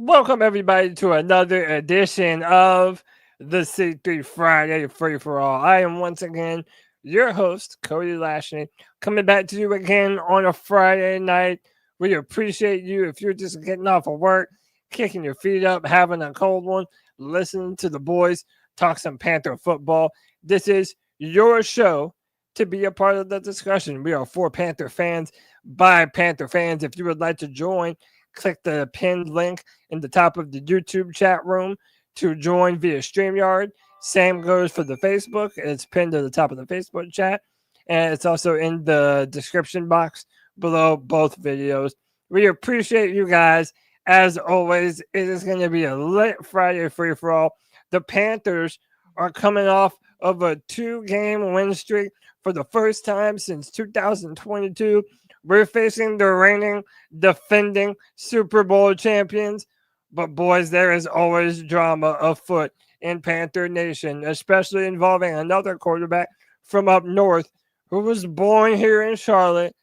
Welcome everybody to another edition of the C3 Friday Free for All. I am once again your host, Cody Lashley, coming back to you again on a Friday night. We appreciate you if you're just getting off of work, kicking your feet up, having a cold one, listening to the boys talk some Panther football. This is your show to be a part of the discussion. We are for Panther fans by Panther fans. If you would like to join, click the pinned link in the top of the YouTube chat room to join via Streamyard. Same goes for the Facebook. It's pinned to the top of the Facebook chat. And it's also in the description box below both videos. We appreciate you guys. As always, it is going to be a lit Friday free for all. The Panthers are coming off of a 2-game win streak for the first time since 2022. We're facing the reigning, defending Super Bowl champions. But, boys, there is always drama afoot in Panther Nation, especially involving another quarterback from up north who was born here in Charlotte.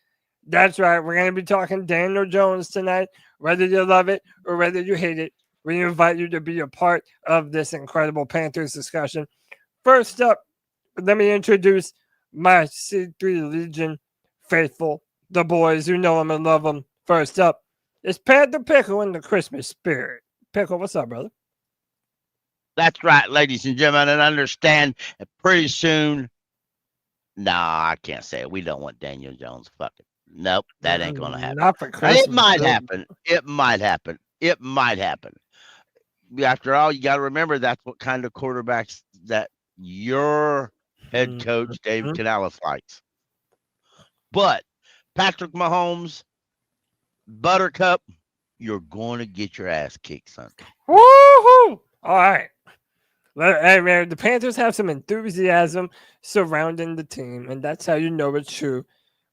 That's right. We're going to be talking Daniel Jones tonight. Whether you love it or whether you hate it, we invite you to be a part of this incredible Panthers discussion. First up, let me introduce my C3 Legion faithful, the boys who know him and love him. First up, it's Panther Pickle in the Christmas spirit. Pickle, what's up, brother? That's right, ladies and gentlemen, and understand that pretty soon. Nah, I can't say it. We don't want Daniel Jones. Fuck it. Nope, that ain't gonna happen. Not for Christmas. It might happen. It might happen. It might happen. After all, you got to remember that's what kind of quarterbacks that your head coach David Canales likes. But Patrick Mahomes, Buttercup, you're going to get your ass kicked, son. Woohoo! All right. Hey, man, the Panthers have some enthusiasm surrounding the team, and that's how you know it's true.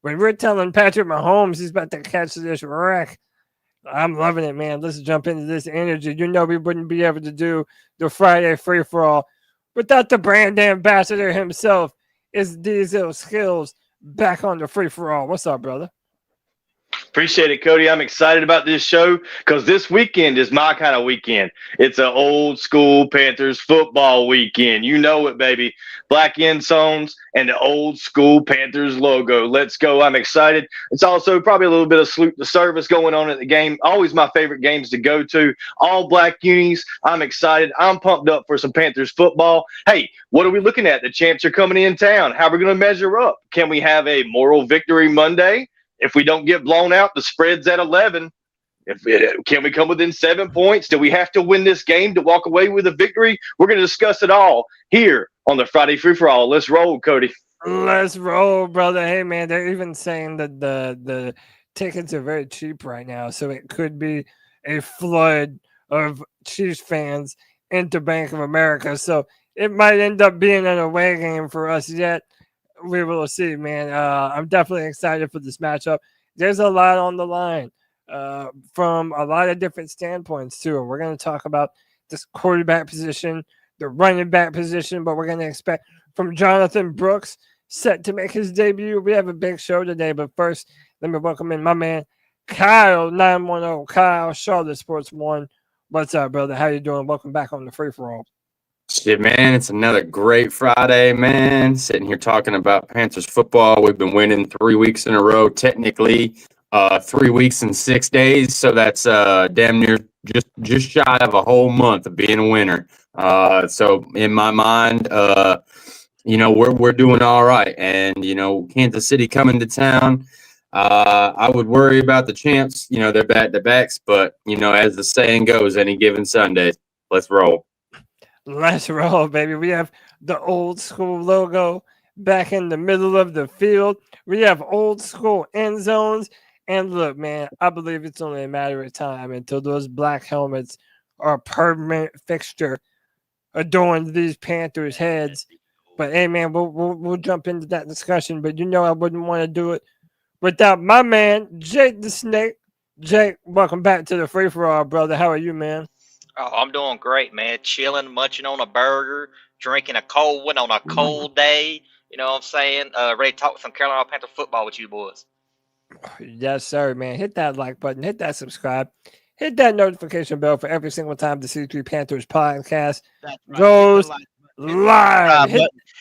When we're telling Patrick Mahomes he's about to catch this wreck, I'm loving it, man. Let's jump into this energy. You know we wouldn't be able to do the Friday free-for-all without the brand ambassador himself. It's Diesel Skills back on the free-for-all. What's up, brother? Appreciate it, Cody. I'm excited about this show because this weekend is my kind of weekend. It's an old school Panthers football weekend. You know it, baby. Black end zones and the old school Panthers logo. Let's go. I'm excited. It's also probably a little bit of salute to service going on at the game. Always my favorite games to go to. All black unis. I'm excited. I'm pumped up for some Panthers football. Hey, what are we looking at? The champs are coming in town. How are we going to measure up? Can we have a moral victory Monday? If we don't get blown out, the spread's at 11. Can we come within 7 points? Do we have to win this game to walk away with a victory? We're going to discuss it all here on the Friday Free for All. Let's roll, Cody. Let's roll, brother. Hey, man, they're even saying that the tickets are very cheap right now, so it could be a flood of Chiefs fans into Bank of America. So it might end up being an away game for us yet. We will see, man. I'm definitely excited for this matchup. There's a lot on the line from a lot of different standpoints, too. And we're going to talk about this quarterback position, the running back position, but we're going to expect from Jonathan Brooks set to make his debut. We have a big show today, but first, let me welcome in my man, Kyle 910. Kyle, Charlotte Sports 1. What's up, brother? How you doing? Welcome back on the Free For All. Shit, man, it's another great Friday, man. Sitting here talking about Panthers football. We've been winning 3 weeks in a row, technically 3 weeks and 6 days. So that's damn near just shy of a whole month of being a winner. So in my mind, we're doing all right. And, Kansas City coming to town, I would worry about the champs. They're back to backs. But, as the saying goes, any given Sunday, let's roll. Let's roll, baby. We have the old school logo back in the middle of the field. We have old school end zones. And look, man, I believe it's only a matter of time until those black helmets are a permanent fixture adorning these Panthers' heads. But, hey, man, we'll jump into that discussion. But I wouldn't want to do it without my man, Jake the Snake. Jake, welcome back to the Free For All, brother. How are you, man? Oh, I'm doing great, man. Chilling, munching on a burger, drinking a cold one on a cold day. You know what I'm saying? Ready to talk some Carolina Panthers football with you boys. Yes, sir, man. Hit that like button. Hit that subscribe. hit that notification bell for every single time the C3 Panthers podcast That's right. goes Hit live.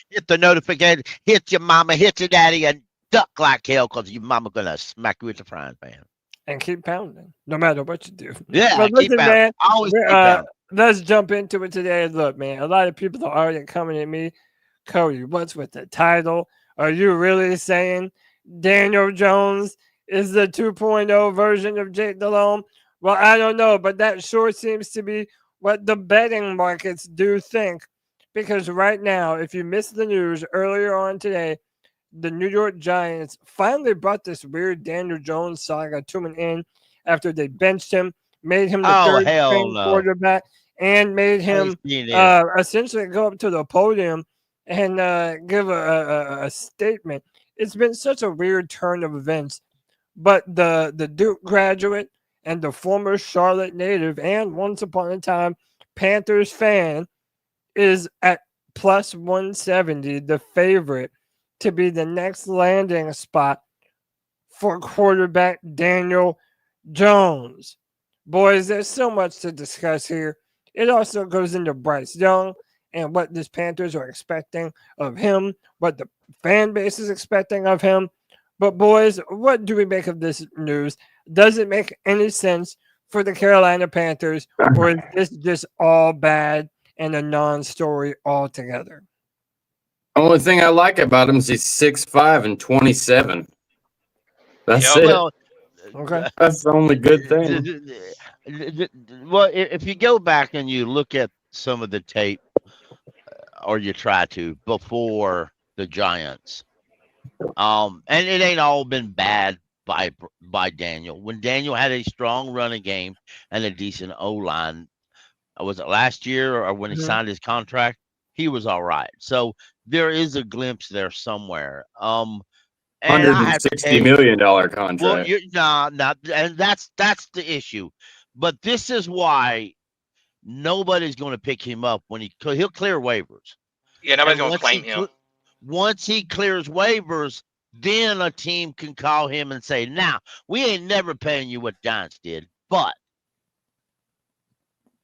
hit the notification. Hit your mama. Hit your daddy, and duck like hell because your mama gonna smack you with the frying pan. And keep pounding, no matter what you do. Yeah, But keep listen, pounding. man, Always keep pounding. let's jump into it today. Look, man, a lot of people are already coming at me. Cody, what's with the title? Are you really saying Daniel Jones is the 2.0 version of Jake Delhomme? Well, I don't know, but that sure seems to be what the betting markets do think. Because right now, if you missed the news earlier on today, the New York Giants finally brought this weird Daniel Jones saga to an end after they benched him, made him the third string quarterback, and made him essentially go up to the podium and give a statement. It's been such a weird turn of events. But the Duke graduate and the former Charlotte native and once upon a time Panthers fan is at plus 170, the favorite to be the next landing spot for quarterback Daniel Jones. Boys, there's so much to discuss here. It also goes into Bryce Young and what this Panthers are expecting of him, what the fan base is expecting of him. But boys, what do we make of this news? Does it make any sense for the Carolina Panthers, or is this just all bad and a non-story altogether? Only thing I like about him is he's 6'5" and 27. That's it. Well, Okay. That's the only good thing. Well, if you go back and you look at some of the tape, or you try to, before the Giants, and it ain't all been bad by Daniel. When Daniel had a strong running game and a decent O-line, was it last year or when he signed his contract? He was all right. So there is a glimpse there somewhere. And $160 million contract. Well, and that's the issue. But this is why nobody's going to pick him up when he'll clear waivers. Yeah, nobody's going to claim him. Once he clears waivers, then a team can call him and say, "Now we ain't never paying you what Giants did, but."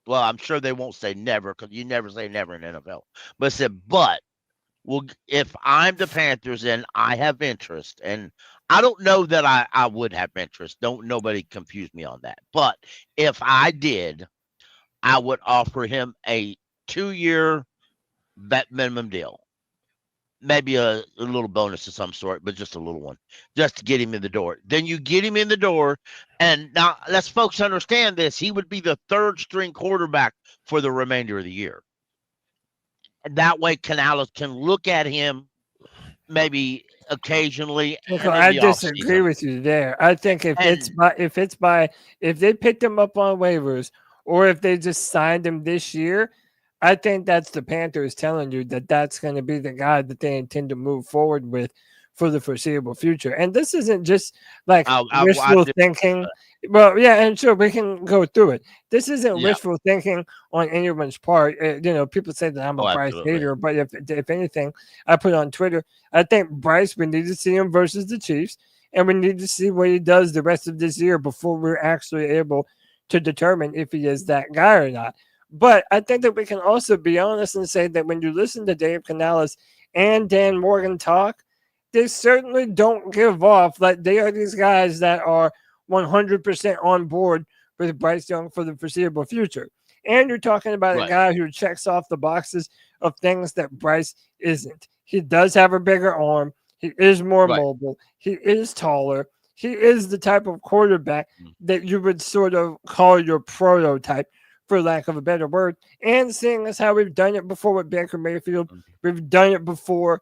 Well, I'm sure they won't say never because you never say never in NFL. But said, but, well, if I'm the Panthers and I have interest, and I don't know that I would have interest. Nobody confuse me on that. But if I did, I would offer him a 2-year vet minimum deal. Maybe a little bonus of some sort, but just a little one, just to get him in the door. Then you get him in the door, and now let's folks understand this. He would be the third string quarterback for the remainder of the year. And that way Canales can look at him maybe occasionally. I disagree with you there. I think if they picked him up on waivers, or if they just signed him this year, I think that's the Panthers telling you that that's going to be the guy that they intend to move forward with for the foreseeable future. And this isn't just like wishful thinking. Well, yeah, and sure, we can go through it. This isn't wishful thinking on anyone's part. People say that I'm a Bryce hater, but if anything, I put on Twitter, I think Bryce, we need to see him versus the Chiefs, and we need to see what he does the rest of this year before we're actually able to determine if he is that guy or not. But I think that we can also be honest and say that when you listen to Dave Canales and Dan Morgan talk, they certainly don't give off like they are these guys that are 100% on board with Bryce Young for the foreseeable future. And you're talking about a guy who checks off the boxes of things that Bryce isn't. He does have a bigger arm. He is more mobile. He is taller. He is the type of quarterback that you would sort of call your prototype, for lack of a better word. And seeing as how we've done it before with Baker Mayfield, we've done it before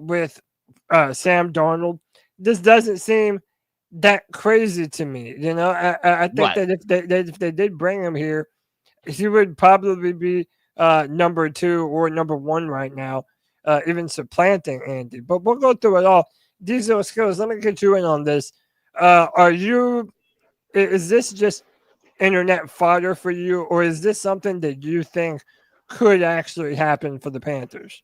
with Sam Darnold. This doesn't seem that crazy to me. I think that if they did bring him here, he would probably be number 2 or number 1 right now, even supplanting Andy. But we'll go through it all. Diesel Skills, let me get you in on this. Is this just internet fodder for you, or is this something that you think could actually happen for the Panthers?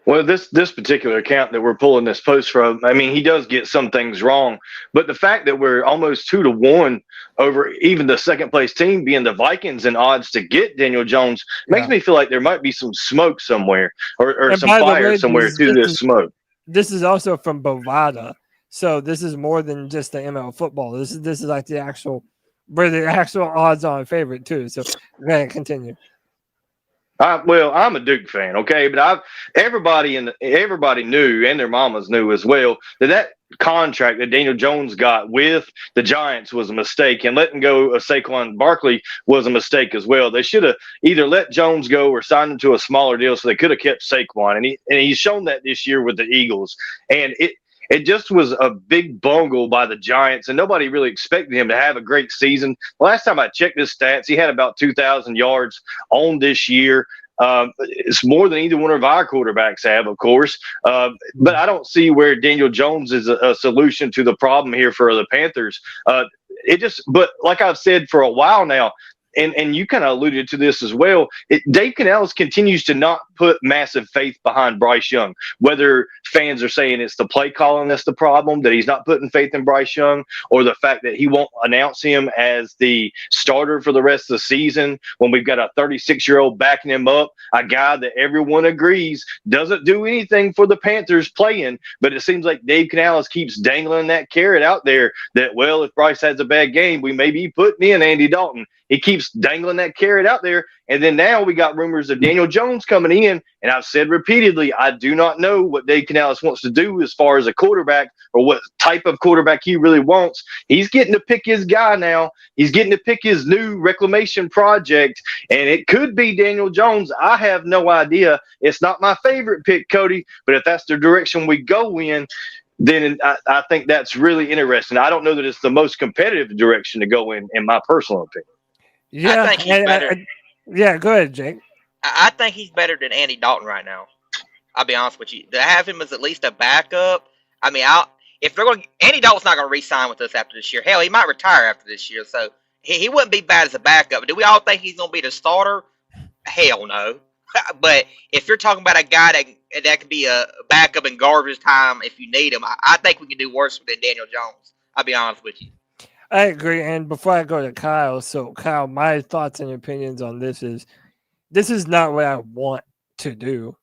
Well, this particular account that we're pulling this post from, I mean, he does get some things wrong, but the fact that we're almost 2-1 over even the second place team being the Vikings in odds to get Daniel Jones makes me feel like there might be some smoke somewhere or some fire somewhere to this smoke. This is also from Bovada, so this is more than just the ML football. This is like the actual odds-on favorite too. So go ahead, continue. Well, I'm a Duke fan, okay, but everybody knew, and their mamas knew as well, that contract that Daniel Jones got with the Giants was a mistake, and letting go of Saquon Barkley was a mistake as well. They should have either let Jones go or signed him to a smaller deal, so they could have kept Saquon, and he's shown that this year with the Eagles, and it just was a big bungle by the Giants, and nobody really expected him to have a great season. Last time I checked his stats, he had about 2,000 yards on this year. It's more than either one of our quarterbacks have, of course. But I don't see where Daniel Jones is a solution to the problem here for the Panthers. But like I've said for a while now, and you kind of alluded to this as well, Dave Canales continues to not put massive faith behind Bryce Young. Whether fans are saying it's the play calling that's the problem, that he's not putting faith in Bryce Young, or the fact that he won't announce him as the starter for the rest of the season when we've got a 36-year-old backing him up, a guy that everyone agrees doesn't do anything for the Panthers playing, but it seems like Dave Canales keeps dangling that carrot out there that, well, if Bryce has a bad game, we may be putting in Andy Dalton. He keeps dangling that carrot out there. And then now we got rumors of Daniel Jones coming in. And I've said repeatedly, I do not know what Dave Canales wants to do as far as a quarterback or what type of quarterback he really wants. He's getting to pick his guy now. He's getting to pick his new reclamation project. And it could be Daniel Jones. I have no idea. It's not my favorite pick, Cody. But if that's the direction we go in, then I think that's really interesting. I don't know that it's the most competitive direction to go in my personal opinion. Yeah, I think he's better. Yeah, go ahead, Jake. I think he's better than Andy Dalton right now. I'll be honest with you. To have him as at least a backup, I mean, if they're going, Andy Dalton's not going to re-sign with us after this year. Hell, he might retire after this year, so he wouldn't be bad as a backup. Do we all think he's going to be the starter? Hell no. But if you're talking about a guy that can be a backup in garbage time if you need him, I think we can do worse than Daniel Jones. I'll be honest with you. I agree. And before I go to Kyle, so Kyle, my thoughts and opinions on this is not what I want to do.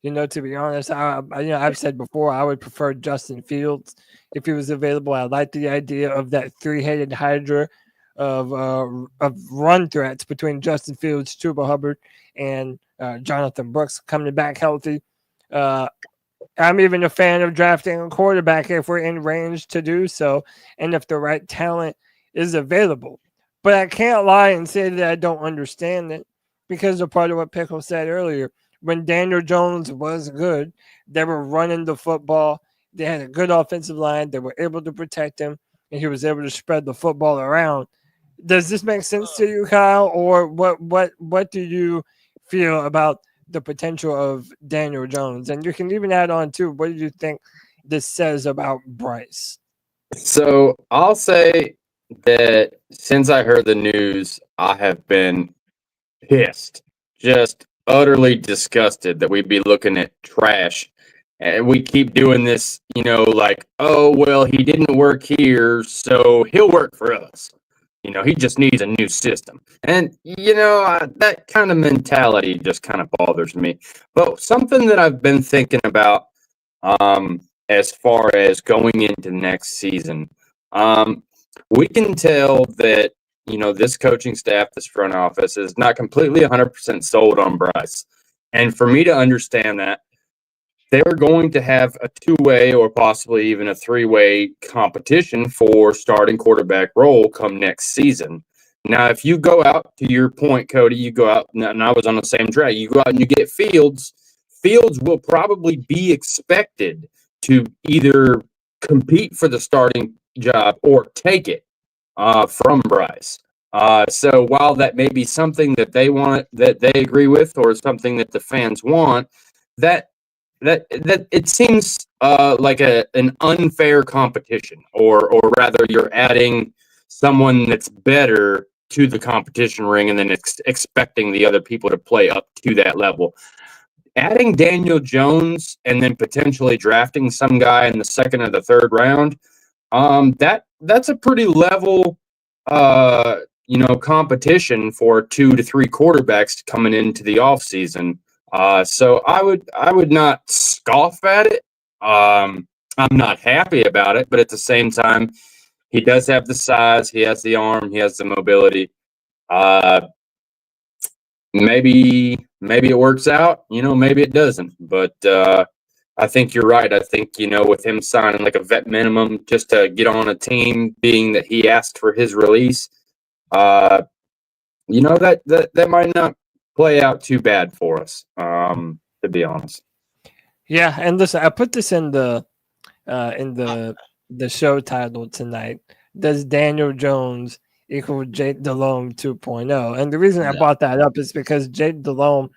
To be honest, I've said before I would prefer Justin Fields if he was available. I like the idea of that three-headed hydra of run threats between Justin Fields, Chuba Hubbard, and Jonathan Brooks coming back healthy. I'm even a fan of drafting a quarterback if we're in range to do so and if the right talent is available. But I can't lie and say that I don't understand it because of part of what Pickle said earlier. When Daniel Jones was good, they were running the football. They had a good offensive line. They were able to protect him, and he was able to spread the football around. Does this make sense to you, Kyle? Or what do you feel about the potential of Daniel Jones? And you can even add on too, what do you think this says about Bryce? So I'll say that since I heard the news, I have been pissed, just utterly disgusted that we'd be looking at trash. And we keep doing this, like, oh, well, he didn't work here, so he'll work for us. He just needs a new system. And, that kind of mentality just kind of bothers me. But something that I've been thinking about as far as going into next season, we can tell that, this coaching staff, this front office is not completely 100% sold on Bryce. And for me to understand that, they're going to have a two-way or possibly even a three-way competition for starting quarterback role come next season. Now, if you go out, to your point, Cody, you go out, and I was on the same track, you go out and you get Fields. Fields will probably be expected to either compete for the starting job or take it from Bryce. So while that may be something that they want, that they agree with, or something that the fans want, that it seems like an unfair competition, or rather you're adding someone that's better to the competition ring and then expecting the other people to play up to that level. adding Daniel Jones and then potentially drafting some guy in the second or the third round, that's a pretty level, competition for 2 to 3 quarterbacks coming into the offseason. So I would not scoff at it. I'm not happy about it, but at the same time, he does have the size, he has the arm, he has the mobility. Maybe it works out, maybe it doesn't. But I think you're right. I think, with him signing like a vet minimum just to get on a team, being that he asked for his release, that might not play out too bad for us, to be honest. Yeah, and listen, I put this in the show title tonight. Does Daniel Jones equal Jake Delhomme 2.0? And the reason I brought that up is because Jake Delhomme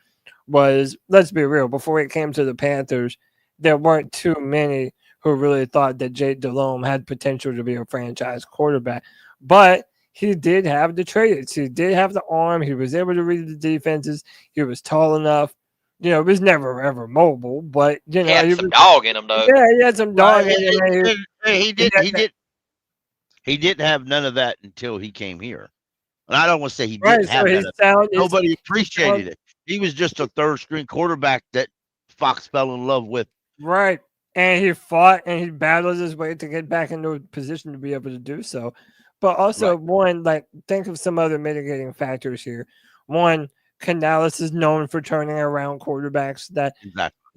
was, let's be real, before it came to the Panthers, there weren't too many who really thought that Jake Delhomme had potential to be a franchise quarterback. But he did have the traits. He did have the arm. He was able to read the defenses. He was tall enough. He was never ever mobile, but he had some dog in him though. Yeah, he had some dog in him. He didn't have none of that until he came here. And I don't want to say he didn't Right, have so that. Nobody appreciated it. He was just a third string quarterback that Fox fell in love with. Right. And he fought and he battled his way to get back into a position to be able to do so. But also, think of some other mitigating factors here. One, Canales is known for turning around quarterbacks that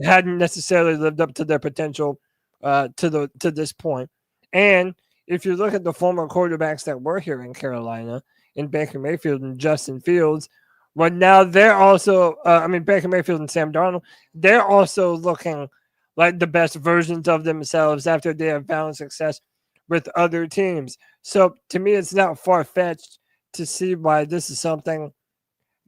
hadn't necessarily lived up to their potential to this point. And if you look at the former quarterbacks that were here in Carolina, in Baker Mayfield and Justin Fields, well, now they're also, Baker Mayfield and Sam Darnold, they're also looking like the best versions of themselves after they have found success with other teams. So to me, it's not far-fetched to see why this is something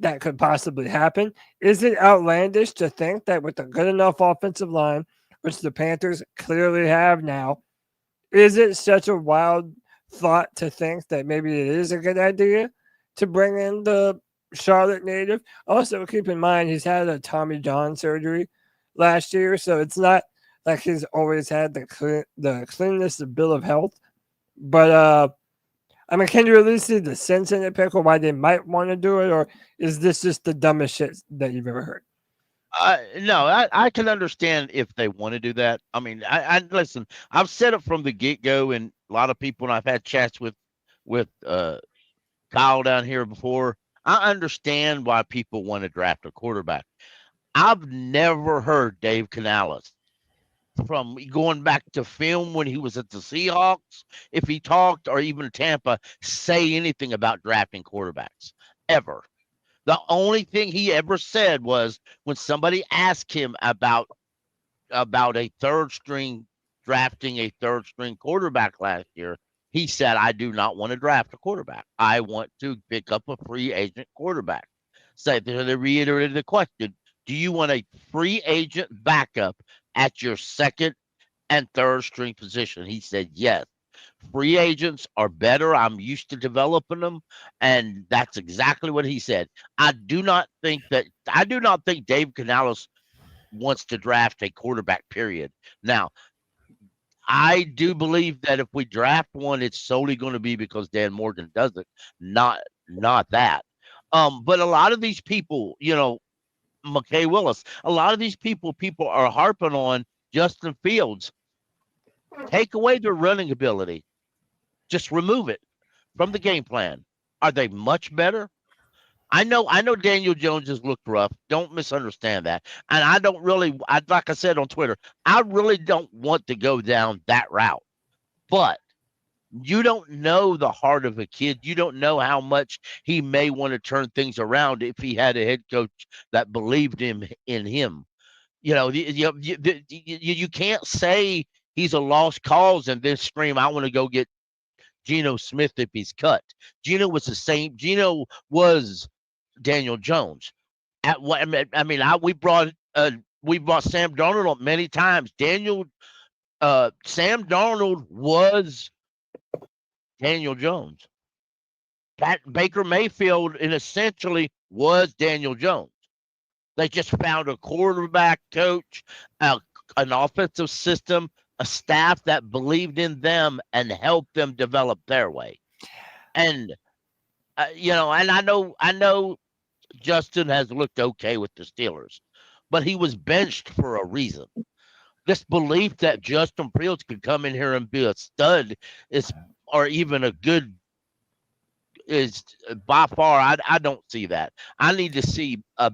that could possibly happen. Is it outlandish to think that with a good enough offensive line, which the Panthers clearly have now, is it such a wild thought to think that maybe it is a good idea to bring in the Charlotte native? Also, keep in mind, he's had a Tommy John surgery last year, so it's not like he's always had the cleanest of bill of health. But, can you really see the sense in it, Pickle, why they might want to do it, or is this just the dumbest shit that you've ever heard? No, I can understand if they want to do that. I mean, I listen, I've said it from the get-go, and a lot of people, and I've had chats with Kyle down here before. I understand why people want to draft a quarterback. I've never heard Dave Canales, from going back to film when he was at the Seahawks, if he talked, or even Tampa, say anything about drafting quarterbacks, ever. The only thing he ever said was when somebody asked him about a third string, drafting a third string quarterback last year, he said, I do not want to draft a quarterback. I want to pick up a free agent quarterback. So they reiterated the question, do you want a free agent backup at your second and third string position? He said, yes. Free agents are better. I'm used to developing them. And that's exactly what he said. I do not think Dave Canales wants to draft a quarterback, period. Now, I do believe that if we draft one, it's solely going to be because Dan Morgan does it, not that. But a lot of these people, McKay Willis, a lot of these people are harping on Justin Fields. Take away their running ability. Just remove it from the game plan. Are they much better? I know Daniel Jones has looked rough. Don't misunderstand that. And I don't really, like I said on Twitter, I really don't want to go down that route. But you don't know the heart of a kid. You don't know how much he may want to turn things around if he had a head coach that believed in him. You can't say he's a lost cause and then scream, I want to go get Geno Smith if he's cut. Geno was the same. Geno was Daniel Jones. We brought Sam Darnold up many times. Sam Darnold was Daniel Jones. Baker Mayfield, and essentially was Daniel Jones. They just found a quarterback coach, an offensive system, a staff that believed in them and helped them develop their way. And and I know Justin has looked okay with the Steelers, but he was benched for a reason. This belief that Justin Fields could come in here and be a stud or even a good is by far, I don't see that. I need to see a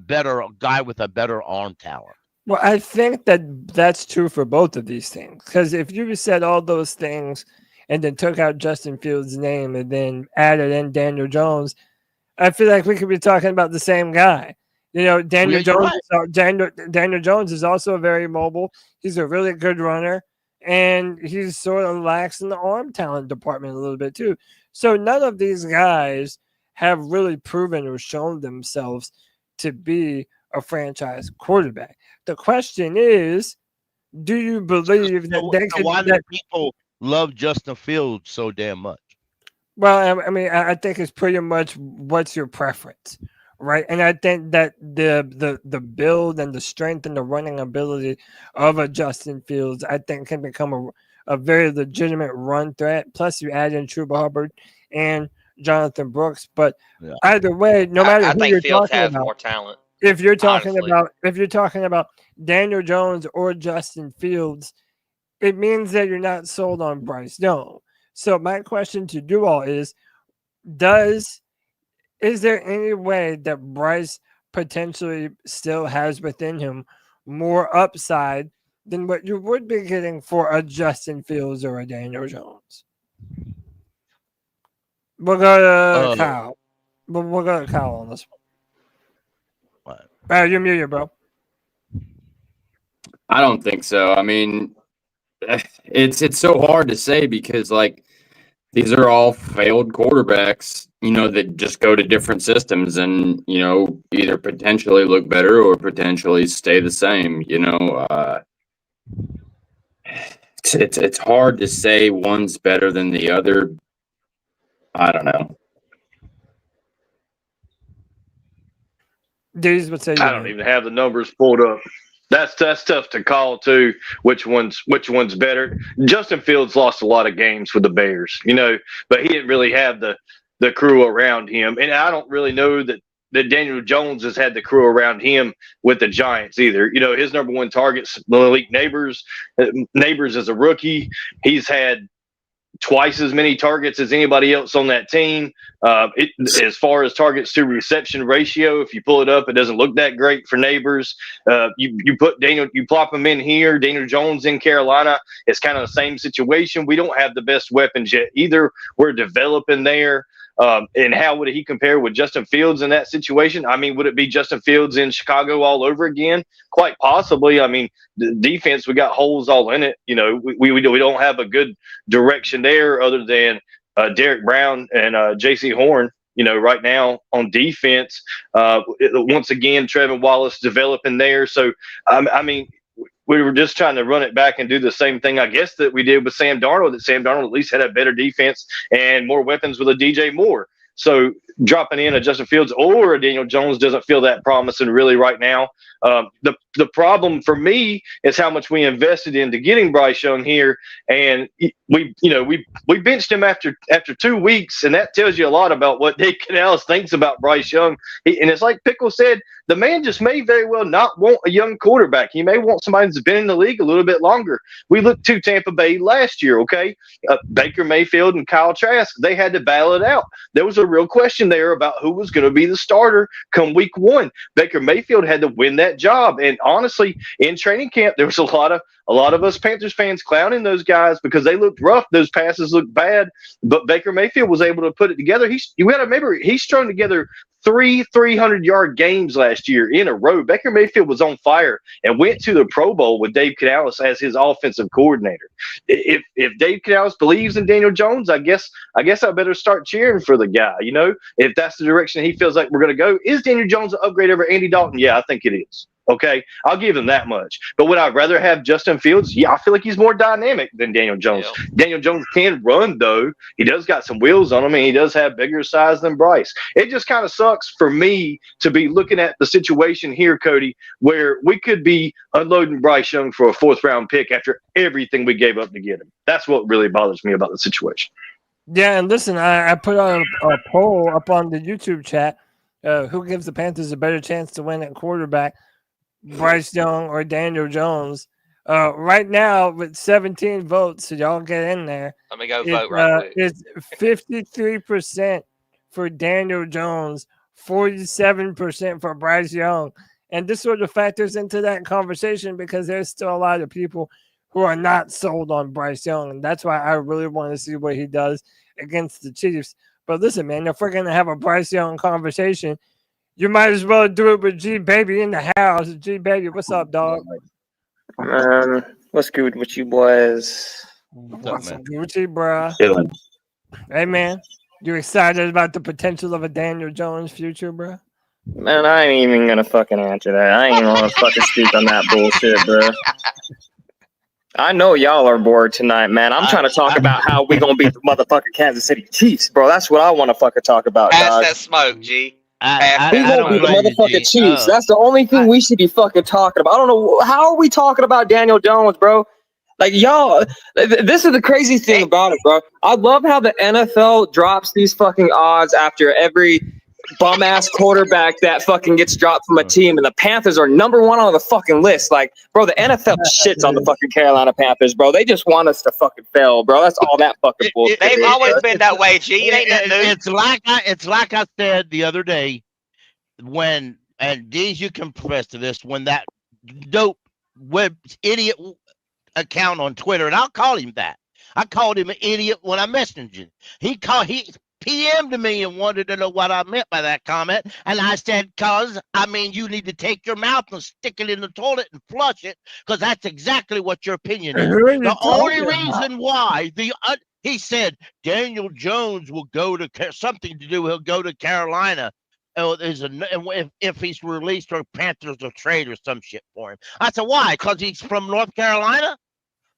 guy with a better arm talent. Well, I think that's true for both of these things. Because if you said all those things and then took out Justin Fields' name and then added in Daniel Jones, I feel like we could be talking about the same guy. Daniel Jones. Right. Daniel Jones is also very mobile. He's a really good runner, and he's sort of lax in the arm talent department a little bit too. So none of these guys have really proven or shown themselves to be a franchise quarterback. The question is, do you believe why do people love Justin Fields so damn much? Well, I mean, I think it's pretty much what's your preference, right? And I think that the build and the strength and the running ability of a Justin Fields, I think, can become a very legitimate run threat. Plus, you add in Chuba Hubbard and Jonathan Brooks. But either way, no matter who you're talking about, more talent. If you're talking about Daniel Jones or Justin Fields, it means that you're not sold on Bryce Young. So my question to you all is there any way that Bryce potentially still has within him more upside than what you would be getting for a Justin Fields or a Daniel Jones? We'll go to Kyle. We'll go to Kyle on this one. What? You're muted, bro. I don't think so. I mean, it's so hard to say because, like, these are all failed quarterbacks, that just go to different systems and, either potentially look better or potentially stay the same. It's hard to say one's better than the other. I don't know. I don't even have the numbers pulled up. That's tough to call too. Which one's better? Justin Fields lost a lot of games with the Bears, but he didn't really have the crew around him, and I don't really know that Daniel Jones has had the crew around him with the Giants either. His number one target's Malik Neighbors. Neighbors is a rookie. He's had twice as many targets as anybody else on that team. As far as targets to reception ratio, if you pull it up, it doesn't look that great for Neighbors. You plop him in here, Daniel Jones in Carolina. It's kind of the same situation. We don't have the best weapons yet either. We're developing there. And how would he compare with Justin Fields in that situation? I mean, would it be Justin Fields in Chicago all over again? Quite possibly. I mean, the defense, we got holes all in it. We don't have a good direction there other than Derek Brown and J.C. Horn, right now on defense. Once again, Trevin Wallace developing there. So, I mean, we were just trying to run it back and do the same thing, I guess, that we did with Sam Darnold, that Sam Darnold at least had a better defense and more weapons with a DJ Moore. So dropping in a Justin Fields or a Daniel Jones doesn't feel that promising really right now. The problem for me is how much we invested into getting Bryce Young here, and we benched him after 2 weeks, and that tells you a lot about what Dave Canales thinks about Bryce Young. And it's like Pickle said, the man just may very well not want a young quarterback. He may want somebody that's been in the league a little bit longer. We looked to Tampa Bay last year, okay? Baker Mayfield and Kyle Trask, they had to battle it out. There was a real question there about who was going to be the starter come week one. Baker Mayfield had to win that job. And honestly, in training camp, there was a lot of us Panthers fans clowning those guys because they looked rough. Those passes looked bad. But Baker Mayfield was able to put it together. You got to remember, he strung together 300-yard games last year in a row. Baker Mayfield was on fire and went to the Pro Bowl with Dave Canales as his offensive coordinator. If Dave Canales believes in Daniel Jones, I guess I better start cheering for the guy. If that's the direction he feels like we're going to go. Is Daniel Jones an upgrade over Andy Dalton? Yeah, I think it is. Okay, I'll give him that much. But would I rather have Justin Fields? Yeah, I feel like he's more dynamic than Daniel Jones. Yeah. Daniel Jones can run, though. He does got some wheels on him, and he does have bigger size than Bryce. It just kind of sucks for me to be looking at the situation here, Cody, where we could be unloading Bryce Young for a 4th-round pick after everything we gave up to get him. That's what really bothers me about the situation. Yeah, and listen, I put on a poll up on the YouTube chat. Who gives the Panthers a better chance to win at quarterback, Bryce Young or Daniel Jones? Right now, with 17 votes, so y'all get in there. Let me go vote right quick. It's 53% for Daniel Jones, 47% for Bryce Young. And this sort of factors into that conversation because there's still a lot of people who are not sold on Bryce Young. And that's why I really want to see what he does against the Chiefs. But listen, man, if we're going to have a Bryce Young conversation, you might as well do it with G Baby in the house. G Baby, what's up, dog? What's good with you boys? What's up, Gucci, bro? Chilling. Hey, man, you excited about the potential of a Daniel Jones future, bro? Man, I ain't even gonna fucking answer that. I ain't gonna fucking speak on that bullshit, bro. I know y'all are bored tonight, man. I'm trying to talk about how we gonna beat the motherfucking Kansas City Chiefs, bro. That's what I want to fucking talk about, Pass dog. that smoke, G. We gonna beat the motherfucking Chiefs. That's the only thing we should be fucking talking about. I don't know how are we talking about Daniel Jones, bro. Like y'all, this is the crazy thing about it, bro. I love how the NFL drops these fucking odds after every bum ass quarterback that fucking gets dropped from a team, and the Panthers are #1 on the fucking list. Like, bro, the NFL shits on the fucking Carolina Panthers, bro. They just want us to fucking fail, bro. That's all that fucking bullshit. They've is, always bro. been that way, G. It ain't nothing new. It's like I said the other day when, and Deez, you can profess to this, when that dope web idiot account on Twitter, and I'll call him that. I called him an idiot when I messaged him. He PM'd me and wanted to know what I meant by that comment. And I said, you need to take your mouth and stick it in the toilet and flush it, because that's exactly what your opinion is. The only reason why he said Daniel Jones will go to he'll go to Carolina. If he's released or Panthers will trade or some shit for him. I said, why? Because he's from North Carolina?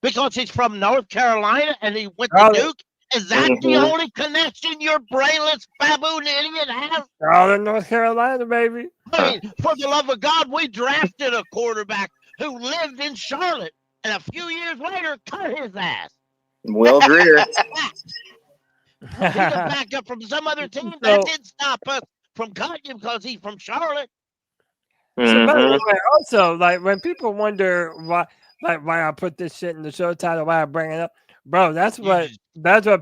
Because he's from North Carolina and he went to Duke? Is that the only connection your brainless baboon idiot has? All in North Carolina, baby. I mean, for the love of God, we drafted a quarterback who lived in Charlotte, and a few years later, cut his ass. Will Greer. He's a backup from some other team. That didn't stop us from cutting him because he's from Charlotte. So, by the way, also, like, when people wonder why I put this shit in the show title, why I bring it up, bro, that's what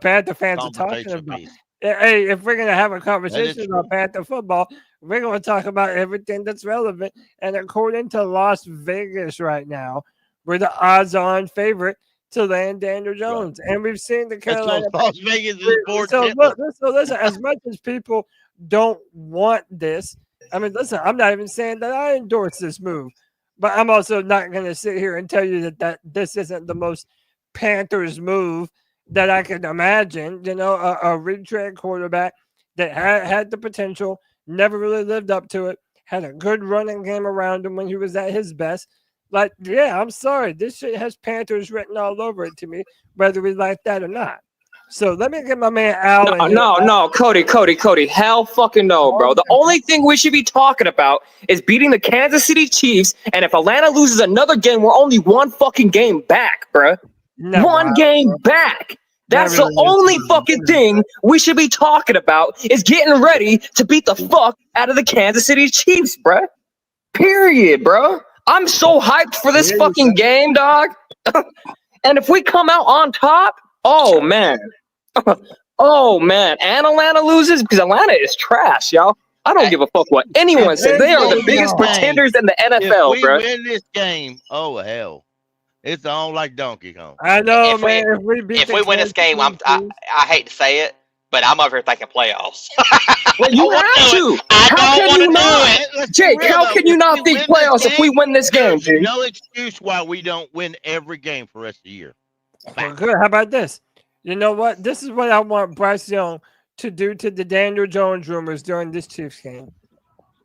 Panther fans are talking about. Hey, if we're gonna have a conversation about Panther football, we're gonna talk about everything that's relevant. And according to Las Vegas right now, we're the odds-on favorite to land Daniel Jones, and we've seen the Carolina. Las Vegas is bored. So listen, as much as people don't want this, I mean, listen, I'm not even saying that I endorse this move, but I'm also not going to sit here and tell you that this isn't the most Panthers move that I can imagine. You know, a retread quarterback that had the potential, never really lived up to it, had a good running game around him when he was at his best. Like, yeah, I'm sorry. This shit has Panthers written all over it to me, whether we like that or not. So let me get my man Al. No, Cody. Hell fucking no, bro. The only thing we should be talking about is beating the Kansas City Chiefs. And if Atlanta loses another game, we're only one fucking game back, bro. One game back. That's the only fucking thing we should be talking about is getting ready to beat the fuck out of the Kansas City Chiefs, bro. Period, bro. I'm so hyped for this fucking game, dog. And if we come out on top, oh man, and Atlanta loses because Atlanta is trash, y'all. I don't give a fuck what anyone says. They are the biggest pretenders in the NFL, bro. If we win this game, oh hell, it's on like Donkey Kong. I know, man. If we win this game, I hate to say it, but I'm over here thinking playoffs. Well, you have to. How can you not, Jake? How can you not think playoffs if we win this game, dude? No excuse why we don't win every game for the rest of the year. Well, good. How about this? You know what? This is what I want Bryce Young to do to the Daniel Jones rumors during this Chiefs game.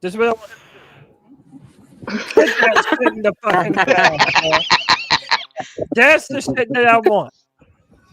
This is what I want. Put that shit in the fucking past, bro. That's the shit that I want.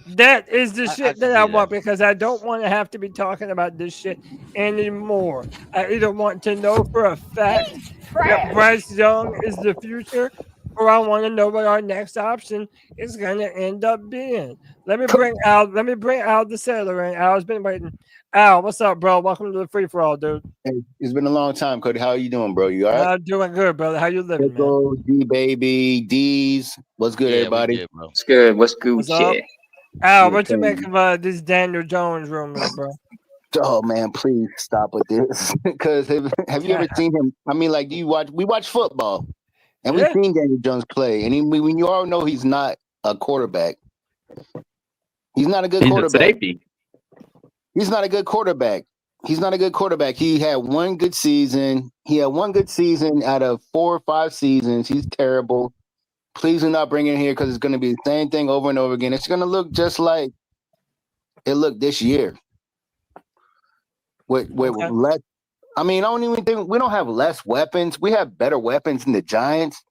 That is the shit that I want because I don't want to have to be talking about this shit anymore. I either want to know for a fact that Bryce Young is the future, or I want to know what our next option is going to end up being. Let me bring Al the sailor in. Al's been waiting. Al, what's up, bro? Welcome to the free for all, dude. Hey, it's been a long time, Cody. How are you doing, bro? You all right? I'm doing good, brother. How you living, man? Pickle, D baby, D's. What's good, everybody? What's good? What's What's up? Gucci? Al, what you make of this Daniel Jones rumors, bro? Oh man, please stop with this. Because have you ever seen him? I mean, like, we watch football, and we've seen Daniel Jones play, and when you all know he's not a quarterback. He's not a good quarterback. He's not a good quarterback. He's not a good quarterback. He had one good season. He had one good season out of 4 or 5 seasons. He's terrible. Please do not bring him here because it's going to be the same thing over and over again. It's going to look just like it looked this year. With less, I mean, I don't even think we don't have less weapons. We have better weapons than the Giants.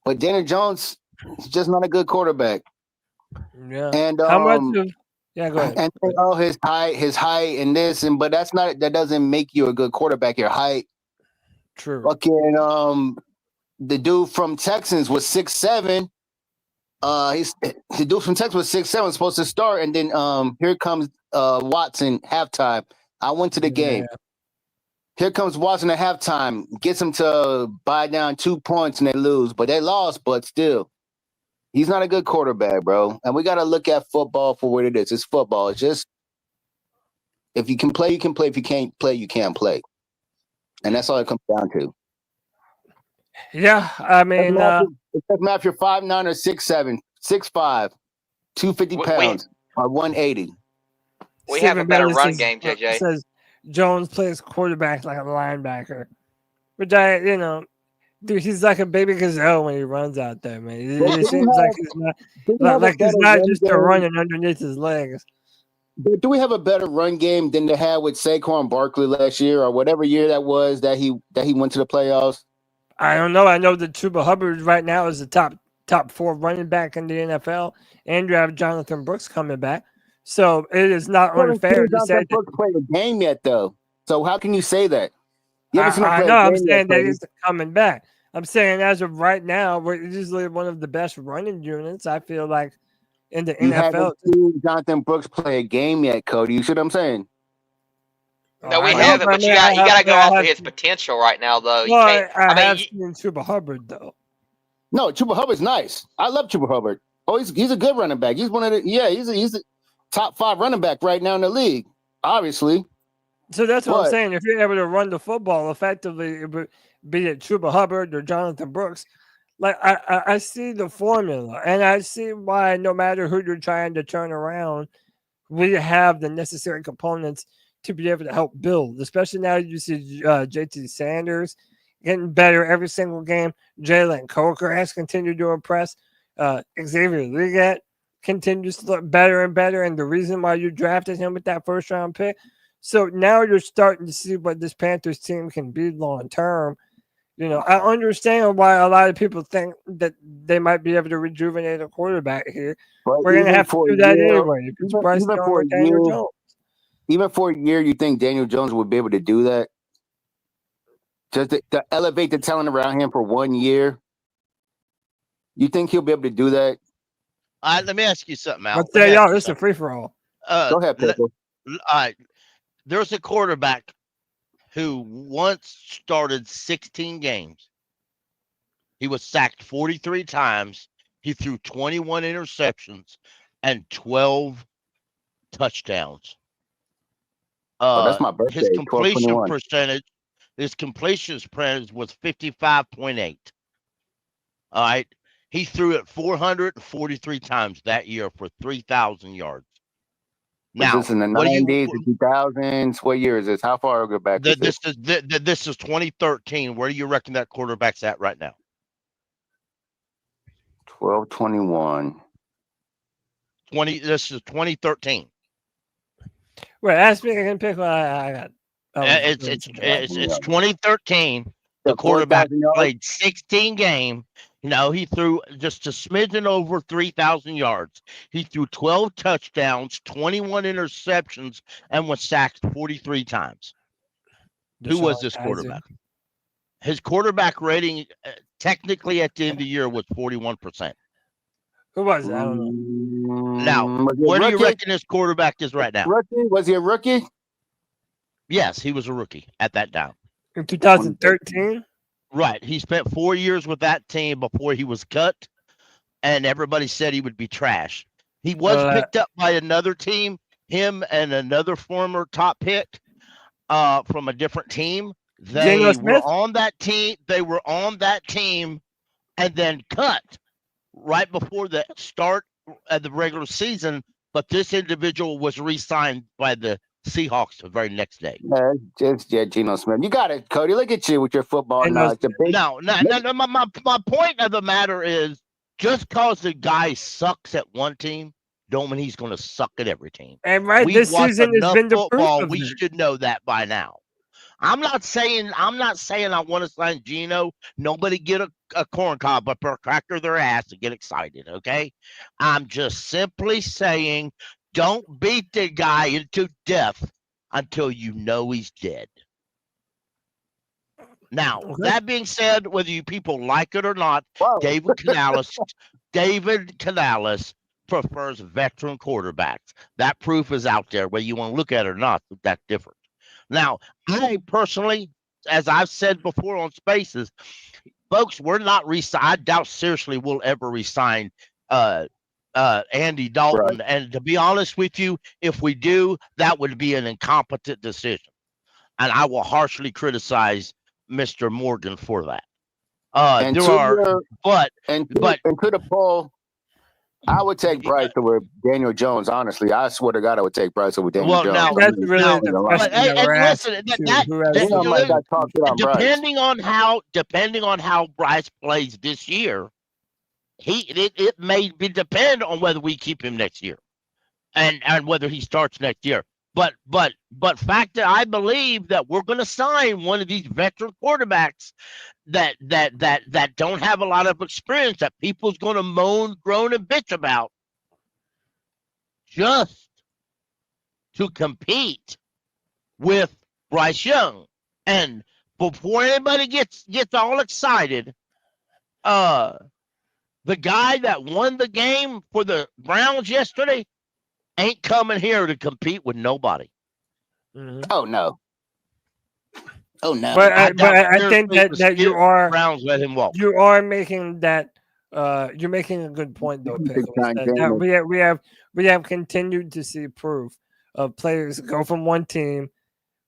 But Daniel Jones is just not a good quarterback. Yeah. And how much of go ahead. And his height and this but that doesn't make you a good quarterback. Your height. True. Fucking the dude from Texans was 6'7". The dude from Texas was 6'7", supposed to start, and then here comes Watson halftime. I went to the game. Here comes Watson at halftime, gets him to buy down 2 points, and they lose. But they lost, but still. He's not a good quarterback, bro. And we got to look at football for what it is. It's football. It's just, if you can play, you can play. If you can't play, you can't play. And that's all it comes down to. Yeah, I mean, it doesn't matter if you're 5'9" or 6'7", 6'5", 250 pounds, or 180. We have a better run game, JJ. Says Jones plays quarterback like a linebacker, which dude, he's like a baby gazelle when he runs out there, man. It seems like he's not just running underneath his legs. But do we have a better run game than they had with Saquon Barkley last year, or whatever year that was that he went to the playoffs? I don't know. I know that Chuba Hubbard right now is the top 4 running back in the NFL, and you have Jonathan Brooks coming back. So it is not unfair to say Brooks played a game yet, though. So how can you say that? I'm saying that he's coming back. I'm saying as of right now, we're usually one of the best running units, I feel like, in the NFL. Haven't seen Jonathan Brooks play a game yet, Cody. You see what I'm saying? No, we haven't, but you got to go off of his potential right now, though. Well, I have seen Chuba Hubbard, though. No, Chuba Hubbard's nice. I love Chuba Hubbard. Oh, he's a good running back. He's one of the he's a top 5 running back right now in the league, obviously. So that's what I'm saying. If you're able to run the football effectively, be it Chuba Hubbard or Jonathan Brooks, like I see the formula, and I see why no matter who you're trying to turn around, we have the necessary components to be able to help build. Especially now you see JT Sanders getting better every single game. Jalen Coker has continued to impress. Xavier Leggett continues to look better and better, and the reason why you drafted him with that first round pick. So now you're starting to see what this Panthers team can be long term. I understand why a lot of people think that they might be able to rejuvenate a quarterback here. But we're going to have to do that anyway. Even for a year, you think Daniel Jones would be able to do that? Just to elevate the talent around him for 1 year? You think he'll be able to do that? Let me ask you something, Al. Let's say, y'all, this is a free-for-all. Go ahead, Pickle. There's a quarterback who once started 16 games. He was sacked 43 times. He threw 21 interceptions and 12 touchdowns. That's my birthday. His completion percentage was 55.8. All right. He threw it 443 times that year for 3,000 yards. Now, this in the 90s, the 2000s. What year is this? How far back? This is 2013. Where do you reckon that quarterback's at right now? 12-21. This is 2013. Wait, ask me again, Pickle. I got. It's 2013. The quarterback 4,000 yards? played 16 games. He threw just a smidgen over 3,000 yards. He threw 12 touchdowns, 21 interceptions, and was sacked 43 times. Who was this quarterback? His quarterback rating, technically at the end of the year, was 41%. Who was it? I don't know. Now, where do you reckon this quarterback is right now? Rookie? Was he a rookie? Yes, he was a rookie at that time. In 2013? Right. He spent 4 years with that team before he was cut, and everybody said he would be trash. He was picked up by another team, him and another former top pick from a different team. They were on that team. They were on that team and then cut right before the start of the regular season. But this individual was re-signed by the Seahawks the very next day. Yeah, Geno Smith. You got it, Cody. Look at you with your football knowledge. No. My point of the matter is, just because the guy sucks at one team, don't mean he's going to suck at every team. And this season has been the proof of we it. should know that by now. I'm not saying I want to sign Geno. Nobody get a corn cob up or cracker their ass and get excited, okay? I'm just simply saying, don't beat the guy into death until you know he's dead. Now, that being said, whether you people like it or not, David Canales prefers veteran quarterbacks. That proof is out there. Whether you want to look at it or not, that's different. Now, I personally, as I've said before on Spaces, folks, we're not I doubt seriously we'll ever resign Andy Dalton. Right. And to be honest with you, if we do, that would be an incompetent decision. And I will harshly criticize Mr. Morgan for that. And to the poll, I would take Bryce over Daniel Jones. Honestly, I swear to God, I would take Bryce over Daniel Jones. Now, that's really depending on how Bryce plays this year, it may depend on whether we keep him next year, and whether he starts next year. But fact that I believe that we're going to sign one of these veteran quarterbacks that don't have a lot of experience, that people's going to moan, groan, and bitch about, just to compete with Bryce Young. And before anybody gets all excited, the guy that won the game for the Browns yesterday ain't coming here to compete with nobody. Mm-hmm. Oh no. But I think that you are Browns let him walk. You are making that. You're making a good point though, Pickles. That we have continued to see proof of players go from one team,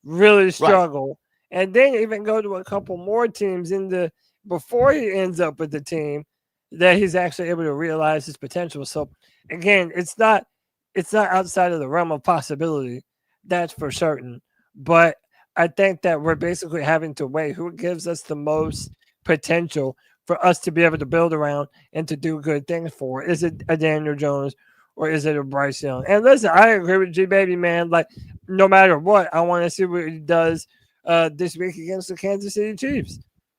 really struggle, and then even go to a couple more teams before he ends up with the team that he's actually able to realize his potential. So again, it's not outside of the realm of possibility, that's for certain. But I think that we're basically having to weigh who gives us the most potential for us to be able to build around and to do good things for. Is it a Daniel Jones or is it a Bryce Young? And listen, I agree with G-Baby, man. Like, no matter what, I want to see what he does this week against the Kansas City Chiefs.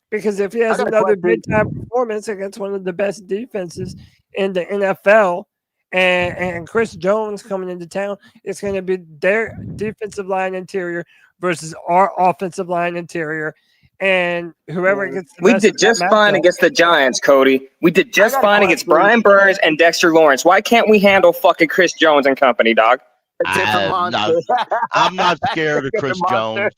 Because if he has another big-time performance against one of the best defenses in the NFL, and Chris Jones coming into town, it's going to be their defensive line interior versus our offensive line interior. And whoever gets the We did just fine against the Giants, Cody. We did just fine against Brian Burns and Dexter Lawrence. Why can't we handle fucking Chris Jones and company, dog? I'm not scared of Chris Jones.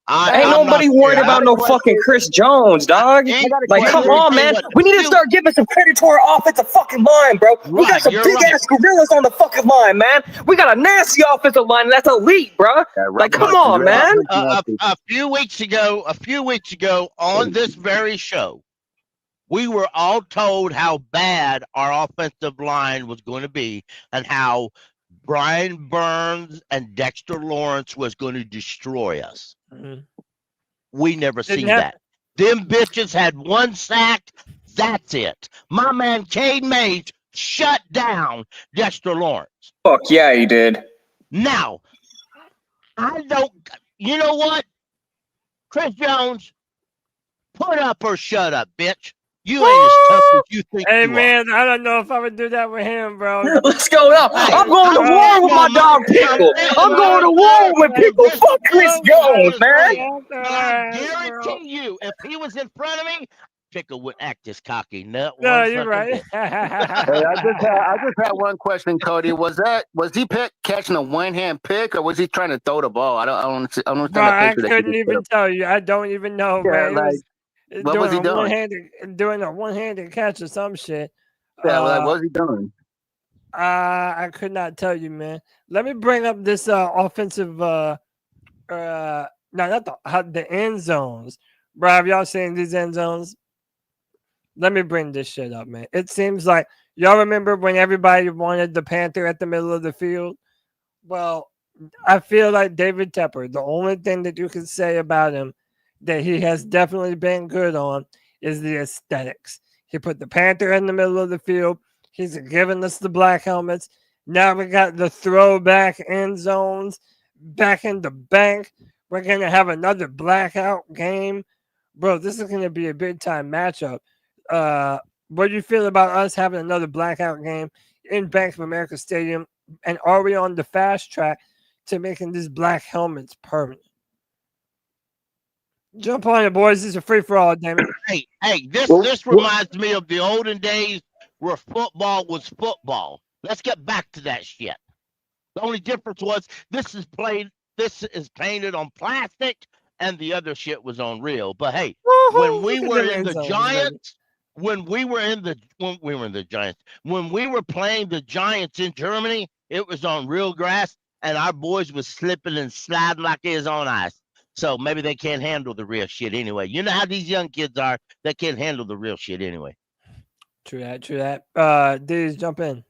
Ain't nobody worried about no fucking Chris Jones, dog. Like, come on, man. We need to start giving some credit to our offensive fucking line, bro. We got some big-ass gorillas on the fucking line, man. We got a nasty offensive line that's elite, bro. Like, come on, man. A few weeks ago, on this very show, we were all told how bad our offensive line was going to be and how Brian Burns and Dexter Lawrence was going to destroy us. Mm-hmm. We never seen that. Them bitches had one sack. That's it. My man Cade Mays shut down Dexter Lawrence. Fuck yeah, he did. Now, you know what? Chris Jones, Put up or shut up, bitch. You ain't as tough as you think Hey, you man, I don't know if I would do that with him, bro. Let's go now. Hey, I'm going to I'm war with my going dog Pickle. I'm going to war with Pickle. Fuck Chris Jones, man. But I guarantee you, if he was in front of me, Pickle would act this cocky nut. No, you're right. Hey, I just had one question, Cody. Was he catching a one-hand pick, or was he trying to throw the ball? I don't understand. Bro, I couldn't even tell you. I don't even know, Yeah, man. like, what was he doing? Doing a one-handed catch or some shit. Yeah, what was he doing? I could not tell you, man. Let me bring up this offensive. No, not the end zones, bro. Have y'all seen these end zones? Let me bring this shit up, man. It seems like y'all remember when everybody wanted the Panther at the middle of the field. Well, I feel like David Tepper, the only thing that you can say about him that he has definitely been good on is the aesthetics. He put the Panther in the middle of the field. He's giving us the black helmets. Now we got the throwback end zones back in the bank. We're going to have another blackout game. Bro, this is going to be a big-time matchup. What do you feel about us having another blackout game in Bank of America Stadium? And are we on the fast track to making these black helmets permanent? Jump on it, boys. This is a free-for-all, damn it. Hey, this reminds me of the olden days where football was football. Let's get back to that shit. The only difference was this is painted on plastic and the other shit was on real. But hey, when we were in the Giants, when we were playing the Giants in Germany, it was on real grass and our boys was slipping and sliding like it was on ice. So maybe they can't handle the real shit anyway. You know how these young kids are. They can't handle the real shit anyway. True that. Dudes, jump in.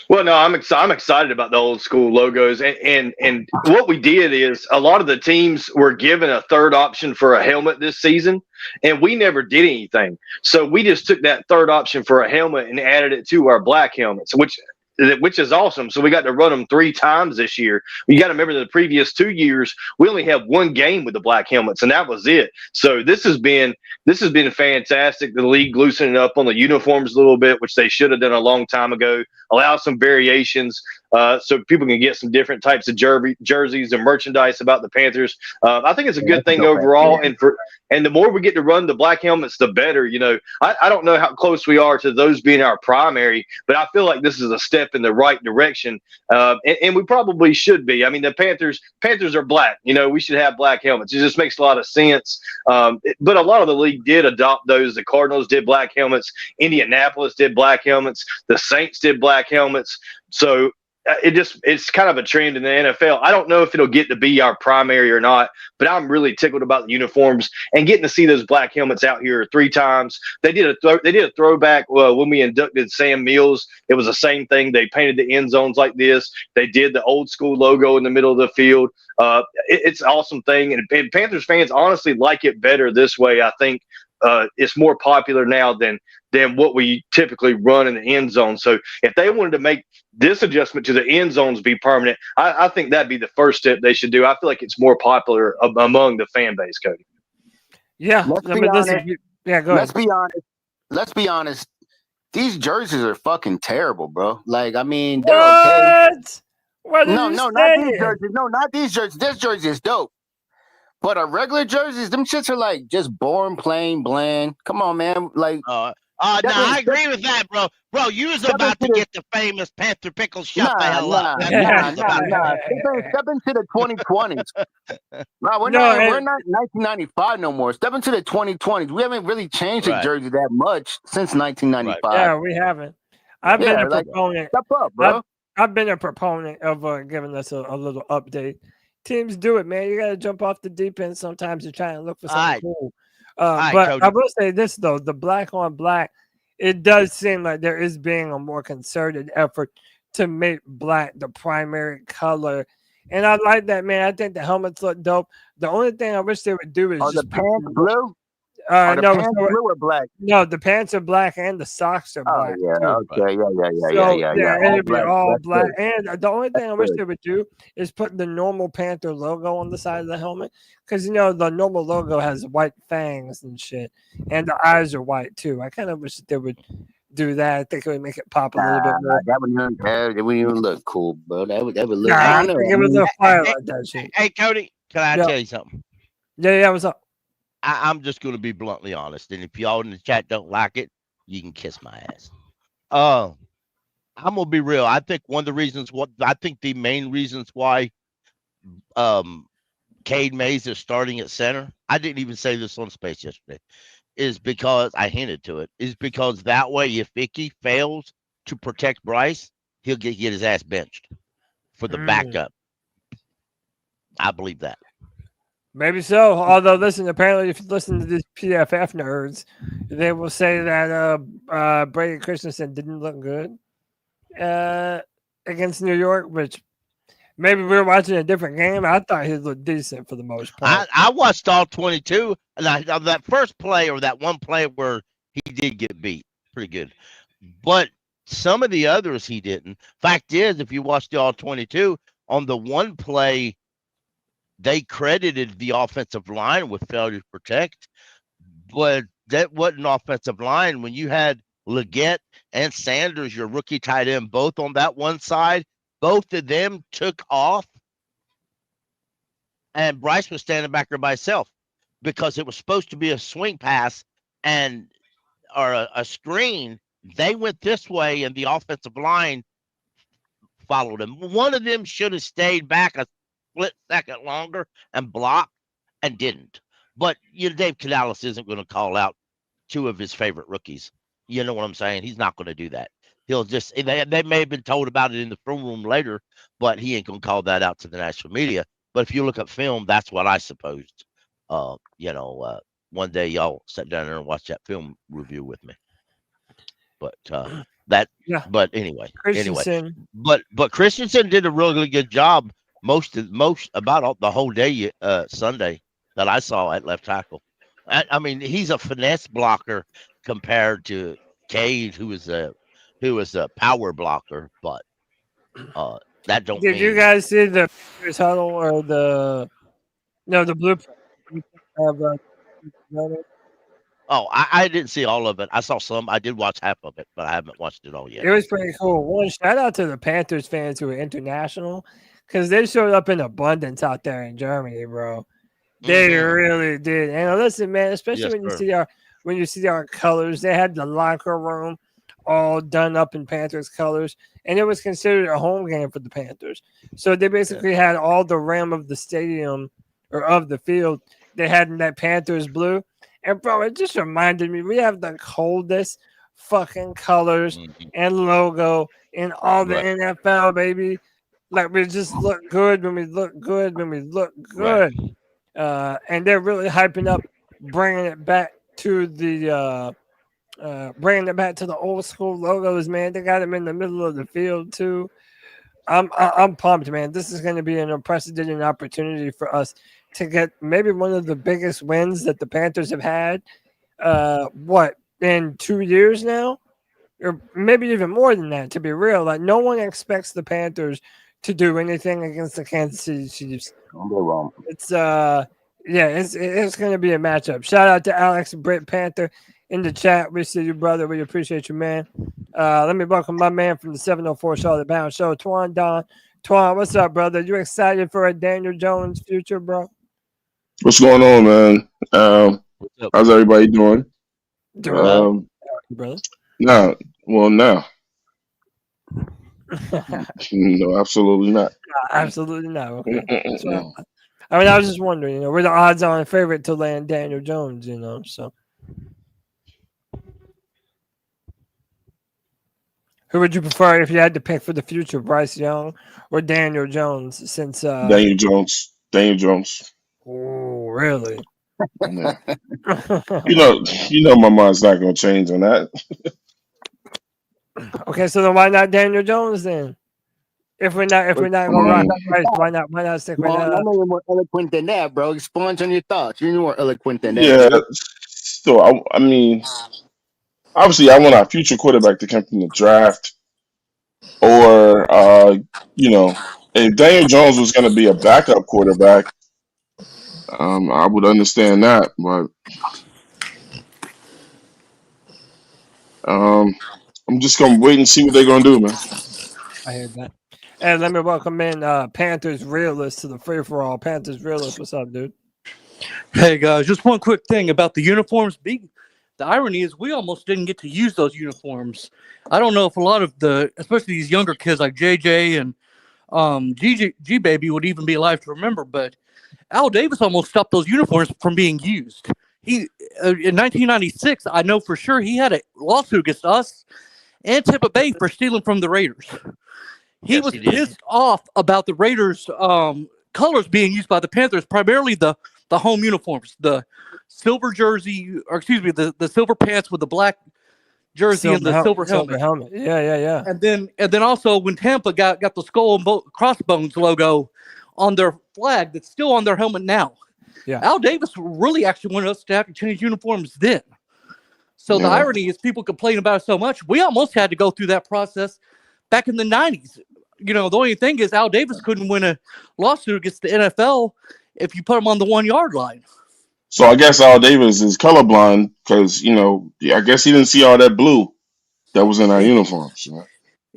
Well, no, I'm excited about the old school logos, and what we did is a lot of the teams were given a third option for a helmet this season, and we never did anything. So we just took that third option for a helmet and added it to our black helmets, which is awesome. So we got to run them 3 times this year. You got to remember the previous 2 years, we only have 1 game with the black helmets, and that was it. So this has been fantastic. The league loosening up on the uniforms a little bit, which they should have done a long time ago. Allow some variations so people can get some different types of jerseys and merchandise about the Panthers. I think it's a good thing overall. And the more we get to run the black helmets, the better. You know, I don't know how close we are to those being our primary, but I feel like this is a step in the right direction. And we probably should be. I mean, the Panthers are black. You know, we should have black helmets. It just makes a lot of sense. But a lot of the league did adopt those. The Cardinals did black helmets. Indianapolis did black helmets. The Saints did black helmets. So it's kind of a trend in the NFL. I don't know if it'll get to be our primary or not, but I'm really tickled about the uniforms and getting to see those black helmets out here 3 times. They did a throwback when we inducted Sam Mills. It was the same thing. They painted the end zones like this. They did the old school logo in the middle of the field. It's an awesome thing, and Panthers fans honestly like it better this way. I think it's more popular now than what we typically run in the end zone. So if they wanted to make this adjustment to the end zones be permanent, I think that'd be the first step they should do. I feel like it's more popular among the fan base, Cody. Yeah. Go ahead. Let's be honest. These jerseys are fucking terrible, bro. Like, I mean, they're okay. What No, not these jerseys. No, not these jerseys. This jersey is dope. But our regular jerseys, them shits are like just boring, plain, bland. Come on, man. Like, I agree with that, bro. Bro, you was about to get the famous Panther Pickle shut the hell up. Nah. Step into the 2020s. We're not 1995 no more. Step into the 2020s. We haven't really changed the jersey that much since 1995. Yeah, we haven't. I've been a proponent. Step up, bro. I've been a proponent of giving us a little update. Teams do it, man. You got to jump off the deep end sometimes. You're trying to look for something cool. But Cody, I will say this, though. The black on black, it does seem like there is being a more concerted effort to make black the primary color. And I like that, man. I think the helmets look dope. The only thing I wish they would do is the pants blue? Are the No, pants so, blue or black? no, the pants are black and the socks are Oh black yeah, too. okay, So yeah. All it'd be black. all That's black. good. And the only thing I wish good. they would do is put the normal Panther logo on the side of the helmet, because the normal logo has white fangs and shit, and the eyes are white too. I kind of wish they would do that. I think it would make it pop a little bit more. That wouldn't even look cool, bro. That would look. Nah, I I don't think know. it was a fire Hey, like that shit. Hey, Cody, can I Yeah. tell you something? Yeah, what's up? I'm just going to be bluntly honest, and if y'all in the chat don't like it, you can kiss my ass. I'm gonna be real. I think the main reasons why Cade Mays is starting at center. I didn't even say this on Space yesterday. Is because I hinted to it. Is because that way, if Icky fails to protect Bryce, he'll get his ass benched for the backup. I believe that. Maybe so. Although, listen, apparently, if you listen to these PFF nerds, they will say that Brady Christensen didn't look good against New York, which maybe we were watching a different game. I thought he looked decent for the most part. I watched all 22, and that first play or that one play where he did get beat, pretty good. But some of the others he didn't. Fact is, if you watched the all 22, on the one play, they credited the offensive line with failure to protect, but that wasn't offensive line. When you had Leggett and Sanders, your rookie tight end, both on that one side, both of them took off, and Bryce was standing back there by himself because it was supposed to be a swing pass or a screen. They went this way, and the offensive line followed him. One of them should have stayed back a split second longer and blocked, and didn't. But Dave Canales isn't going to call out two of his favorite rookies. You know what I'm saying? He's not going to do that. He'll just they may have been told about it in the film room later, but he ain't going to call that out to the national media. But if you look at film, that's what I supposed. One day y'all sit down there and watch that film review with me. But But anyway, but Christensen did a really good job most about the whole day Sunday that I saw at left tackle. I mean, he's a finesse blocker compared to Cade, who is a power blocker, but that don't Did mean. you guys see the huddle or the blueprint? Oh, I didn't see all of it. I saw some. I did watch half of it, but I haven't watched it all yet. It was pretty cool. One shout out to the Panthers fans who are international, because they showed up in abundance out there in Germany, bro. They really did. And listen, man, especially when you see our colors, they had the locker room all done up in Panthers colors, and it was considered a home game for the Panthers. So they basically had all the rim of the stadium or of the field they had in that Panthers blue. And bro, it just reminded me we have the coldest fucking colors and logo in all the NFL, baby. Like, we just look good when we look good when we look good. And they're really hyping up bringing it back to the old school logos, man. They got them in the middle of the field too. I'm pumped, man. This is going to be an unprecedented opportunity for us to get maybe one of the biggest wins that the Panthers have had. In 2 years now, or maybe even more than that. To be real, like, no one expects the Panthers to do anything against the Kansas City Chiefs. It's it's going to be a matchup. Shout out to Alex Britt Panther in the chat. We see you, brother. We appreciate you, man. Let me welcome my man from the 704 Charlotte Bound Show, Twan Don. Twan, what's up, brother? You excited for a Daniel Jones future, bro? What's going on, man? How's everybody doing? Doing well, brother. Now. No, absolutely not. Absolutely not. Okay. I was just wondering, we're the odds-on favorite to land Daniel Jones, so. Who would you prefer if you had to pick for the future, Bryce Young or Daniel Jones? Since Daniel Jones. Oh, really? Yeah. you know, my mind's not going to change on that. Okay, so then why not Daniel Jones then? If we're not going to rock Bryce, why not stick with that? I'm a little more eloquent than that, bro. Expunge on your thoughts. You're more eloquent than that. Yeah, still, I mean, obviously, I want our future quarterback to come from the draft, or if Daniel Jones was going to be a backup quarterback, I would understand that, but I'm just gonna wait and see what they're gonna do, man. I hear that. And let me welcome in Panthers Realist to the Free For All. Panthers Realist, what's up, dude? Hey guys, just one quick thing about the uniforms. The irony is we almost didn't get to use those uniforms. I don't know if a lot of especially these younger kids like JJ and G Baby would even be alive to remember, but Al Davis almost stopped those uniforms from being used. He in 1996, I know for sure he had a lawsuit against us and Tampa Bay for stealing from the Raiders. He was pissed off about the Raiders' colors being used by the Panthers, primarily the home uniforms, the silver jersey, or excuse me, the silver pants with the black jersey and the silver helmet. Yeah. And then also when Tampa got the skull and crossbones logo on their flag that's still on their helmet now. Yeah. Al Davis really actually wanted us to have to change uniforms then. So the irony is people complain about it so much. We almost had to go through that process back in the 90s. The only thing is Al Davis couldn't win a lawsuit against the NFL if you put him on the 1 yard line. So I guess Al Davis is colorblind because I guess he didn't see all that blue that was in our uniforms.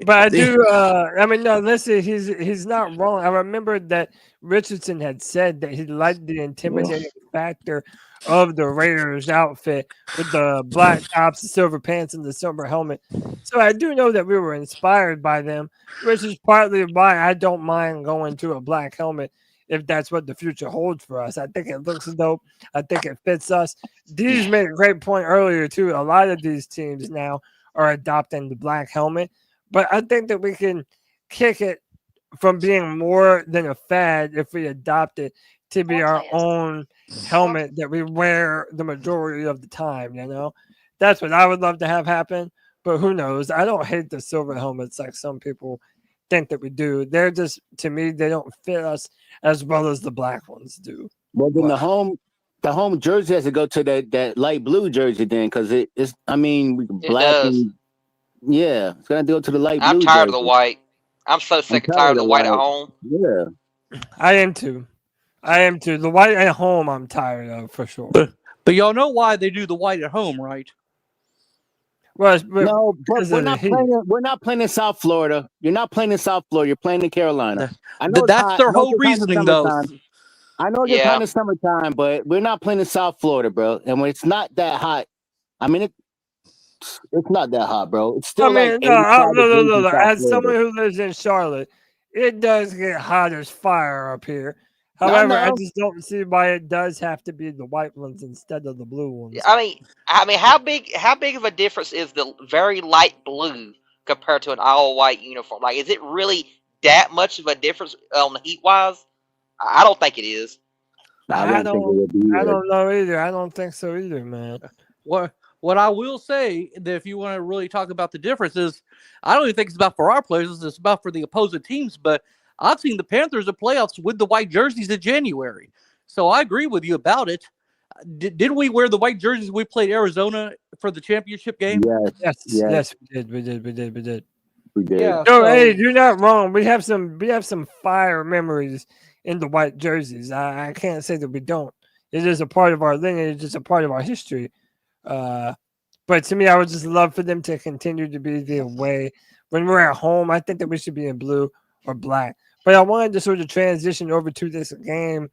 But I do. No. Listen, he's not wrong. I remember that Richardson had said that he liked the intimidating factor of the Raiders outfit with the black tops, the silver pants, and the silver helmet. So I do know that we were inspired by them, which is partly why I don't mind going to a black helmet if that's what the future holds for us. I think it looks dope. I think it fits us. Deez made a great point earlier too. A lot of these teams now are adopting the black helmet. But I think that we can kick it from being more than a fad if we adopt it to be our own helmet that we wear the majority of the time, That's what I would love to have happen. But who knows? I don't hate the silver helmets like some people think that we do. They're just, to me, they don't fit us as well as the black ones do. Well, then the home jersey has to go to that light blue jersey then, because it's black and yeah, it's gonna go to the light blue. I'm tired jersey. of the white. I'm so sick and tired of the white at home. Yeah, I am too. The white at home, I'm tired of for sure. But y'all know why they do the white at home, right? Well, no, but we're not playing in South Florida. You're not playing in South Florida. You're playing in Carolina. I know that's their whole reasoning, though. I know you're playing in summertime, but we're not playing in South Florida, bro. And when it's not that hot, it's not that hot, bro. It's still no. As someone who lives in Charlotte, it does get hot as fire up here. However, I just don't see why it does have to be the white ones instead of the blue ones. I mean, how big of a difference is the very light blue compared to an all white uniform? Like, is it really that much of a difference on the heat wise? I don't think it is. I don't know either. I don't think so either, man. What I will say, that if you want to really talk about the differences, I don't even think it's about for our players. It's about for the opposing teams. But I've seen the Panthers in playoffs with the white jerseys in January. So I agree with you about it. Did we wear the white jerseys we played Arizona for the championship game? Yes, we did. Yeah, hey, you're not wrong. We have some fire memories in the white jerseys. I can't say that we don't. It is a part of our lineage. It's a part of our history. But to me, I would just love for them to continue to be the way. When we're at home, I think that we should be in blue or black. But I wanted to sort of transition over to this game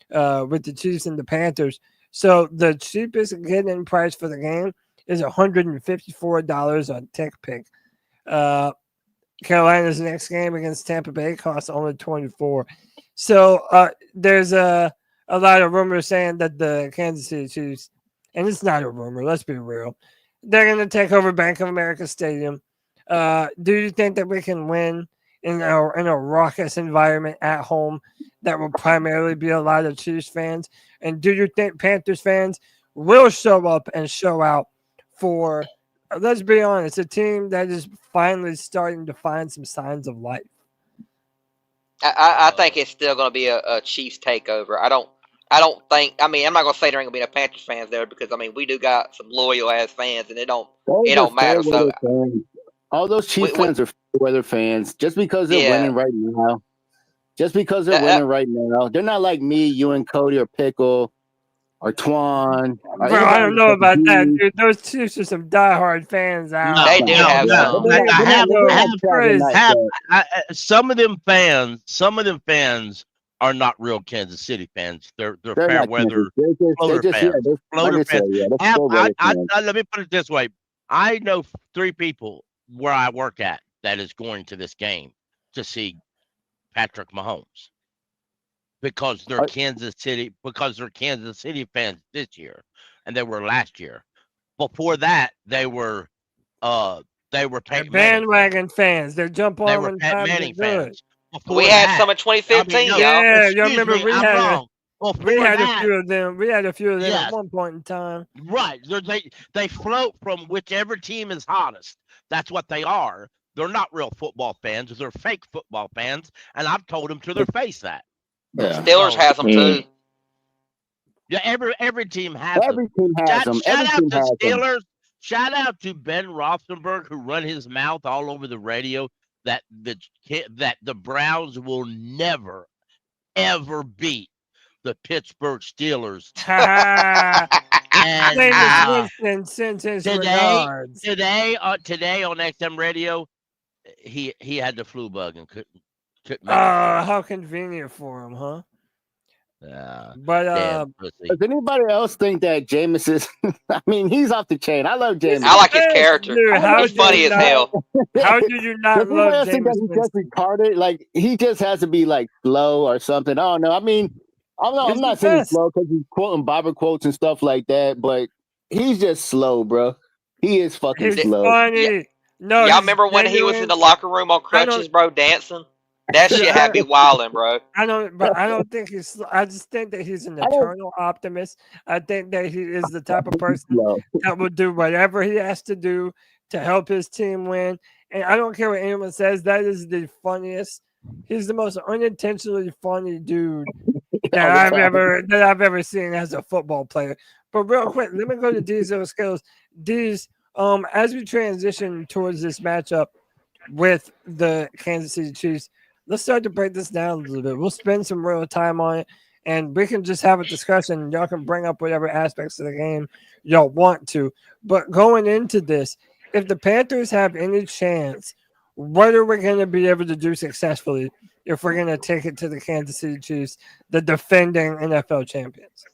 with the Chiefs and the Panthers. So the cheapest get-in price for the game is $154 on TickPick. Carolina's next game against Tampa Bay costs only $24. So there's a lot of rumors saying that the Kansas City Chiefs, and it's not a rumor, let's be real, they're going to take over Bank of America Stadium. Do you think that we can win in a raucous environment at home that will primarily be a lot of Chiefs fans? And do you think Panthers fans will show up and show out for, let's be honest, a team that is finally starting to find some signs of life? I think it's still going to be a Chiefs takeover. I I don't think. I mean, I'm not gonna say there ain't gonna be no Panthers fans there because I mean we do got some loyal ass fans, and it don't matter. So all those Chiefs fans are fair weather fans. Just because they're winning right now, they're not like me, you, and Cody, or Pickle, or Twan. Bro, I don't know about that, dude. Those Chiefs are some diehard fans. They do have some of them fans are not real Kansas City fans. They're fair weather floater fans. Let me put it this way. I know 3 people where I work at that is going to this game to see Patrick Mahomes because they're Kansas City fans this year, and they were last year. Before that, they were bandwagon fans. They're jump on when time is good. We had some in 2015. You remember we had a few of them. We had a few of them at one point in time. Right. They float from whichever team is hottest. That's what they are. They're not real football fans. They're fake football fans, and I've told them to their face that. Yeah. Steelers has them too. Yeah, every team has them. Shout out to Steelers. Shout out to Ben Roethlisberger, who run his mouth all over the radio that the Browns will never ever beat the Pittsburgh Steelers. And today on XM radio, he had the flu bug and couldn't make it. How convenient for him, huh? Does anybody else think that Jameis is? I mean, he's off the chain. I love Jameis. I like his character. Dude, he's funny as hell. How do you not love Jameis? He's just retarded. Like he just has to be like slow or something. I don't know. I mean, I'm not saying he's slow because he's quoting Bible quotes and stuff like that, but he's just slow, bro. He is fucking slow. Funny. Yeah. No, y'all remember when he was in the locker room on crutches, bro, dancing? That shit had me wilding, bro. I don't think he's. I just think that he's an eternal optimist. I think that he is the type of person that will do whatever he has to do to help his team win. And I don't care what anyone says. That is the funniest. He's the most unintentionally funny dude that I've ever seen as a football player. But real quick, let me go to D's skills. D's, as we transition towards this matchup with the Kansas City Chiefs, let's start to break this down a little bit. We'll spend some real time on it, and we can just have a discussion. Y'all can bring up whatever aspects of the game y'all want to. But going into this, if the Panthers have any chance, what are we going to be able to do successfully if we're going to take it to the Kansas City Chiefs, the defending NFL champions?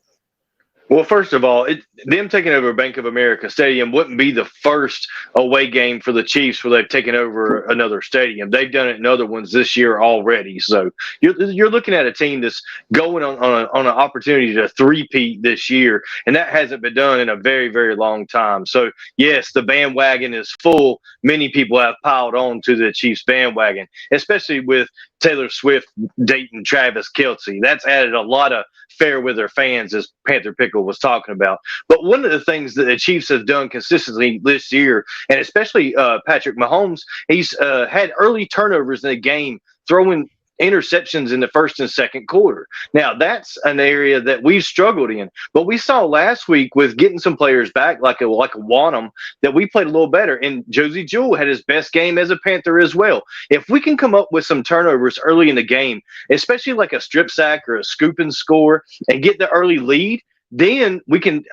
Well, first of all, them taking over Bank of America Stadium wouldn't be the first away game for the Chiefs where they've taken over another stadium. They've done it in other ones this year already. So you're looking at a team that's going on an opportunity to three-peat this year, and that hasn't been done in a very, very long time. So, yes, the bandwagon is full. Many people have piled on to the Chiefs bandwagon, especially with Taylor Swift dating Travis Kelce. That's added a lot of fair weather fans, as Panther Pickle was talking about. But one of the things that the Chiefs have done consistently this year, and especially Patrick Mahomes, he's had early turnovers in the game, throwing interceptions in the first and second quarter. Now, that's an area that we've struggled in. But we saw last week with getting some players back, like a Wanham, that we played a little better. And Josie Jewell had his best game as a Panther as well. If we can come up with some turnovers early in the game, especially like a strip sack or a scoop and score, and get the early lead, then we can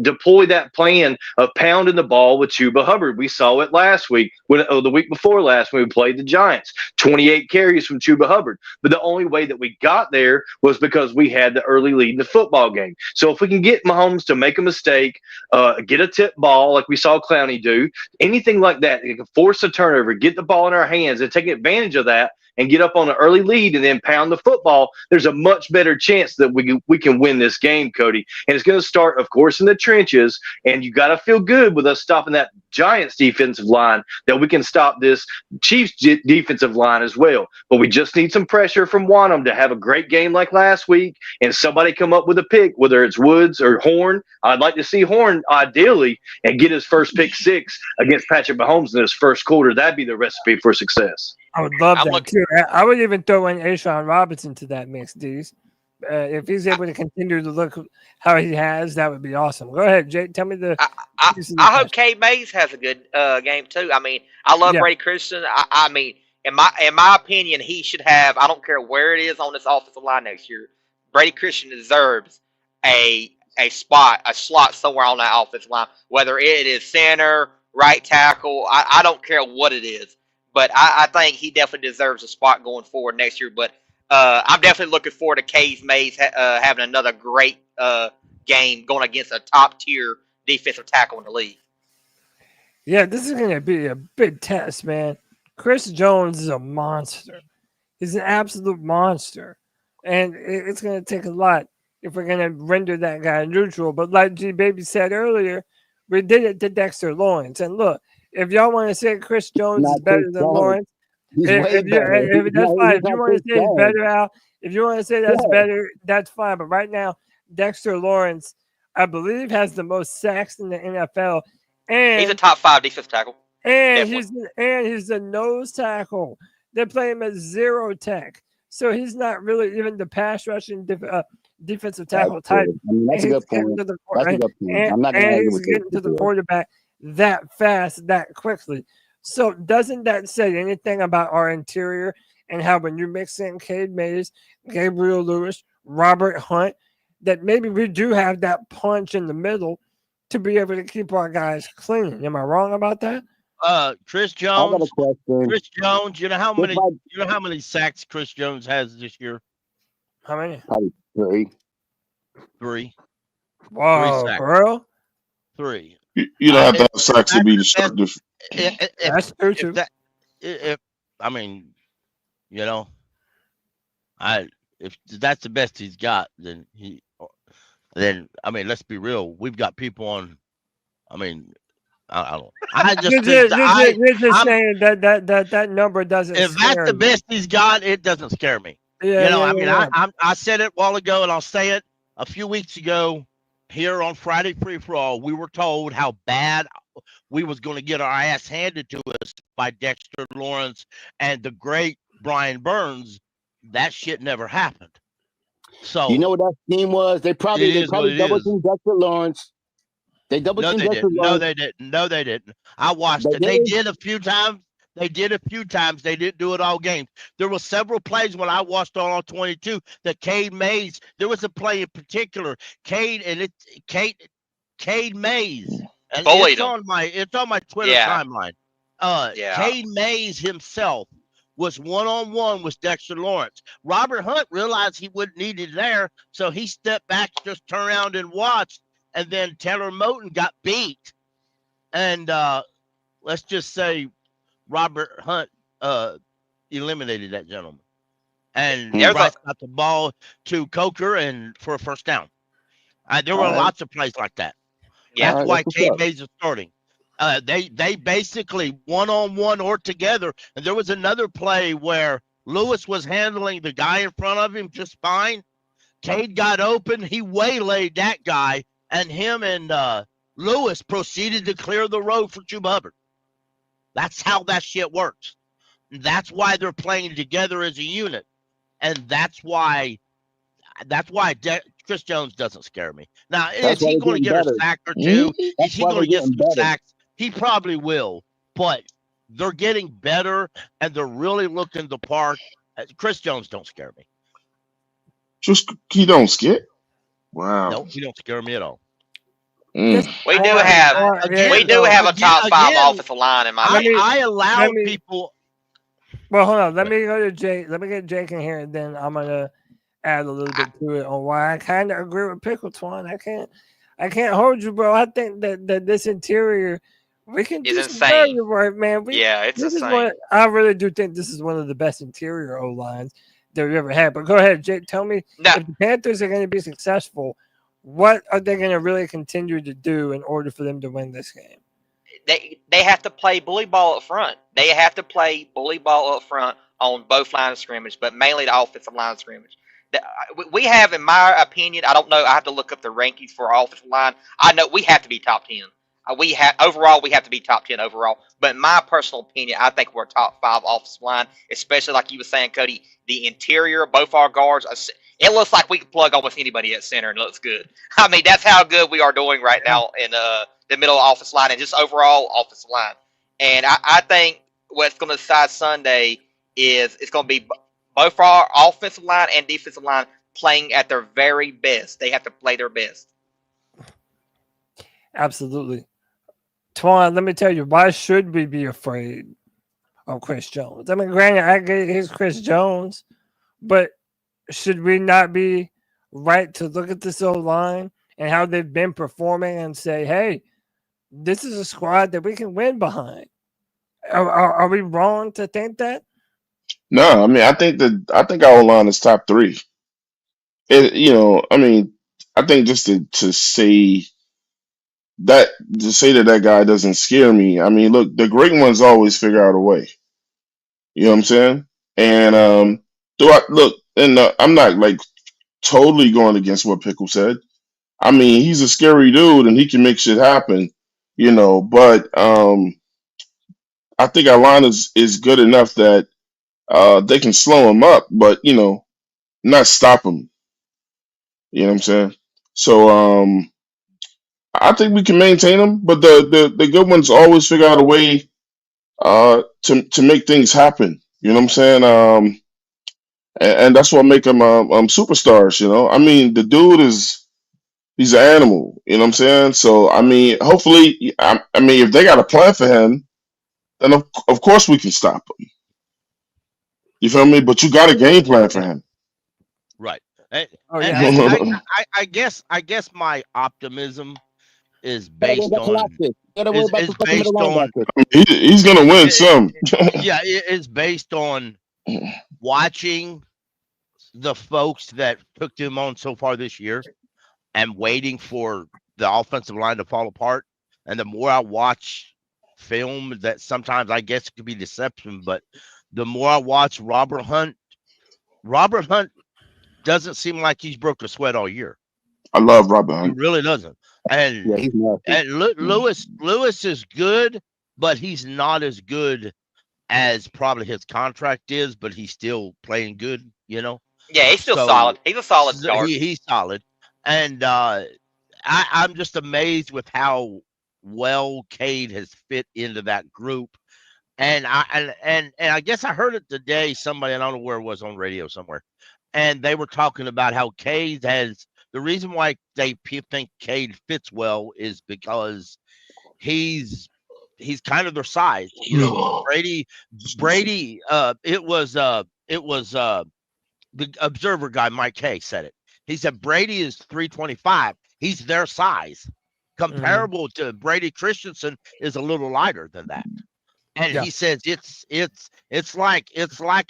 deploy that plan of pounding the ball with Chuba Hubbard. We saw it last week, the week before last when we played the Giants. 28 carries from Chuba Hubbard. But the only way that we got there was because we had the early lead in the football game. So if we can get Mahomes to make a mistake, get a tip ball like we saw Clowney do, anything like that, it can force a turnover, get the ball in our hands and take advantage of that, and get up on an early lead and then pound the football, there's a much better chance that we can win this game, Cody. And it's going to start, of course, in the trenches, and you got to feel good with us stopping that Giants defensive line that we can stop this Chiefs defensive line as well. But we just need some pressure from Wanham to have a great game like last week and somebody come up with a pick, whether it's Woods or Horn. I'd like to see Horn ideally and get his first pick six against Patrick Mahomes in his first quarter. That'd be the recipe for success. I would love that too. I would even throw in Ashawn Robinson to that mix, D's. if he's able to continue to look how he has, that would be awesome. Go ahead, Jake. Tell me the. I hope Cade Mays has a good game too. I mean, I love Brady Christian. I mean, in my opinion, he should have. I don't care where it is on this offensive line next year. Brady Christian deserves a slot somewhere on that offensive line, whether it is center, right tackle. I don't care what it is, but I think he definitely deserves a spot going forward next year. But I'm definitely looking forward to Cade Mays having another great game going against a top tier defensive tackle in the league. Yeah, this is going to be a big test, man. Chris Jones is a monster. He's an absolute monster. And it's going to take a lot if we're going to render that guy neutral. But like G Baby said earlier, we did it to Dexter Lawrence. And look, if y'all want to say Chris Jones is better than Lawrence, that's fine. If you want to say he's better out, if you want to say that's better, that's fine. But right now, Dexter Lawrence, I believe, has the most sacks in the NFL. And he's a top 5 defensive tackle. And he's a nose tackle. They play him at 0 tech. So he's not really even the pass rushing defensive tackle type. I mean, that's a good point. I'm not going to argue with you. He's getting to the quarterback that fast, that quickly. So doesn't that say anything about our interior and how when you mix in Cade Mays, Gabriel Lewis, Robert Hunt, that maybe we do have that punch in the middle to be able to keep our guys clean? Am I wrong about that? Chris Jones. I got a question. Chris Jones. You know how many sacks Chris Jones has this year? How many? Probably 3. 3. Wow, 3 sacks. bro. 3. You don't have to have sacks to be destructive. That's true. I mean, you know, if that's the best he's got, then I mean, let's be real. We've got people on. I mean, I don't. I just you're just saying that number doesn't. If that's the best he's got, it doesn't scare me. Yeah, I said it a while ago, and I'll say it a few weeks ago here on Friday Free for All. We were told how bad we was going to get our ass handed to us by Dexter Lawrence and the great Brian Burns. That shit never happened. So you know what that scheme was? They probably double teamed Dexter Lawrence. They double teamed Dexter Lawrence. No, they didn't. I watched it. They did a few times. They didn't do it all game. There were several plays when I watched all 22 that Cade Mays. There was a play in particular, Cade Mays. And it's on my Twitter timeline. Cade Mays himself was one-on-one with Dexter Lawrence. Robert Hunt realized he wouldn't need it there, so he stepped back, just turned around and watched, and then Taylor Moton got beat. And let's just say Robert Hunt eliminated that gentleman. And Bryce got the ball to Coker and for a first down. There were lots of plays like that. Yeah, that's why Cade Mays is starting. They basically one-on-one or together. And there was another play where Lewis was handling the guy in front of him just fine. Cade got open. He waylaid that guy, and him and Lewis proceeded to clear the road for Chuba Hubbard. That's how that shit works. That's why they're playing together as a unit. And that's why Chris Jones doesn't scare me. Now, is he going to get a sack or two? Is he going to get some sacks? He probably will. But they're getting better, and they're really looking the part. Chris Jones don't scare me. Just he don't scare? Wow. No, he don't scare me at all. We do have a top 5 offensive line in my opinion. I allow people. Well, hold on. Let me go to Jake. Let me get Jake in here, and then I'm gonna add a little bit to it on why I kind of agree with Pickle Twan. I can't hold you, bro. I think that this interior, we can do some dirty work, man. It's insane. I really do think this is one of the best interior O lines that we've ever had. But go ahead, Jake. Tell me if the Panthers are going to be successful, what are they going to really continue to do in order for them to win this game? They have to play bully ball up front. They have to play bully ball up front on both lines of scrimmage, but mainly the offensive line of scrimmage. We have, in my opinion, I don't know. I have to look up the rankings for our offensive line. I know we have to be top 10. We have to be top 10 overall. But in my personal opinion, I think we're a top 5 offensive line, especially like you were saying, Cody. The interior, both our guards. It looks like we can plug almost anybody at center and it looks good. I mean, that's how good we are doing right now in the middle offensive line and just overall offensive line. And I think what's going to decide Sunday is it's going to be both our offensive line and defensive line playing at their very best. They have to play their best. Absolutely. Twan, let me tell you, why should we be afraid of Chris Jones? I mean, granted, I get he's Chris Jones, but should we not be right to look at this O-line and how they've been performing and say, hey, this is a squad that we can win behind? Are we wrong to think that? No, I mean, I think our line is top three. I mean, I think just to say that guy doesn't scare me. I mean, look, the great ones always figure out a way. You know what I'm saying? And I'm not like totally going against what Pickle said. I mean, he's a scary dude and he can make shit happen, but I think our line is good enough that they can slow him up, but not stop him. You know what I'm saying? So I think we can maintain them, but the good ones always figure out a way to make things happen. You know what I'm saying? And that's what make them superstars. I mean, the dude he's an animal. You know what I'm saying? So I mean, hopefully, I mean, if they got a plan for him, then of course we can stop him. You feel me? But you got a game plan for him. Right. And, Oh, and, yeah. and I guess my optimism is based on He's gonna win some. yeah, it's based on watching the folks that took him on so far this year and waiting for the offensive line to fall apart. And the more I watch film, that sometimes I guess it could be deception, but the more I watch Robert Hunt doesn't seem like he's broke a sweat all year. I love Robert He Hunt. really doesn't. And Yeah, he's nasty. Lewis is good, but he's not as good as probably his contract is, but he's still playing good, Yeah, he's still So- solid. He's a solid start. He's solid. And I'm just amazed with how well Cade has fit into that group. And I guess I heard it today, somebody, I don't know where it was, on radio somewhere. And they were talking about how Cade has the reason why they think Cade fits well is because he's kind of their size. Brady, it was the Observer guy, Mike Hay, said it. He said Brady is 325. He's their size. Comparable to Brady Christensen is a little lighter than that. And Yeah. he says it's like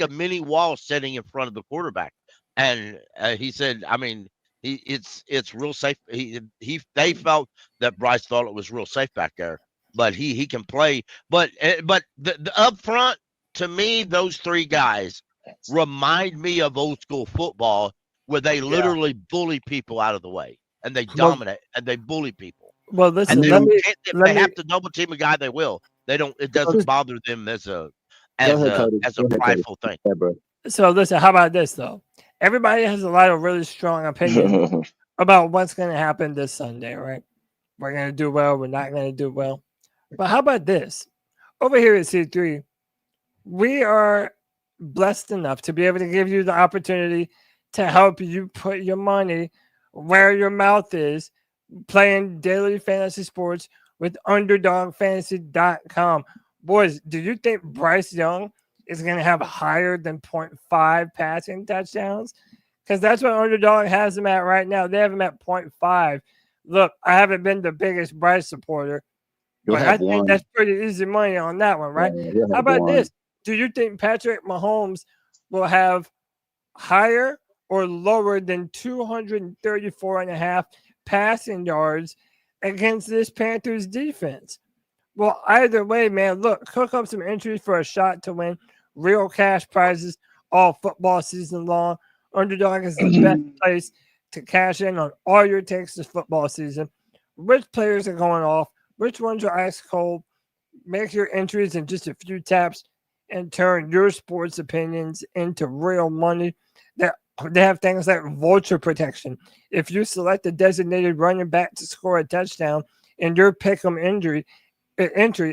a mini wall sitting in front of the quarterback. And he said, I mean, it's real safe. They felt that Bryce thought it was real safe back there, but he can play. But the up front, to me, those three guys remind me of old school football, where they literally bully people out of the way, and they dominate and they bully people. Well, listen, And if let they me- have to double team a guy, they will. They don't. It doesn't bother them as a Cody. prideful thing. Yeah, bro. So listen, how about this though? Everybody has a lot of really strong opinions about what's going to happen this Sunday, right? We're going to do well. We're not going to do well. But how about this? Over here at C3, we are blessed enough to be able to give you the opportunity to help you put your money where your mouth is, playing daily fantasy sports with UnderdogFantasy.com. Boys, do you think Bryce Young is going to have higher than 0.5 passing touchdowns? Because that's what Underdog has him at right now. They have him at 0.5. Look, I haven't been the biggest Bryce supporter, You'll but I have think one. that's pretty easy money on that one, right? Yeah, you'll How have about one. this? Do you think Patrick Mahomes will have higher or lower than 234.5 passing yards against this Panthers defense? Well, either way, man, look, cook up some entries for a shot to win real cash prizes all football season long. Underdog is the best place to cash in on all your takes this football season. Which players are going off? Which ones are ice cold? Make your entries in just a few taps and turn your sports opinions into real money that They have things like vulture protection. If you select a designated running back to score a touchdown in your pick'em entry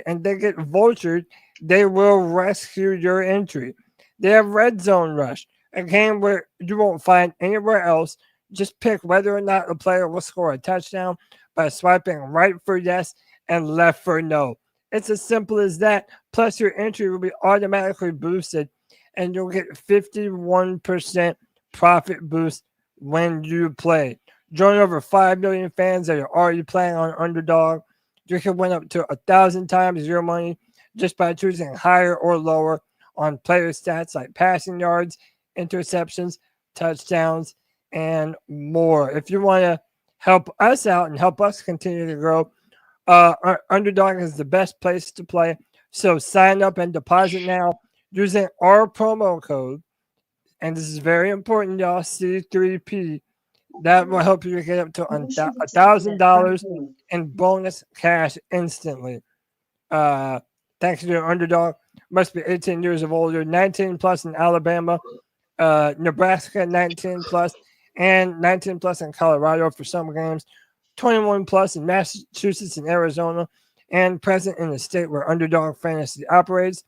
and they get vultured, they will rescue your entry. They have red zone rush, a game where you won't find anywhere else. Just pick whether or not a player will score a touchdown by swiping right for yes and left for no. It's as simple as that. Plus, your entry will be automatically boosted, and you'll get 51% profit boost when you play. Join over 5 million fans that are already playing on Underdog. You can win up to 1,000 times your money just by choosing higher or lower on player stats like passing yards, interceptions, touchdowns, and more. If you want to help us out and help us continue to grow, Underdog is the best place to play. So sign up and deposit now using our promo code. And this is very important, y'all. C3P. That will help you get up to $1,000 in bonus cash instantly. Thanks to your Underdog. Must be 18 years of older, 19 plus in Alabama, Nebraska 19 plus, and 19 plus in Colorado for some games, 21 plus in Massachusetts and Arizona, and present in the state where Underdog Fantasy operates.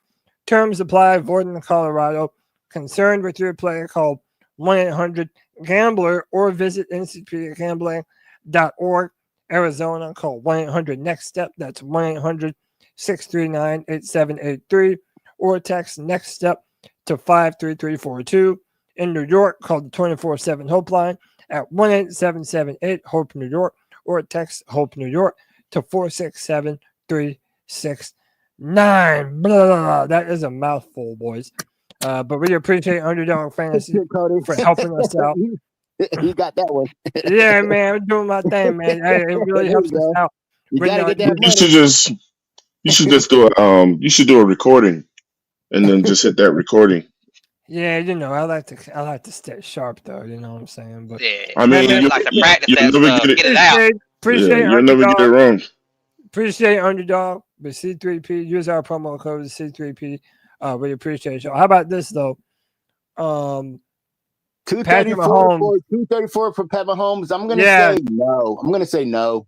Terms apply. Void in Colorado. Concerned with your play, call 1-800-GAMBLER or visit ncpgambling.org. Arizona, call 1-800-NEXT-STEP. That's 1-800-639-8783 or text NEXT STEP to 53342. In New York, call the 24/7 Hope line at 1-877-8-HOPE New York or text HOPE New York to 467-369. That is a mouthful, boys. But we appreciate Underdog Fantasy for helping us out. You got that one. Yeah, man, I'm doing my thing, man. Hey, it really helps us out. You gotta get that You money. should just do a recording, and then just hit that recording. Yeah, you know, I like to stay sharp though. You know what I'm saying? But Yeah. I mean, Man, you like to practice that never stuff. Get it out. Appreciate you'll never get it wrong. Appreciate Underdog, but C3P. Use our promo code C3P. We appreciate y'all. How about this though? 234 for Pat Mahomes. I'm gonna say no. I'm gonna say no.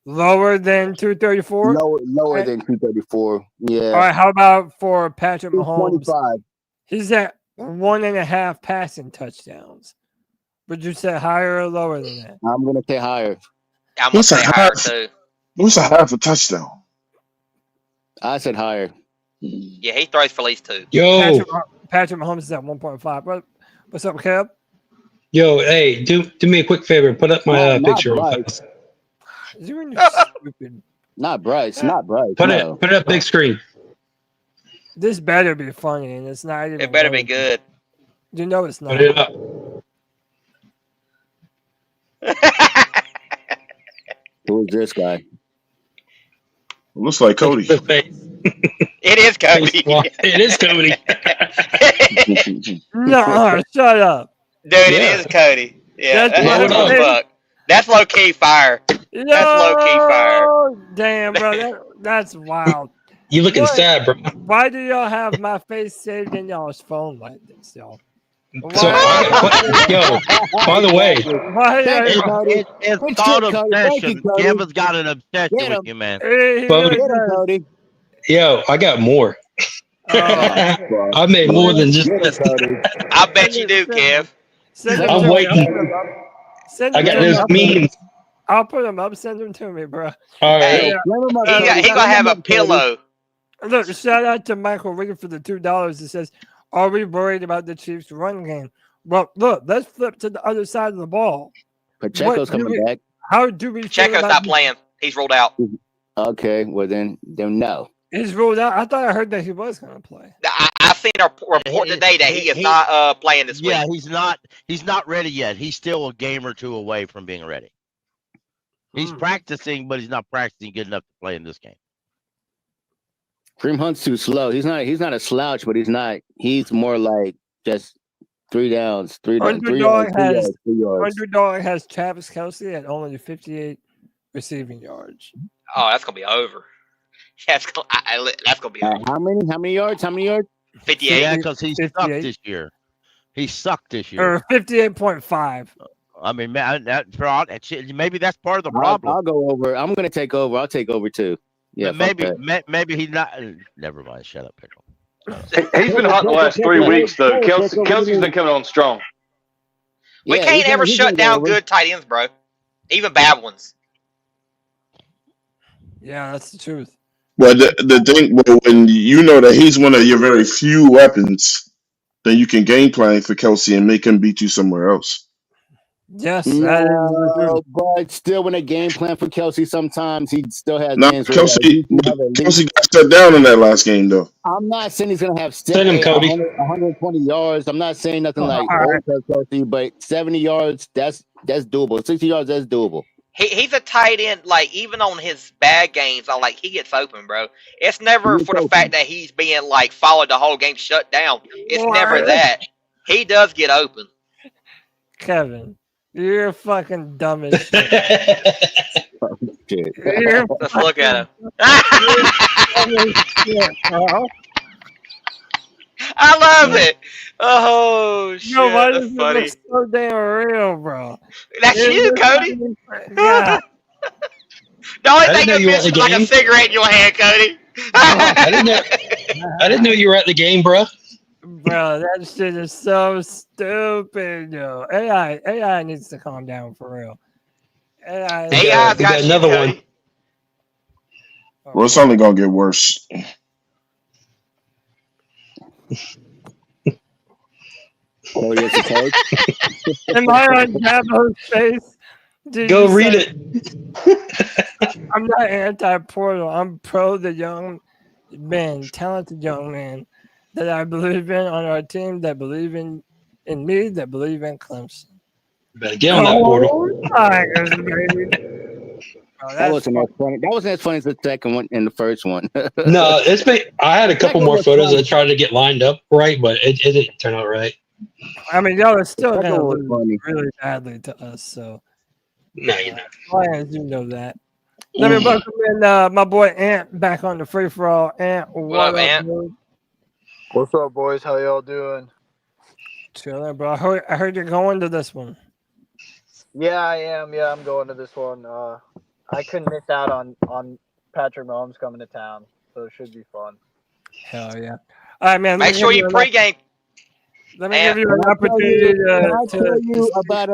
Lower than 234. Lower than 234. Yeah. All right. How about for Patrick Mahomes? 225. He's at 1.5 passing touchdowns. Would you say higher or lower than that? I'm gonna say higher. I'm gonna say higher too. What's a half a touchdown? I said higher. Yeah, he throws for at least 2. Yo, Patrick Mahomes is at 1.5. What's up, Kev? yo, hey, do me a quick favor. Put up my picture real fast. You're stupid. Not Bryce. Put it up big screen. This better be funny, and it's not even. It better be good. You know it's not. Put it up. Who is this guy? It looks like Cody. It is Cody. It is Cody. No, shut up. Dude, it is Cody. Yeah, that's low what fuck. That's low key fire. That's low key fire. Damn, bro, that's wild. You looking sad, bro. Why do y'all have my face saved in y'all's phone like this, y'all? So, yo, by the way, it's called obsession. Kevin's got an obsession with you, man. Cody. Yo, I got more. I made more than just this. I bet you do, Kev. I'm waiting. I got those memes. I'll put them up. Send them to me, bro. All right. Hey, he gonna have a pillow. Look, shout out to Michael Regan for the $2. It says, "Are we worried about the Chiefs' run game?" Well, look, let's flip to the other side of the ball. Pacheco's coming back. How do we? Pacheco's not playing. He's ruled out. Okay, well then no. He's ruled out. I thought I heard that he was going to play. I seen a report today that he is not playing this week. Yeah, he's not ready yet. He's still a game or two away from being ready. He's practicing, but he's not practicing good enough to play in this game. Kareem Hunt's too slow. He's not a slouch, but he's more like just 3 downs. Underdog has Travis Kelce at only 58 receiving yards. Oh, that's gonna be over. That's gonna be over. How many yards? 58. Yeah, because he's stuck this year. He sucked this year. Or 58.5. I mean, man, maybe that's part of the problem. I'll go over. I'm gonna take over. I'll take over too. Yeah, maybe he's not. Never mind. Shut up, Pickle. He's been hot the last 3 weeks, though. Kelsey's been coming on strong. We can't ever shut down good tight ends, bro. Even bad ones. Yeah, that's the truth. Well, the thing, when you know that he's one of your very few weapons, then you can game plan for Kelsey and make him beat you somewhere else. Yes, no, but still, when a game plan for Kelsey, sometimes he still has games. Kelsey got shut down in that last game, though. I'm not saying he's gonna have Send him, Cody. 120 yards. I'm not saying nothing like Kelsey, but 70 yards, that's doable. 60 yards, that's doable. He's a tight end, like, even on his bad games, he gets open, bro. It's never for the fact that he's being, like, followed the whole game shut down. It's never that. He does get open. Kevin, you're fucking dumb as shit. Let's look at him. I love it. Oh, shit. No, why does that's funny. it look so damn real, bro? That's you, Cody. Yeah. The only thing that's missing is like a cigarette in your hand, Cody. I didn't know you were at the game, bro. Bro, that shit is so stupid, yo. AI needs to calm down for real. AI's got another one. Well, it's only gonna get worse. Am I on Dabo's face? Go read it. I'm not anti-portal. I'm pro the young man, talented young man that I believe in on our team, that believe in me, that believe in Clemson. Better get on that portal. Tigers, baby. That wasn't as funny. That wasn't as funny as the second one and the first one. No, I had a couple more photos I tried to get lined up right, but it didn't turn out right. I mean, y'all are still going to lose really badly to us, so. No, you're not. Lions, you know that. Let me welcome in my boy Ant back on the free for all. Ant, what up, Ant? Dude? What's up, boys? How y'all doing? Chilling, bro. I heard you're going to this one. Yeah, I am. Yeah, I'm going to this one. I couldn't miss out on Patrick Mahomes coming to town, so it should be fun. Hell yeah! All right, man. Make sure you pregame. Let me give you an opportunity Can I tell you about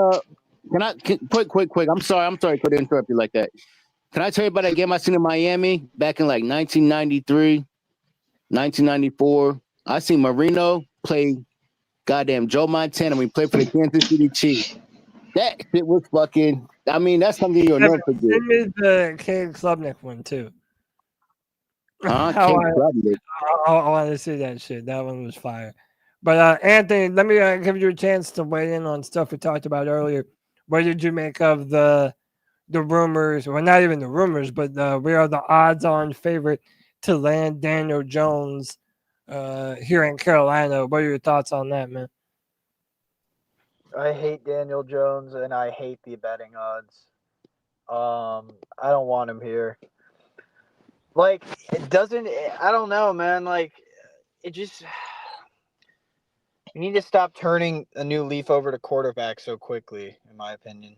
quick? I'm sorry to interrupt you like that. Can I tell you about that game I seen in Miami back in like 1993, 1994? I seen Marino play goddamn Joe Montana when he played for the Kansas City Chiefs. That shit was fucking. I mean, that's something you'll never forget. Send me the Cade Klubnik one too. I want to see that shit. That one was fire. But Anthony, let me give you a chance to weigh in on stuff we talked about earlier. What did you make of the rumors? Well, not even the rumors, but we are the odds-on favorite to land Daniel Jones here in Carolina. What are your thoughts on that, man? I hate Daniel Jones, and I hate the betting odds. I don't want him here. Like, it doesn't. I don't know, man. Like, it just. You need to stop turning a new leaf over to quarterback so quickly, in my opinion.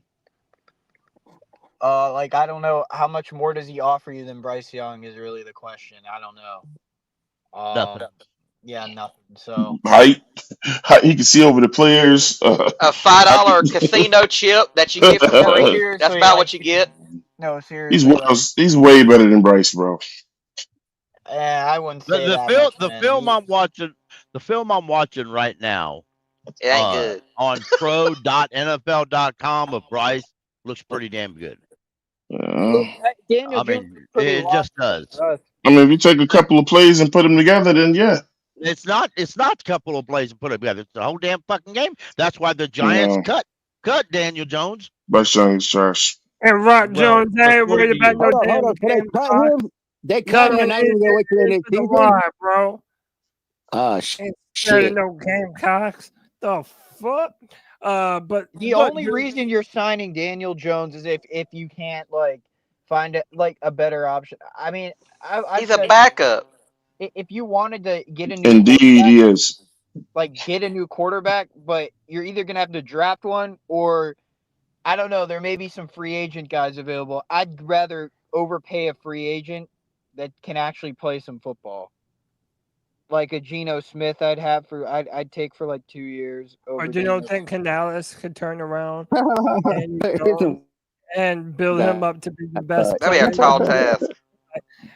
Like, I don't know how much more does he offer you than Bryce Young is really the question. I don't know. Nothing. Yeah, nothing. So height. He can see over the players. A $5 casino chip that you get for free. That's about what you get. No, seriously. He's way better than Bryce, bro. I wouldn't say the film I'm watching right now. It ain't good. On pro.nfl.com of Bryce looks pretty damn good. Daniel it just does. I mean, if you take a couple of plays and put them together, then yeah. It's not a couple of plays and put them together. It's the whole damn fucking game. That's why the Giants cut Daniel Jones. Bryce Young is trash. And Rock Jones ain't worried about no damn game. They cut him and I didn't get away to the season, bro. Shit. No Gamecocks. The fuck? But the only reason you're signing Daniel Jones is if you can't find a better option. I mean, he's a backup. If you wanted to get a new indeed he is. like get a new quarterback, but you're either gonna have to draft one or I don't know. There may be some free agent guys available. I'd rather overpay a free agent that can actually play some football. Like a Geno Smith, I'd take for like 2 years. Or Over do you don't Geno think Smith. Canales could turn around and build him up to be the best That'd be a player? tall task.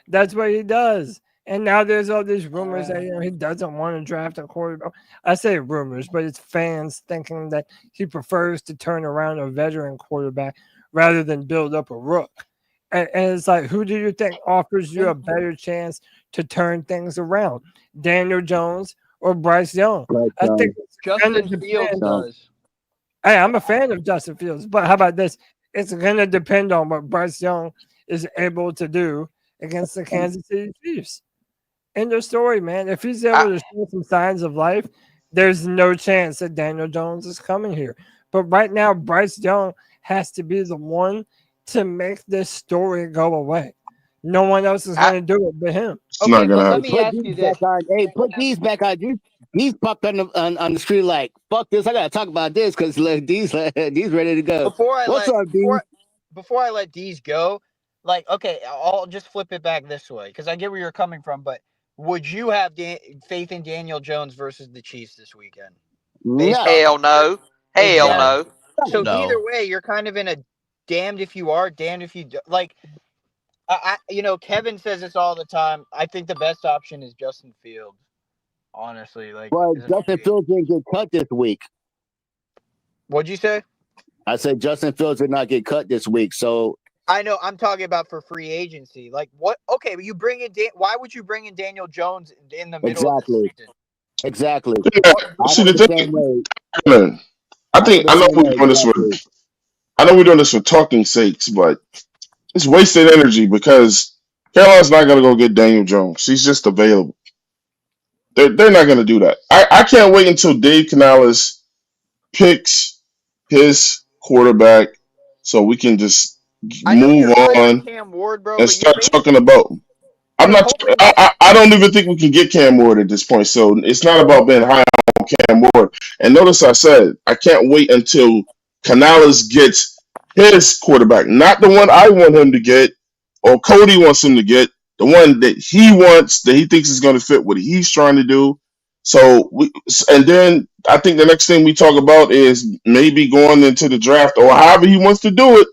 That's what he does. And now there's all these rumors that he doesn't want to draft a quarterback. I say rumors, but it's fans thinking that he prefers to turn around a veteran quarterback rather than build up a rook. And it's like, who do you think offers you a better chance to turn things around? Daniel Jones or Bryce Young? I think it's gonna Justin Fields depend. does. Hey, I'm a fan of Justin Fields, but how about this? It's going to depend on what Bryce Young is able to do against the Kansas City Chiefs. End of story, man. If he's able to show some signs of life, there's no chance that Daniel Jones is coming here. But right now, Bryce Young has to be the one to make this story go away. No one else is going to do it but him. It's not gonna Let happen. me ask you this. Put these back on. These popped on the street like, fuck this. I gotta talk about this because these ready to go. Before I What's up, D? before I let these go, like, okay, I'll just flip it back this way because I get where you're coming from. But would you have faith in Daniel Jones versus the Chiefs this weekend? No. Hell no. Hell no. So No. either way, you're kind of in a damned if you are, damned if you do. Like, Kevin says this all the time. I think the best option is Justin Fields. Honestly, like, But Justin Fields didn't get cut this week. What'd you say? I said Justin Fields did not get cut this week. So I know. I'm talking about for free agency. Like, what? Okay, but you bring in. Why would you bring in Daniel Jones in the middle of the season? Exactly. Yeah. See, the thing, I know we're doing this for talking sakes, but it's wasted energy because Carolina's not going to go get Daniel Jones. He's just available. They're not going to do that. I can't wait until Dave Canales picks his quarterback so we can just move on Cam Ward, bro, and start talking about. I don't even think we can get Cam Ward at this point. So it's not about being high on Cam Ward. And notice I said I can't wait until Canales gets his quarterback, not the one I want him to get or Cody wants him to get. The one that he wants, that he thinks is going to fit what he's trying to do. And then I think the next thing we talk about is maybe going into the draft or however he wants to do it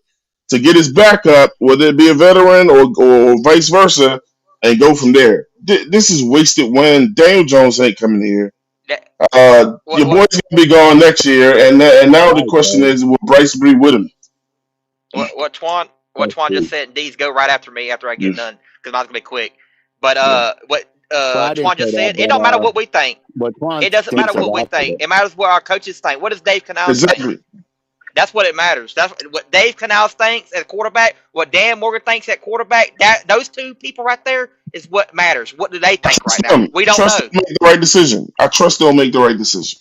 to get his backup, whether it be a veteran or vice versa, and go from there. This is wasted when Daniel Jones ain't coming here. Your boy's going to be gone next year, and now the question is, will Bryce be with him? What Twan just said, D's go right after me after I get done because mine's gonna be quick. But what Twan just said, it don't matter what we think. It doesn't matter what we think. It matters what our coaches think. What does Dave Canales think? That's what it matters. That's what Dave Canales thinks at quarterback. What Dan Morgan thinks at quarterback. Those two people right there is what matters. What do they think right now? We don't know. They'll make the right decision. I trust they'll make the right decision.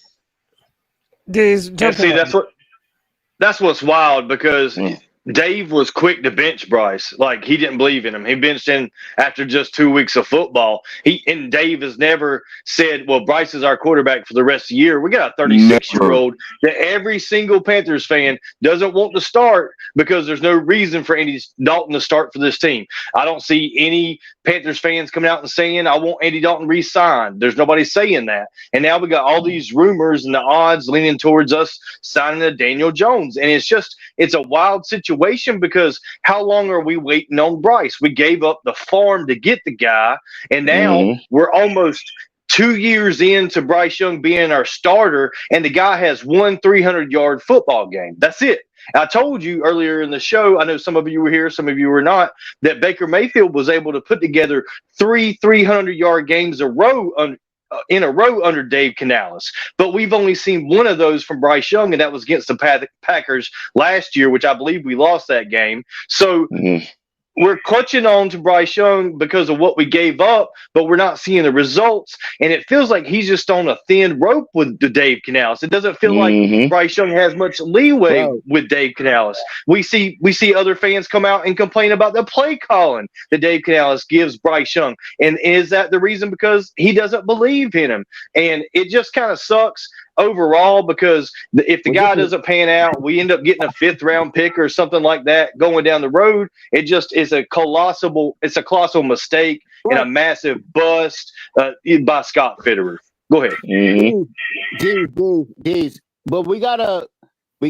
See, that's what's wild because Dave was quick to bench Bryce. Like, he didn't believe in him. He benched him after just 2 weeks of football. And Dave has never said, well, Bryce is our quarterback for the rest of the year. We got a 36-year-old that every single Panthers fan doesn't want to start because there's no reason for Andy Dalton to start for this team. I don't see any Panthers fans coming out and saying, I want Andy Dalton re-signed. There's nobody saying that. And now we got all these rumors and the odds leaning towards us signing a Daniel Jones. And it's a wild situation because how long are we waiting on Bryce? We gave up the farm to get the guy, and now we're almost 2 years into Bryce Young being our starter, and the guy has one 300-yard football game. That's it. I told you earlier in the show, I know some of you were here, some of you were not, that Baker Mayfield was able to put together 300-yard games in a row under Dave Canales. But we've only seen one of those from Bryce Young, and that was against the Packers last year, which I believe we lost that game. So we're clutching on to Bryce Young because of what we gave up, but we're not seeing the results. And it feels like he's just on a thin rope with the Dave Canales. It doesn't feel like Bryce Young has much leeway with Dave Canales. We see other fans come out and complain about the play calling that Dave Canales gives Bryce Young. And is that the reason? Because he doesn't believe in him. And it just kind of sucks overall, because if the guy doesn't pan out, we end up getting a 5th round pick or something like that going down the road. It just is a colossal mistake and a massive bust by Scott Fitterer. Go ahead. But we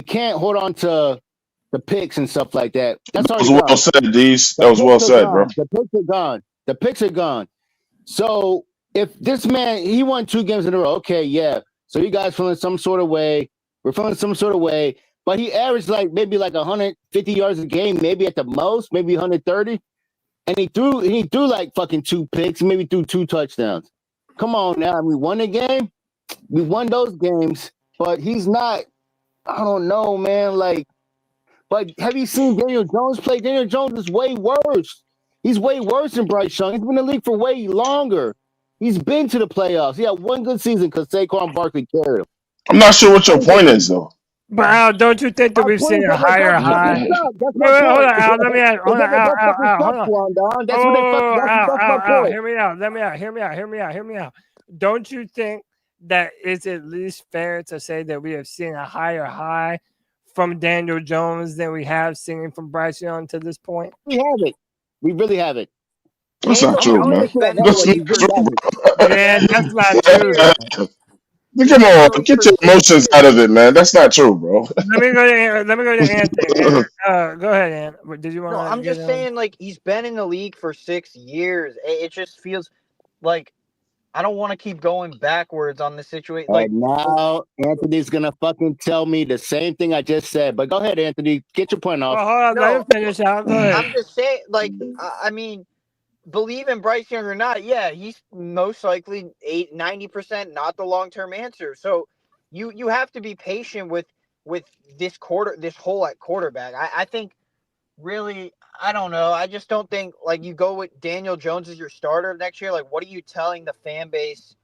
can't hold on to the picks and stuff like that. That's That was well said, Deez. That was well said, bro. The picks are gone. The picks are gone. So if this man, he won 2 games in a row, okay, yeah. So you guys feeling some sort of way. We're feeling some sort of way. But he averaged maybe 150 yards a game, maybe at the most, maybe 130. And he threw like fucking 2 picks, maybe threw 2 touchdowns. Come on now. We won the game. We won those games. But he's not, I don't know, man. But have you seen Daniel Jones play? Daniel Jones is way worse. He's way worse than Bryce Young. He's been in the league for way longer. He's been to the playoffs. He had 1 good season because Saquon Barkley carried him. I'm not sure what your point is, though. But Al, don't you think that we've seen a higher high? Hold on, Al. Let me ask. Hold on. Hear me out. Don't you think that it's at least fair to say that we have seen a higher high from Daniel Jones than we have seen from Bryce Young to this point? We have it. We really have it. That's not true, man. That's not true, Man, that's not true. Come on, get your emotions out of it, man. That's not true, bro. Let me go to Anthony. Go ahead, Ant. Did you want? No, I'm just saying, he's been in the league for 6 years. It just feels like I don't want to keep going backwards on the situation. Now Anthony's gonna fucking tell me the same thing I just said. But go ahead, Anthony. Get your point off. Hold on, let him finish out. Go ahead. I'm just saying, I mean, believe in Bryce Young or not, yeah, he's most likely 90% not the long-term answer. So you have to be patient with this whole at quarterback. I think really, I don't know. I just don't think you go with Daniel Jones as your starter next year. What are you telling the fan base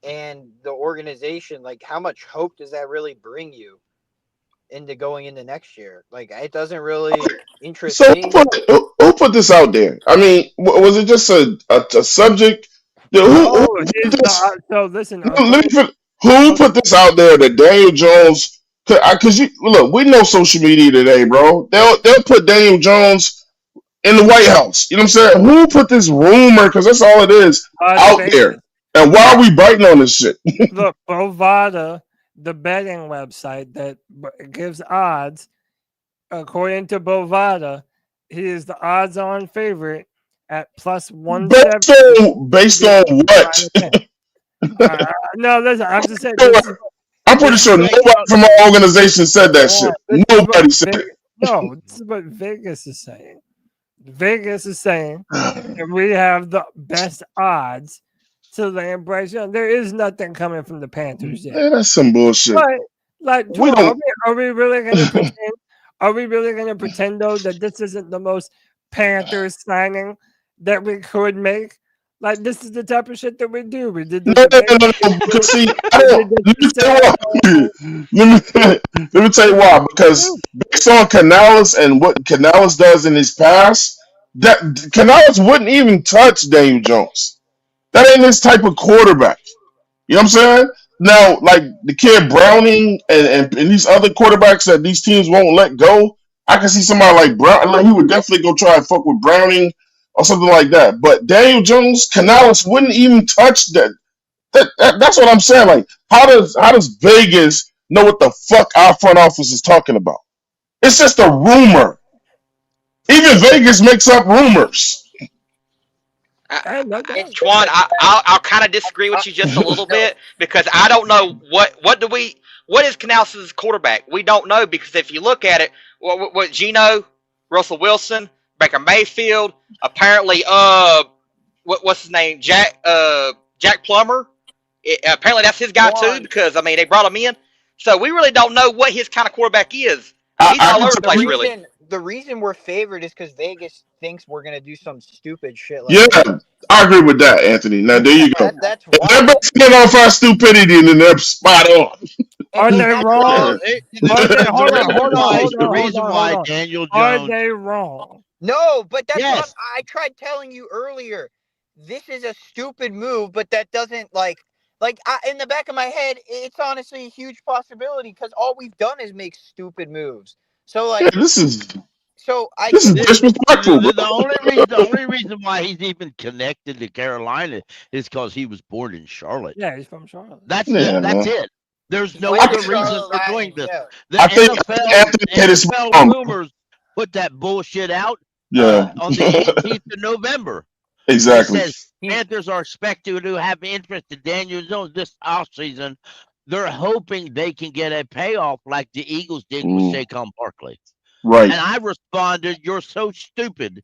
and the organization? How much hope does that really bring you into going into next year? It doesn't really interest me. Who put this out there? I mean, was it just a subject? Who put this out there that Daniel Jones? Because look, we know social media today, bro. They'll put Daniel Jones in the White House. You know what I'm saying? Who put this rumor? Because that's all it is out there. And why are we biting on this shit? Look, Bovada, the betting website that gives odds, according to Bovada, he is the odds-on favorite at plus 170. Based on what? No, listen, I'm just saying. I'm pretty sure nobody from our organization said that shit. Nobody said it. No, this is what Vegas is saying. Vegas is saying that we have the best odds to land Bryce Young. There is nothing coming from the Panthers yet. Man, that's some bullshit. Are we really going to pretend? Are we really going to pretend though that this isn't the most Panthers signing that we could make? This is the type of shit that we do. We did. No. Because see, let me tell you why. Because based on Canales and what Canales does in his past, that Canales wouldn't even touch Daniel Jones. That ain't his type of quarterback. You know what I'm saying? Now, the kid Browning and these other quarterbacks that these teams won't let go, I can see somebody like Brown. He would definitely go try and fuck with Browning or something like that. But Daniel Jones, Canales wouldn't even touch that. That's what I'm saying. How does Vegas know what the fuck our front office is talking about? It's just a rumor. Even Vegas makes up rumors. Juan, I'll kind of disagree with you just a little bit because I don't know what is Canales' quarterback. We don't know because if you look at it, what Geno, Russell Wilson, Baker Mayfield, apparently what's his name, Jack Plummer. Apparently that's his guy too because they brought him in. So we really don't know what his kind of quarterback is. He's all over the place, really. the reason we're favored is because Vegas thinks we're gonna do some stupid shit. Yeah, I agree with that, Anthony. Now there you go. That's If why. everybody stand off our stupidity, then they're spot on. Are they wrong? The reason why Daniel Are Jones. they wrong? No, but that's Yes. what I tried telling you earlier. This is a stupid move, but that doesn't in the back of my head, it's honestly a huge possibility because all we've done is make stupid moves. So this is disrespectful. The only reason why he's even connected to Carolina is because he was born in Charlotte. Yeah, he's from Charlotte. That's it. There's no Went to other reason Charlotte for last doing this. year. The I think Anthony hit his NFL mom. rumors put that bullshit out Yeah. on the 18th of November. Exactly. It says Panthers are expected to have interest in Daniel Jones this offseason. They're hoping they can get a payoff like the Eagles did with Saquon Barkley. Right. And I responded, "You're so stupid.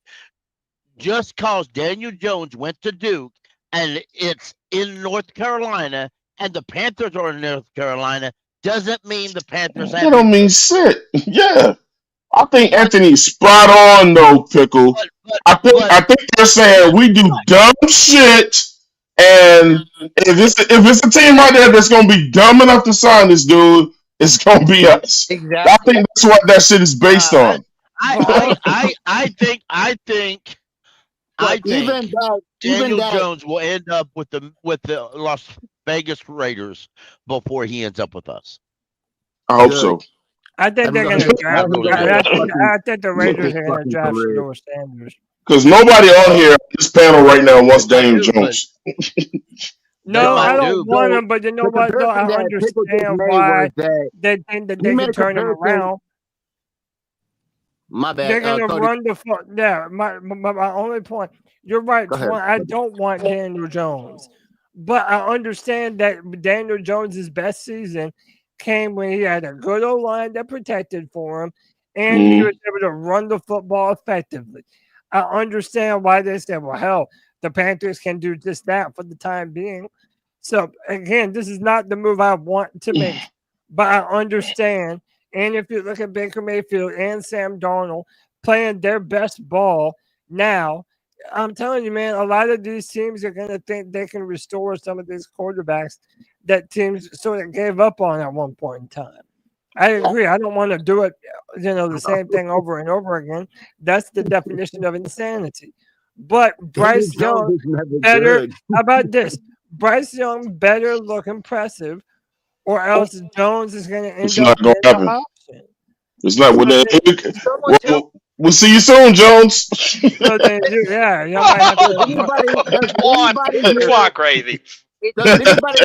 Just because Daniel Jones went to Duke and it's in North Carolina and the Panthers are in North Carolina doesn't mean the Panthers have That don't mean shit. Yeah. I think Anthony's spot on though, Pickle. I think they're saying we do dumb shit, and if it's a team right there that's gonna be dumb enough to sign this dude, it's gonna be us. Exactly. I think that's what that shit is based on. I think Daniel Jones will end up with the Las Vegas Raiders before he ends up with us. I hope so. I think they're going to draft. I think the Raiders are going to draft Shedeur Sanders. Because nobody on here on this panel right now wants Daniel Jones. No, I don't want him, but you know what? Though, I understand why they think that they can turn him around. My bad. They're going to run the fuck. Yeah, my only point. You're right, Twan. I don't want Daniel Jones, but I understand that Daniel Jones' best season came when he had a good old line that protected for him, and he was able to run the football effectively. I understand why they said, well, hell, the Panthers can do just that for the time being. So, again, this is not the move I want to make, but I understand. And if you look at Baker Mayfield and Sam Darnold playing their best ball now, I'm telling you, man, a lot of these teams are going to think they can restore some of these quarterbacks that teams sort of gave up on at one point in time. I agree. I don't want to do it, the same thing over and over again. That's the definition of insanity. But Bryce Young better. How about this? Bryce Young better look impressive, or else Jones is going to end up being the option. It's not when we'll see you soon, Jones. So then, yeah, y'all might have to. Come on, crazy. Does anybody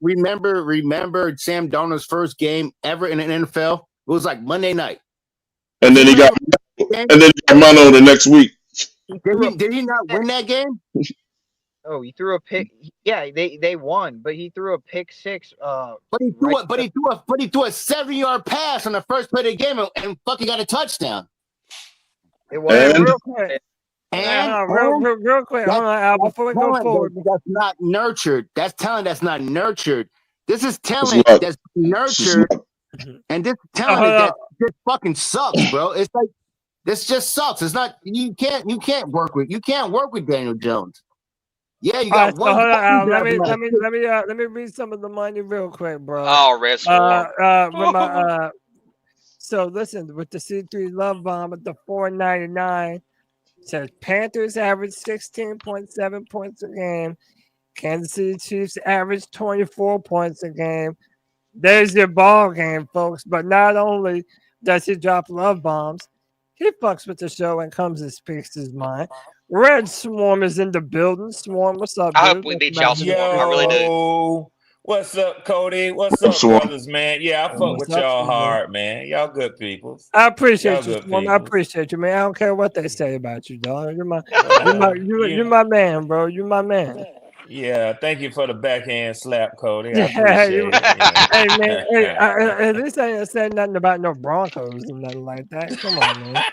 remember Sam Darnold's first game ever in an NFL? It was like Monday night. And then he got mono the next week. Did he not win that game? Oh, he threw a pick. Yeah, they won, but he threw a pick six. But he threw a 7-yard pass on the first play of the game and fucking got a touchdown. It was real quick. Real quick. Hold on, Al, before we go forward. That's not nurtured. That's talent that's not nurtured. This is talent that's nurtured, and this talent that just fucking sucks, bro. It's like this just sucks. It's not you can't work with Daniel Jones. Yeah, you got one. Hold on, Al. Let me read some of the money real quick, bro. Oh, rest So listen, with the C3 Love Bomb at the $4.99. Says Panthers average 16.7 points a game. Kansas City Chiefs average 24 points a game. There's your ball game, folks. But not only does he drop love bombs, he fucks with the show and comes and speaks his mind. Red Swarm is in the building. Swarm, what's up, dude? I hope we beat y'all, Swarm. I really do. What's up, Cody? What's up, brothers, man? Yeah, I fuck with y'all hard, man. Y'all good people. I appreciate you, Swarm. I appreciate you, man. I don't care what they say about you, dog. You're my man, bro. You're my man. Yeah, thank you for the backhand slap, Cody. I appreciate it. Hey, man. At least I ain't said nothing about no Broncos and nothing like that. Come on, man.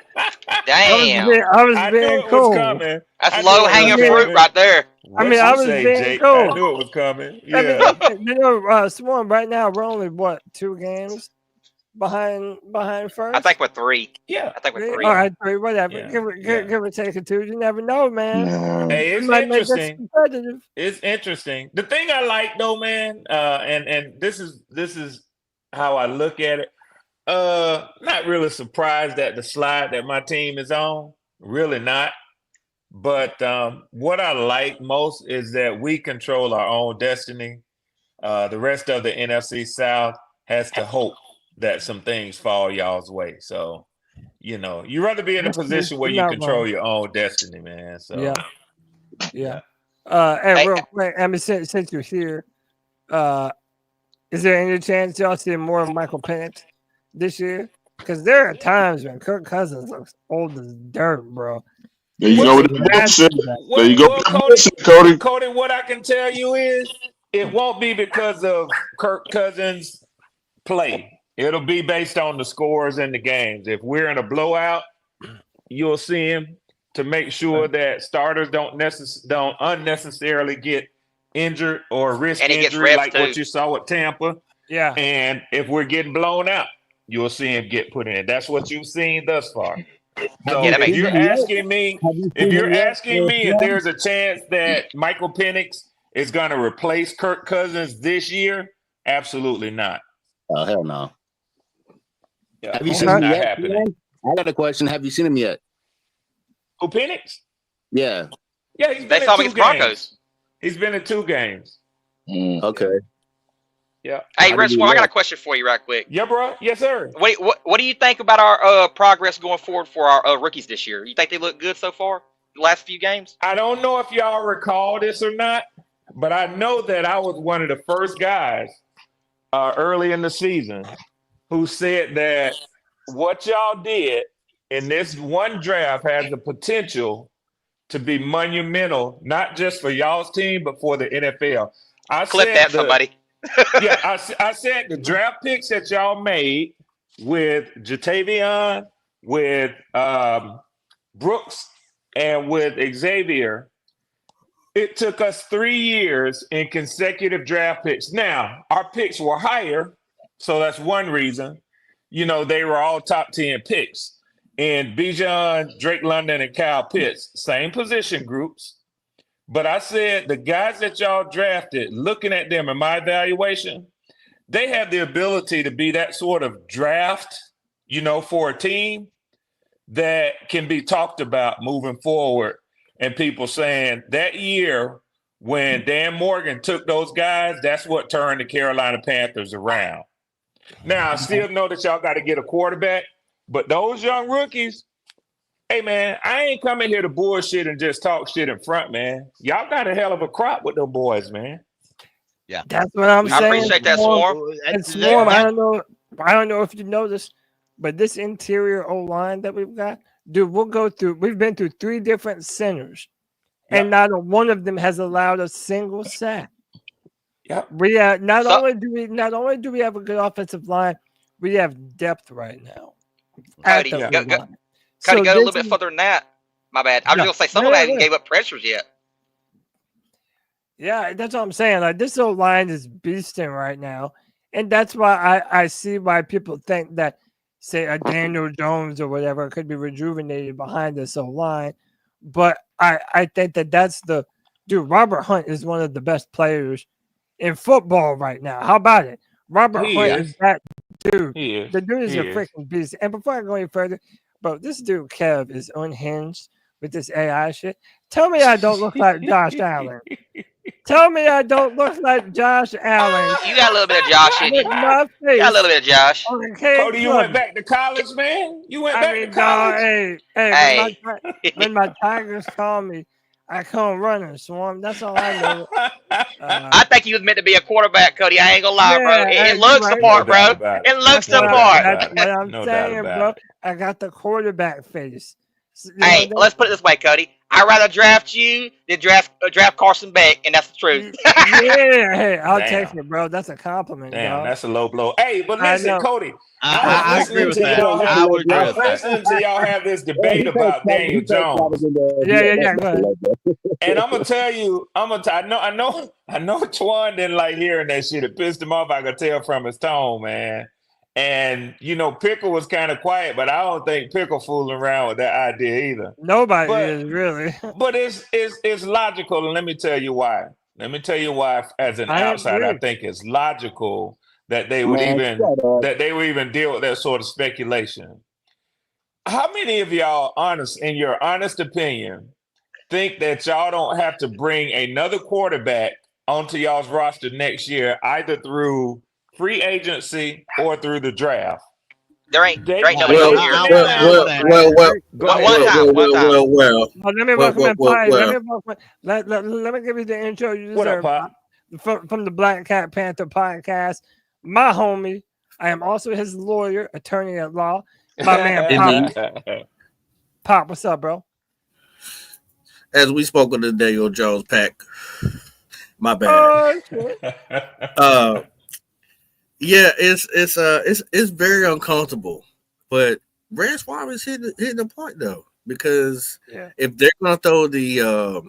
Damn. I was being cool. That's low hanging fruit right there. I was being cool. I knew it was coming. Yeah. Swarm, right now we're only 2 games. behind first? I think with 3. Yeah. I think with 3. All right, 3, whatever. Yeah. Give or take a 2. You never know, man. Nah. Hey, it's Might make us interesting. competitive. It's interesting. The thing I like though, man, and this is how I look at it. Not really surprised at the slide that my team is on. Really not. But what I like most is that we control our own destiny. The rest of the NFC South has to hope that some things fall y'all's way. So, you rather be in a position where you control your own destiny, man. So yeah. Hey, real quick, I mean, since you're here, is there any chance y'all see more of Michael Penix this year? Because there are times when Kirk Cousins looks old as dirt, bro. There you go with the bullshit. There you go with the bullshit, Cody. Cody, what I can tell you is it won't be because of Kirk Cousins' play. It'll be based on the scores in the games. If we're in a blowout, you'll see him to make sure that starters don't unnecessarily get injured or risk injury like what you saw with Tampa. Yeah. And if we're getting blown out, you'll see him get put in. That's what you've seen thus far. So if you're asking me if there's a chance that Michael Penix is going to replace Kirk Cousins this year, absolutely not. Oh, hell no. Yeah, Have you seen him yet? happening. I got a question. Have you seen him yet? Who, Penix? Yeah. Yeah, he's been They in saw him 2 against Broncos. games. He's been in 2 games. Okay. Yeah. Hey, Rich, I got a question for you right quick. Yeah, bro. Yes, sir. What do you think about our progress going forward for our rookies this year? You think they look good so far? The last few games? I don't know if y'all recall this or not, but I know that I was one of the first guys early in the season who said that what y'all did in this one draft has the potential to be monumental, not just for y'all's team, but for the NFL. Clip that, somebody. Yeah, I said the draft picks that y'all made with Jatavion, with Brooks, and with Xavier, it took us 3 years in consecutive draft picks. Now, our picks were higher, so that's one reason. They were all top 10 picks. And Bijan, Drake London, and Kyle Pitts, same position groups. But I said the guys that y'all drafted, looking at them in my evaluation, they have the ability to be that sort of draft, for a team that can be talked about moving forward. And people saying that year when Dan Morgan took those guys, that's what turned the Carolina Panthers around. Now, I still know that y'all got to get a quarterback, but those young rookies, hey, man, I ain't coming here to bullshit and just talk shit in front, man. Y'all got a hell of a crop with them boys, man. Yeah. That's what I'm saying. I appreciate that, Swarm. And Swarm, I don't know if you noticed, but this interior O-line that we've got, dude, we've been through 3 different centers, and not one of them has allowed a single sack. Yep. We have not only do we have a good offensive line, we have depth right now. Cody, go a little bit further than that. My bad. I was going to say some of that gave up pressures yet. Yeah, that's what I'm saying. Like, this O-line is beasting right now, and that's why I see why people think that, say, a Daniel Jones or whatever could be rejuvenated behind this O-line. But I think that's Robert Hunt is one of the best players in football right now. How about it? Robert Hunt is that dude. The dude is a freaking beast. And before I go any further, bro, this dude Kev is unhinged with this AI shit. Tell me I don't look like Josh Allen. Tell me I don't look like Josh Allen. You got a little bit of Josh in you. You got a little bit of Josh. Cody, you went back to college, man? You went back to college? Hey. When my Tigers call me, I come running, Swarm. That's all I know. I think he was meant to be a quarterback, Cody. I ain't gonna lie, bro. It looks the part, bro. It looks the part. That's what I'm saying, bro. I got the quarterback face. Hey, let's put it this way, Cody. I'd rather draft you than draft Carson Beck, and that's the truth. Hey, I'll take it, bro. That's a compliment. Damn, dog. That's a low blow. Hey, but listen, Cody. I agree with that. I would agree with that. Listening to y'all have this debate about Daniel Jones. Yeah. Go ahead. And I'm gonna tell you, I know Twan didn't like hearing that shit. It pissed him off. I could tell from his tone, man. And Pickle was kind of quiet, but I don't think Pickle fooling around with that idea either. Nobody But- is really. But it's logical, and let me tell you why. As an I outsider, agree. I think it's logical that they would Man, shut up. even deal with that sort of speculation. How many of y'all, in your honest opinion, think that y'all don't have to bring another quarterback onto y'all's roster next year, either through free agency or through the draft? There ain't They- nobody Well, over here. Go ahead. One time. Well, let me welcome in Pi. well. Let me give you the intro you What up, deserve. Pop? From the Black Cat Panther Podcast. My homie. I am also his lawyer, attorney at law. My man Pop. Pop, what's up, bro? As we spoke of the Daniel Jones pack. My bad. Oh, shit. Yeah, it's very uncomfortable. But Brad Suave is hitting the point though, because if they're gonna throw the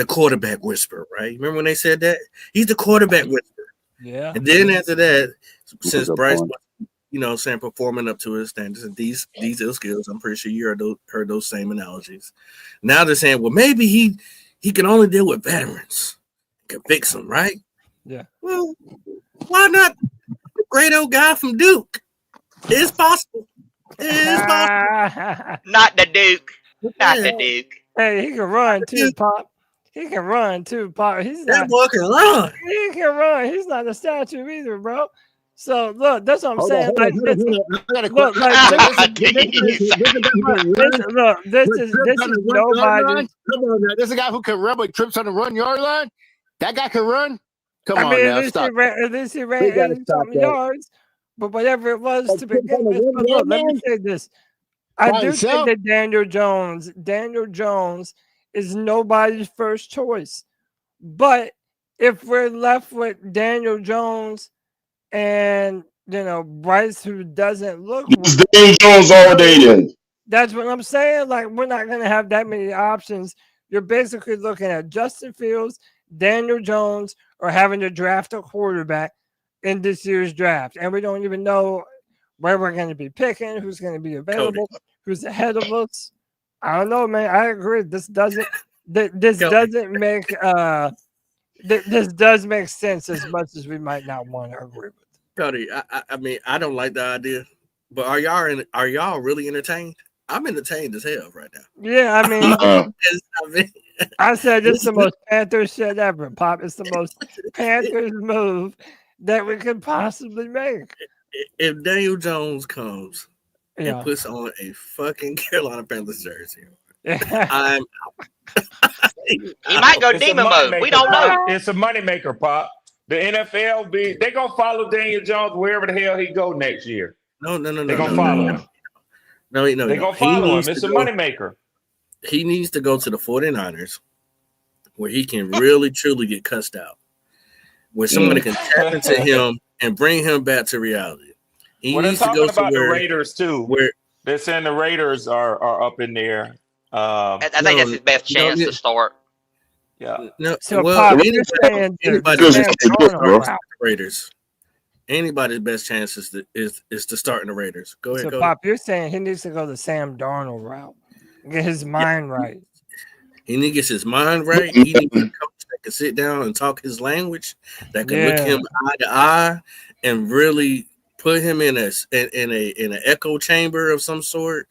quarterback whisper, right? Remember when they said that? He's the quarterback whisper. Yeah. And then after that, since Bryce was, saying performing up to his standards and these ill skills, I'm pretty sure you heard those same analogies. Now they're saying, well, maybe he can only deal with veterans, can fix them, right? Yeah. Well, why not the great old guy from Duke? It's possible. It's possible. Not the Duke. Not the Duke. Hey, he can run too, Pop. He can run too, Pop. That boy can run. He can run. He's not a statue either, bro. So look, that's what I'm saying. Like this, look, like this is nobody. Come on now. This is a guy who can run but trips on the 1 yard line. That guy can run. Come on now, stop. At least he ran 80-something yards. But whatever it was to begin with, but look, let me say this. I do think that Daniel Jones is nobody's first choice. But if we're left with Daniel Jones and Bryce, who doesn't look, Is Daniel Jones already in? that's what I'm saying. Like, we're not gonna have that many options. You're basically looking at Justin Fields, Daniel Jones, or having to draft a quarterback in this year's draft, and we don't even know where we're going to be picking, who's going to be available, who's ahead of us. I don't know, man. I agree. This doesn't make this does make sense as much as we might not want to agree with. Cody, I mean, I don't like the idea, but are y'all really entertained? I'm entertained as hell right now. Yeah, I mean, I said this is the most Panthers shit ever, Pop. It's the most Panthers move that we could possibly make. If Daniel Jones comes Yeah. and puts on a fucking Carolina Panthers jersey, Yeah. I'm He might go It's a demon mode. moneymaker, We don't Pop. know. It's a moneymaker, Pop. The NFL they gonna follow Daniel Jones wherever the hell he go next year. no. They gonna follow him. No. They gonna follow him. It's a moneymaker. He needs to go to the 49ers where he can really truly get cussed out, where somebody can tap into him and bring him back to reality. He Well, they're needs to talking go to about the where Raiders too. where They're saying the Raiders are up in there. I think that's his best chance to start. Yeah. no, So, well, Pop, you're saying anybody's the best Sam chance Darnold is route. the Raiders. Anybody's best chance is to start in the Raiders. Go ahead, So, Cody. Pop, you're saying he needs to go the Sam Darnold route, get his mind right. He needs to get his mind right. He needs a coach that can sit down and talk his language, that can look him eye to eye and really put him in an echo chamber of some sort.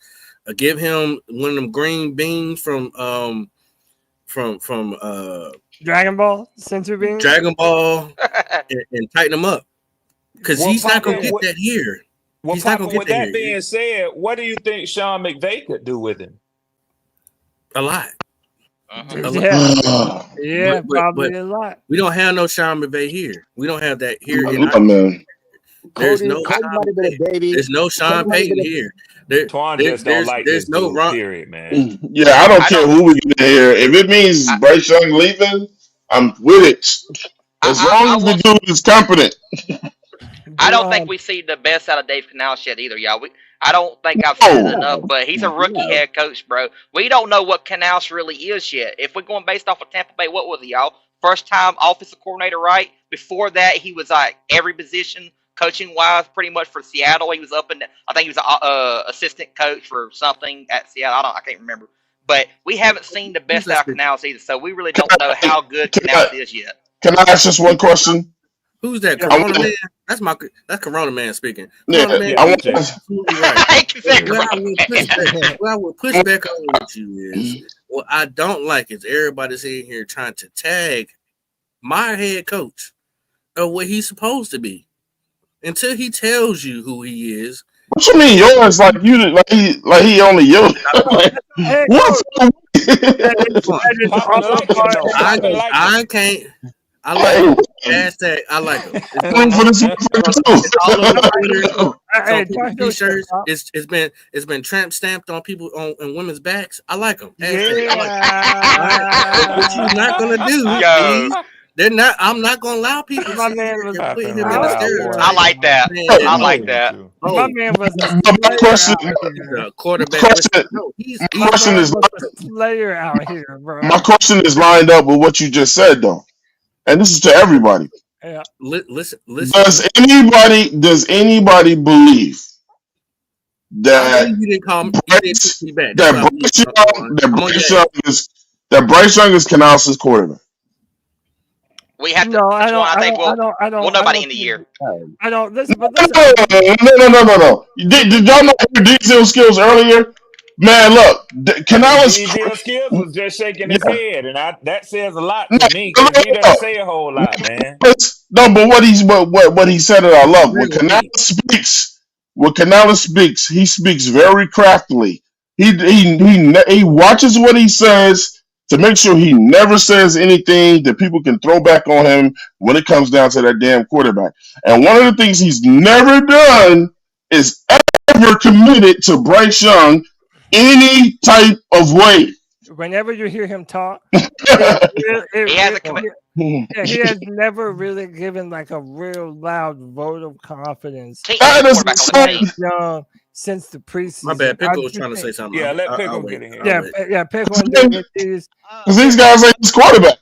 Give him one of them green beans from Dragon Ball, Sensu Bean. Dragon Ball and tighten him up. Because Well, he's not Papa, gonna get that here. Well, He's not Papa, gonna get with that that here. being said, what do you think Sean McVay could do with him? A lot. Yeah, probably a lot. We don't have no Sean McVay here. We don't have that here. There's no Sean Payton here. Twan just don't like this no dude, Ron. period, man. Yeah, I don't care who we get here. If it means Bryce Young leaving, I'm with it. As long as the dude is competent. I don't think we see the best out of Dave Canales yet either, y'all. I don't think I've said it enough, but he's a rookie head coach, bro. We don't know what Canales really is yet. If we're going based off of Tampa Bay, what was he, y'all? First time offensive coordinator, right? Before that, he was like every position coaching wise, pretty much for Seattle. He was I think he was an assistant coach for something at Seattle. I can't remember. But we haven't seen the best out of Canales either, so we really don't know how good Canales is yet. Can I ask just one question? Who's that? Corona Man? That's Corona Man speaking. Corona Man, I want What I would push back on with you is what I don't like is everybody's in here trying to tag my head coach of what he's supposed to be until he tells you who he is. What you mean yours? Like he only yours? What? I can't. I like him. Hashtag I like him. T-shirts. It's been tramp stamped on people on women's backs. I like them. What you're not gonna do is I'm not gonna allow people to put him in the stereotype. I like that. I like that. My man was a quarterback. Question is player out here, bro. My question is lined up with what you just said, though, and this is to everybody. Yeah. Listen. Does anybody believe that Bryce Young is Canales' quarterback? We have to. I don't. We'll know by the end of the year. I don't. Listen. No. Did y'all not hear Diesel skills earlier? Man, look, Canales skills was just shaking his head, and that says a lot to me because he doesn't say a whole lot, man. No, but what he said that I love. When Canales speaks, he speaks very craftily. He watches what he says to make sure he never says anything that people can throw back on him when it comes down to that damn quarterback. And one of the things he's never done is ever committed to Bryce Young any type of way. Whenever you hear him talk, he has never really given like a real loud vote of confidence. Young since the preseason. My bad, Pickle was trying to say something. Yeah, let Pickle get in here. Yeah, Pickle and these. These guys ain't his quarterback.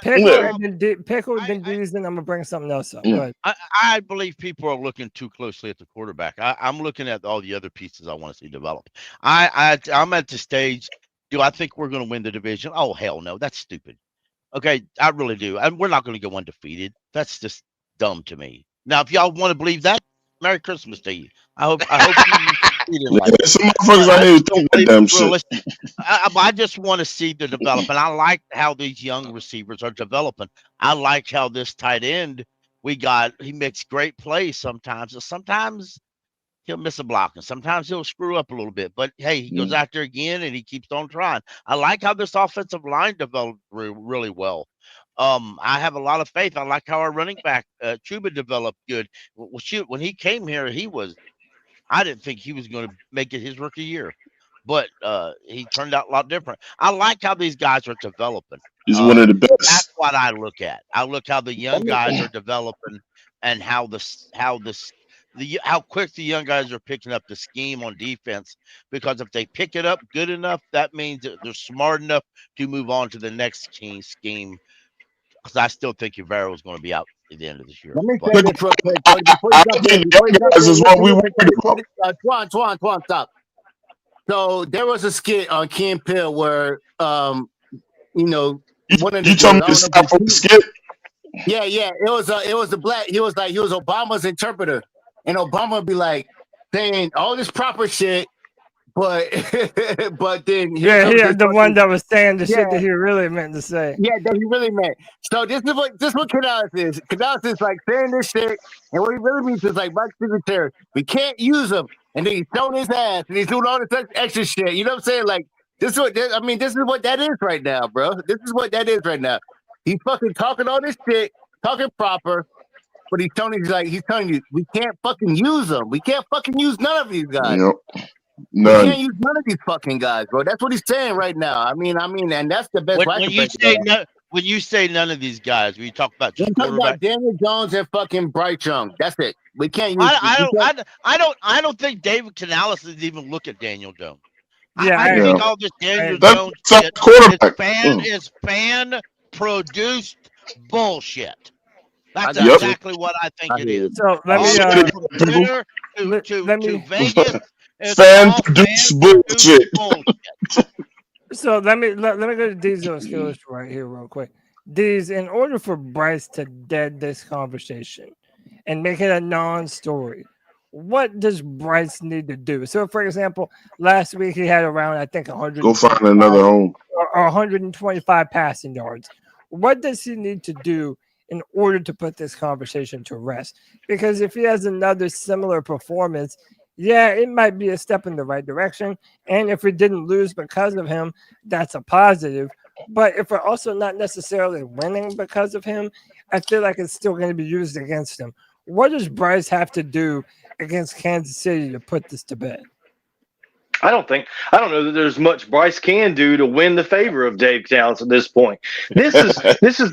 Pickle and these, and I'm gonna bring something else up. Yeah. I believe people are looking too closely at the quarterback. I'm looking at all the other pieces I want to see develop. I'm at the stage. Do I think we're going to win the division? Oh, hell no. That's stupid. Okay, I really do. And we're not going to go undefeated. That's just dumb to me. Now, if y'all want to believe that, Merry Christmas to you. I hope you like some motherfuckers out here think that damn shit. I just want to see the development. I like how these young receivers are developing. I like how this tight end he makes great plays sometimes. Sometimes he'll miss a block, and sometimes he'll screw up a little bit. But hey, he goes out there again, and he keeps on trying. I like how this offensive line developed really well. I have a lot of faith. I like how our running back Chuba developed good. Well, shoot, when he came here, I didn't think he was going to make it his rookie year, but he turned out a lot different. I like how these guys are developing. He's one of the best. That's what I look at. I look how the young guys are developing, and how quick the young guys are picking up the scheme on defense. Because if they pick it up good enough, that means that they're smart enough to move on to the next scheme. Because I still think Uvero is going to be out at the end of this year. Let me say this real quick. This is what we worried about. Twan, stop. So there was a skit on Key and Peele where, one of the. You told me to stop for the skit? Yeah. It was the black. He was Obama's interpreter, and Obama would be like saying all this proper shit, but then he had the one that was saying the shit that he really meant to say. Yeah, that he really meant. So this is what Canales is. Canales is like saying this shit, and what he really means is like Mike Secretary, we can't use him, and then he's throwing his ass, and he's doing all this extra shit. You know what I'm saying? Like this is what that is right now, bro. This is what that is right now. He's fucking talking all this shit, talking proper, but he's telling you we can't fucking use them. We can't fucking use none of these guys. Yep. None. We can't use none of these fucking guys, bro. That's what he's saying right now. I mean, and that's the best. When you say none of these guys, we talk about just talking about Daniel Jones and fucking Bryce Young. That's it. We can't use. I don't think David Canales is even look at Daniel Jones. Yeah, I think all this Daniel Jones shit is fan produced bullshit. That's Yep. exactly what I think it is. So let All me the way from Twitter let to me Vegas. It's Fan all produced fan-produced bullshit. bullshit. so let me go to Diesel skills right here real quick. These, in order for Bryce to dead this conversation and make it a non-story, what does Bryce need to do? So, for example, last week he had around, I think, Go find another home. or 125 passing yards. What does he need to do in order to put this conversation to rest? Because if he has another similar performance, yeah, it might be a step in the right direction. And if we didn't lose because of him, that's a positive. But if we're also not necessarily winning because of him, I feel like it's still going to be used against him. What does Bryce have to do against Kansas City to put this to bed? I don't know that there's much Bryce can do to win the favor of Dave Canales at this point. This is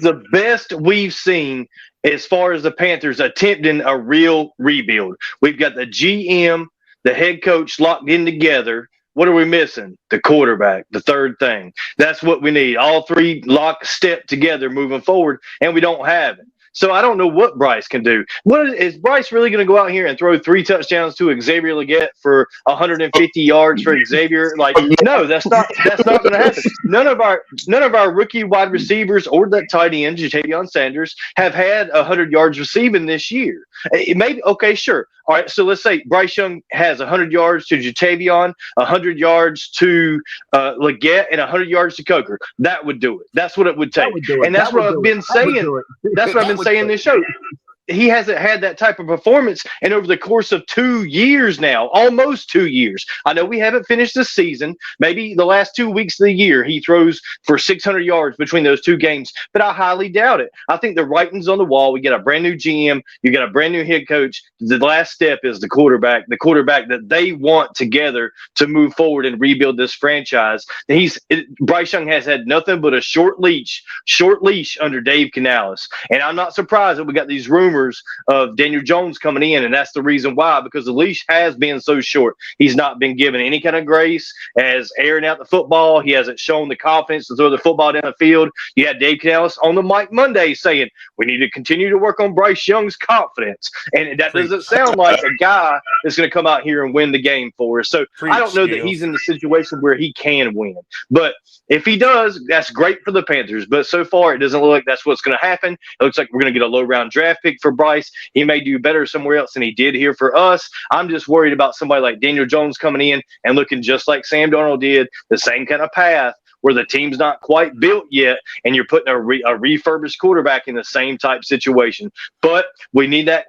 the best we've seen as far as the Panthers attempting a real rebuild. We've got the GM, the head coach locked in together. What are we missing? The quarterback, the third thing. That's what we need. All three lockstep together moving forward, and we don't have it. So I don't know what Bryce can do. Is Bryce really going to go out here and throw 3 touchdowns to Xavier Legette for 150 yards for Xavier? Like, no, that's not going to happen. None of our rookie wide receivers or that tight end, Jatavion Sanders, have had 100 yards receiving this year. It may okay, sure. All right, so let's say Bryce Young has 100 yards to Jatavion, 100 yards to Legette, and 100 yards to Coker. That would do it. That's what it would take. And that's what I've been saying. That's what I've been saying this show. He hasn't had that type of performance, and over the course of 2 years now, almost 2 years. I know we haven't finished the season. Maybe the last 2 weeks of the year he throws for 600 yards between those 2 games, but I highly doubt it. I think the writing's on the wall. We got a brand new GM. You got a brand new head coach. The last step is the quarterback that they want together to move forward and rebuild this franchise. Bryce Young has had nothing but a short leash under Dave Canales, and I'm not surprised that we got these rumors of Daniel Jones coming in, and that's the reason why, because the leash has been so short. He's not been given any kind of grace as airing out the football. He hasn't shown the confidence to throw the football down the field. You had Dave Canales on the mic Monday saying, we need to continue to work on Bryce Young's confidence, and that doesn't sound like a guy that's going to come out here and win the game for us. So I don't know that he's in the situation where he can win, but if he does, that's great for the Panthers. But so far, it doesn't look like that's what's going to happen. It looks like we're going to get a low-round draft pick for Bryce. He may do better somewhere else than he did here for us. I'm just worried about somebody like Daniel Jones coming in and looking just like Sam Darnold did, the same kind of path where the team's not quite built yet, and you're putting a refurbished quarterback in the same type situation. But we need that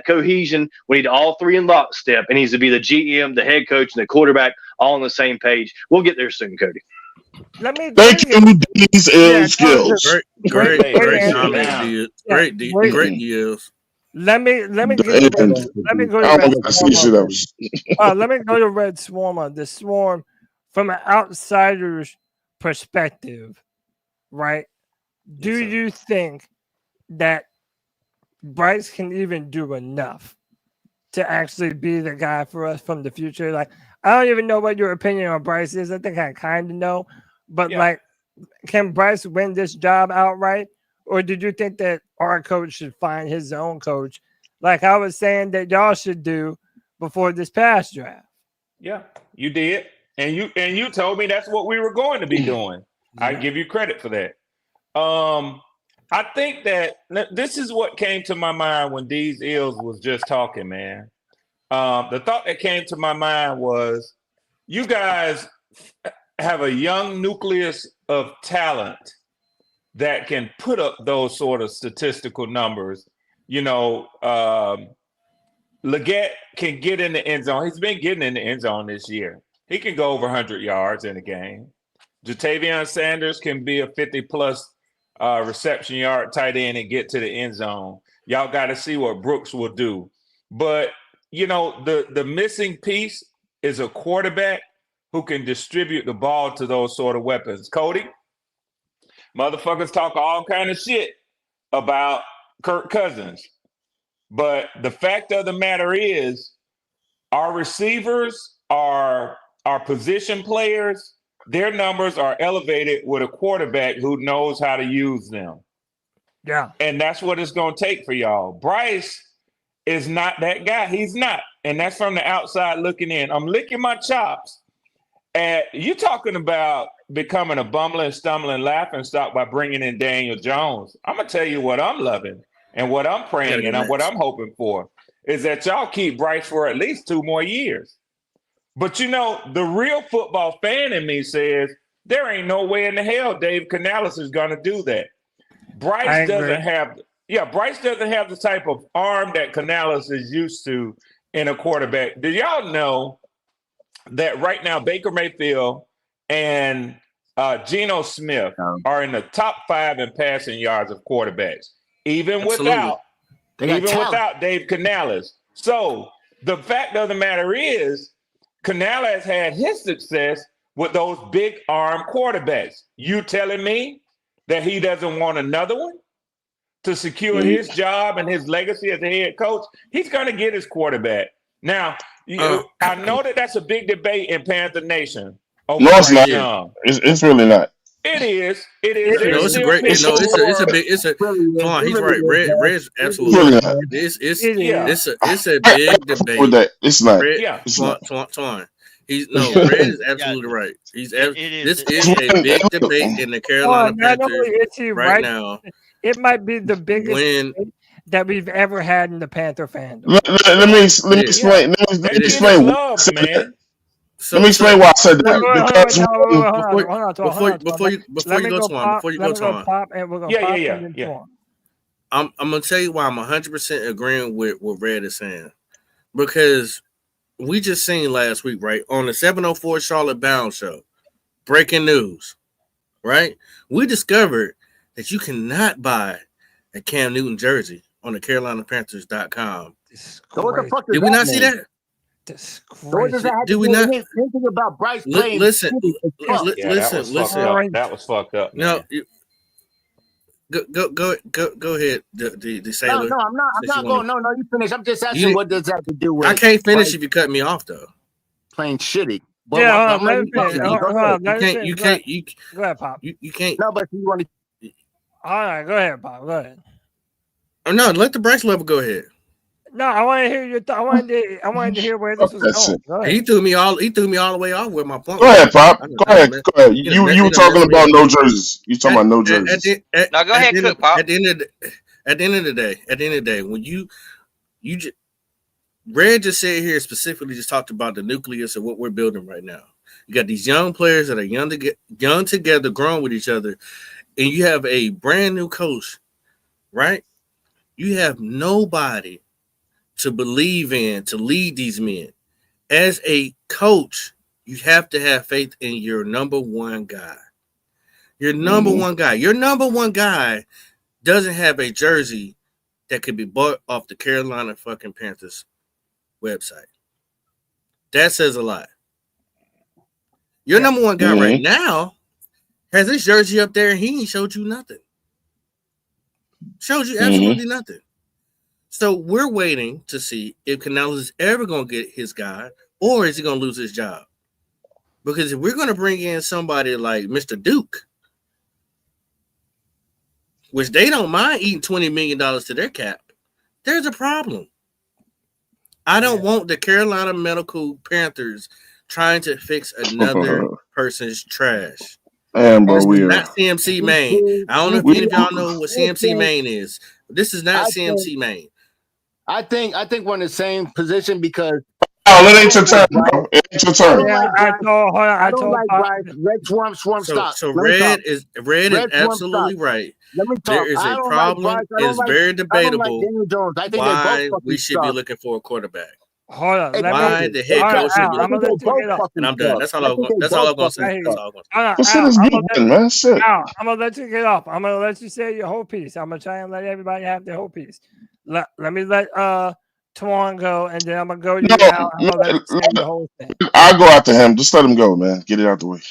cohesion. We need all three in lockstep. It needs to be the GM, the head coach, and the quarterback all on the same page. We'll get there soon, Cody. Thank you, Diesel skills. Great deals. Let me go to Red Swarm on this. Swarm, from an outsider's perspective, right? Do you think that Bryce can even do enough to actually be the guy for us from the future? Like, I don't even know what your opinion on Bryce is. I think I kind of know, but like, can Bryce win this job outright? Or did you think that our coach should find his own coach, like I was saying that y'all should do before this past draft? Yeah, you did. And you told me that's what we were going to be doing. I give you credit for that. I think that this is what came to my mind when Deez Ills was just talking, man. The thought that came to my mind was, you guys have a young nucleus of talent that can put up those sort of statistical numbers. You know, Legette can get in the end zone. He's been getting in the end zone this year. He can go over 100 yards in a game. Jatavion Sanders can be a 50-plus reception yard tight end and get to the end zone. Y'all got to see what Brooks will do. But, you know, the missing piece is a quarterback who can distribute the ball to those sort of weapons. Cody, motherfuckers talk all kind of shit about Kirk Cousins. But the fact of the matter is, our receivers are our position players. Their numbers are elevated with a quarterback who knows how to use them. Yeah. And that's what it's going to take for y'all. Bryce is not that guy. He's not. And that's from the outside looking in. I'm licking my chops. And you talking about becoming a bumbling, stumbling, laughing stock by bringing in Daniel Jones. I'm going to tell you what I'm loving and what I'm praying and what I'm hoping for is that y'all keep Bryce for at least 2 more years. But, you know, the real football fan in me says there ain't no way in the hell Dave Canales is going to do that. Bryce doesn't have the type of arm that Canales is used to in a quarterback. Do y'all know that right now Baker Mayfield and Geno Smith are in the top 5 in passing yards of quarterbacks, even without Dave Canales. So the fact of the matter is Canales had his success with those big arm quarterbacks. You telling me that he doesn't want another one to secure his job and his legacy as a head coach? He's going to get his quarterback. Now, I know that that's a big debate in Panther Nation. No, it's not. It's really not. It is. It is. It's a great. He's right. Red's absolutely. It's a big debate. With that, it's not. Twan. Red is absolutely right. This is a big debate in the Carolina Panthers right now. It might be the biggest debate that we've ever had in the Panther fandom. Let me explain. Let me explain why I said that. Let me explain why I said that. Before you go, Twan. I'm gonna tell you why I'm 100% agreeing with what Red is saying, because we just seen last week, right, on the 704 Charlotte Bound show, breaking news, right? We discovered that you cannot buy a Cam Newton jersey on the CarolinaPanthers.com. Did we not see that? Do we not? Thinking about Bryce playing. Listen. That was fucked up. No, go ahead, the sailor. No, I'm not going. No, you finish. I'm just asking what does that have to do with? I can't finish if you cut me off though. Playing shitty. Well, You can't. Go ahead, Pop. You can't. No, but you want to. All right, go ahead, Pop. Go ahead. Oh no, let the Bryce level go ahead. No, I want to hear your. I wanted to hear where this was going. Go ahead. He threw me all the way off with my point. Go ahead, Pop. Go ahead. You were talking about no jerseys. You talking about no jerseys. Now go ahead, cook, Pop. At the end of the day, when you just Red just said here specifically just talked about the nucleus of what we're building right now. You got these young players that are young together, growing with each other, and you have a brand new coach, right? You have nobody to believe in, to lead these men. As a coach, you have to have faith in your number one guy. Your number one guy. Your number one guy doesn't have a jersey that could be bought off the Carolina fucking Panthers website. That says a lot. Your number one guy right now has this jersey up there and he ain't showed you nothing. Showed you absolutely nothing. So we're waiting to see if Canales is ever going to get his guy or is he going to lose his job? Because if we're going to bring in somebody like Mr. Duke, which they don't mind eating $20 million to their cap, there's a problem. I don't want the Carolina Medical Panthers trying to fix another person's trash. Bro, this is not CMC Maine. I don't know if any of y'all know what CMC Maine is. This is not CMC Maine. I think we're in the same position because it ain't your turn, bro. It ain't your turn. I don't like Bryce. Red swarm stop. So Red is absolutely right. There is a problem. It's very debatable why we should be looking for a quarterback. Hold on. Why the head coach should be looking for a quarterback. And I'm done. That's all I'm going to say. I'm going to let you get off. I'm going to let you say your whole piece. I'm going to try and let everybody have their whole piece. Let me let Twan go, and then I'm going to go to you out. I'm going to let you say the whole thing. I'll go after him. Just let him go, man. Get it out the way.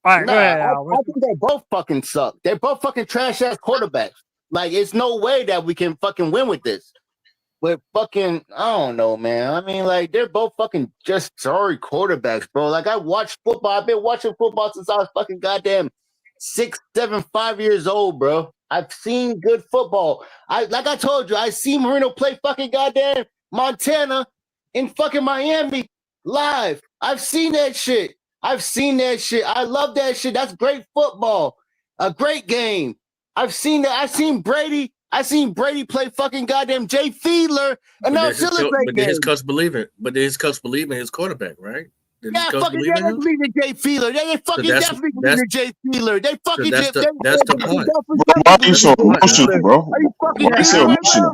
All right, go ahead, Al. I think they both fucking suck. They're both fucking trash-ass quarterbacks. Like, it's no way that we can fucking win with this. But fucking, I don't know, man. I mean, like, they're both fucking just sorry quarterbacks, bro. Like, I watch football. I've been watching football since I was fucking goddamn 6, 7, 5 years old, bro. I've seen good football. Like I told you, I see Marino play fucking goddamn Montana in fucking Miami live. I've seen that shit. I love that shit. That's great football. A great game. I've seen that. I seen Brady play fucking goddamn Jay Fiedler, and that was still a great game. Did his coach believe it? But did his coach believe in his quarterback, right? They believe in Jay Fiedler. They fucking definitely believe in Jay Fiedler. They fucking that's the point. Why are you so emotional, bro? Are you fucking Why are you so emotional?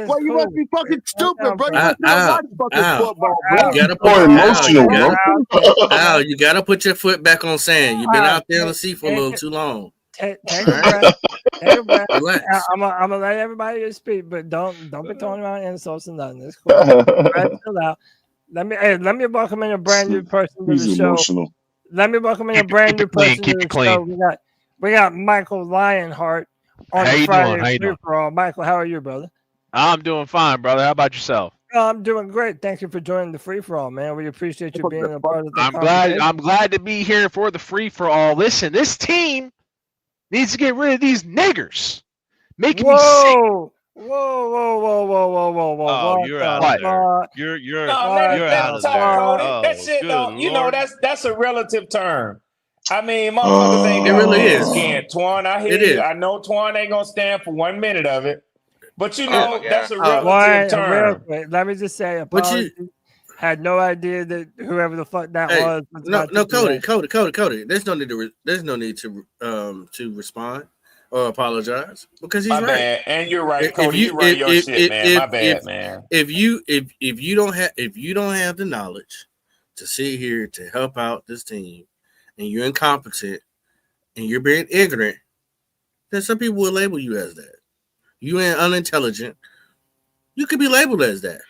Well, you must be fucking stupid, bro. You must Al, not watch fucking football, bro. You gotta More emotional, bro. Al, you gotta put your foot back on sand. You've been out there in the sea for a little too long. Take a breath. Take a breath. Relax. I'm gonna let everybody speak, but don't be throwing around insults and nothing. It's cool. Chill out. Let me welcome in a brand new person to the show. Emotional. Let me welcome in a brand new person to the show. We got Michael Lionheart on the Friday Free For All. Michael, how are you, brother? I'm doing fine, brother. How about yourself? I'm doing great. Thank you for joining the Free For All, man. We appreciate you being a part of the I'm glad to be here for the Free For All. Listen, this team needs to get rid of these niggers. Making me sick. Whoa. Oh, you're out of there. You're out of there. That shit don't, that's a relative term. I mean, motherfuckers ain't it really is. Skin. Twan, I hear you. I know Twan ain't gonna stand for 1 minute of it. But that's a relative term. Let me just say, apologies. Had no idea that whoever the fuck that was. No, Cody. There's no need to respond or apologize because he's my right. Bad. And you're right, Cody. You run your shit, man. My bad, man. If you don't have the knowledge to sit here to help out this team, and you're incompetent, and you're being ignorant, then some people will label you as that. You ain't unintelligent. You could be labeled as that.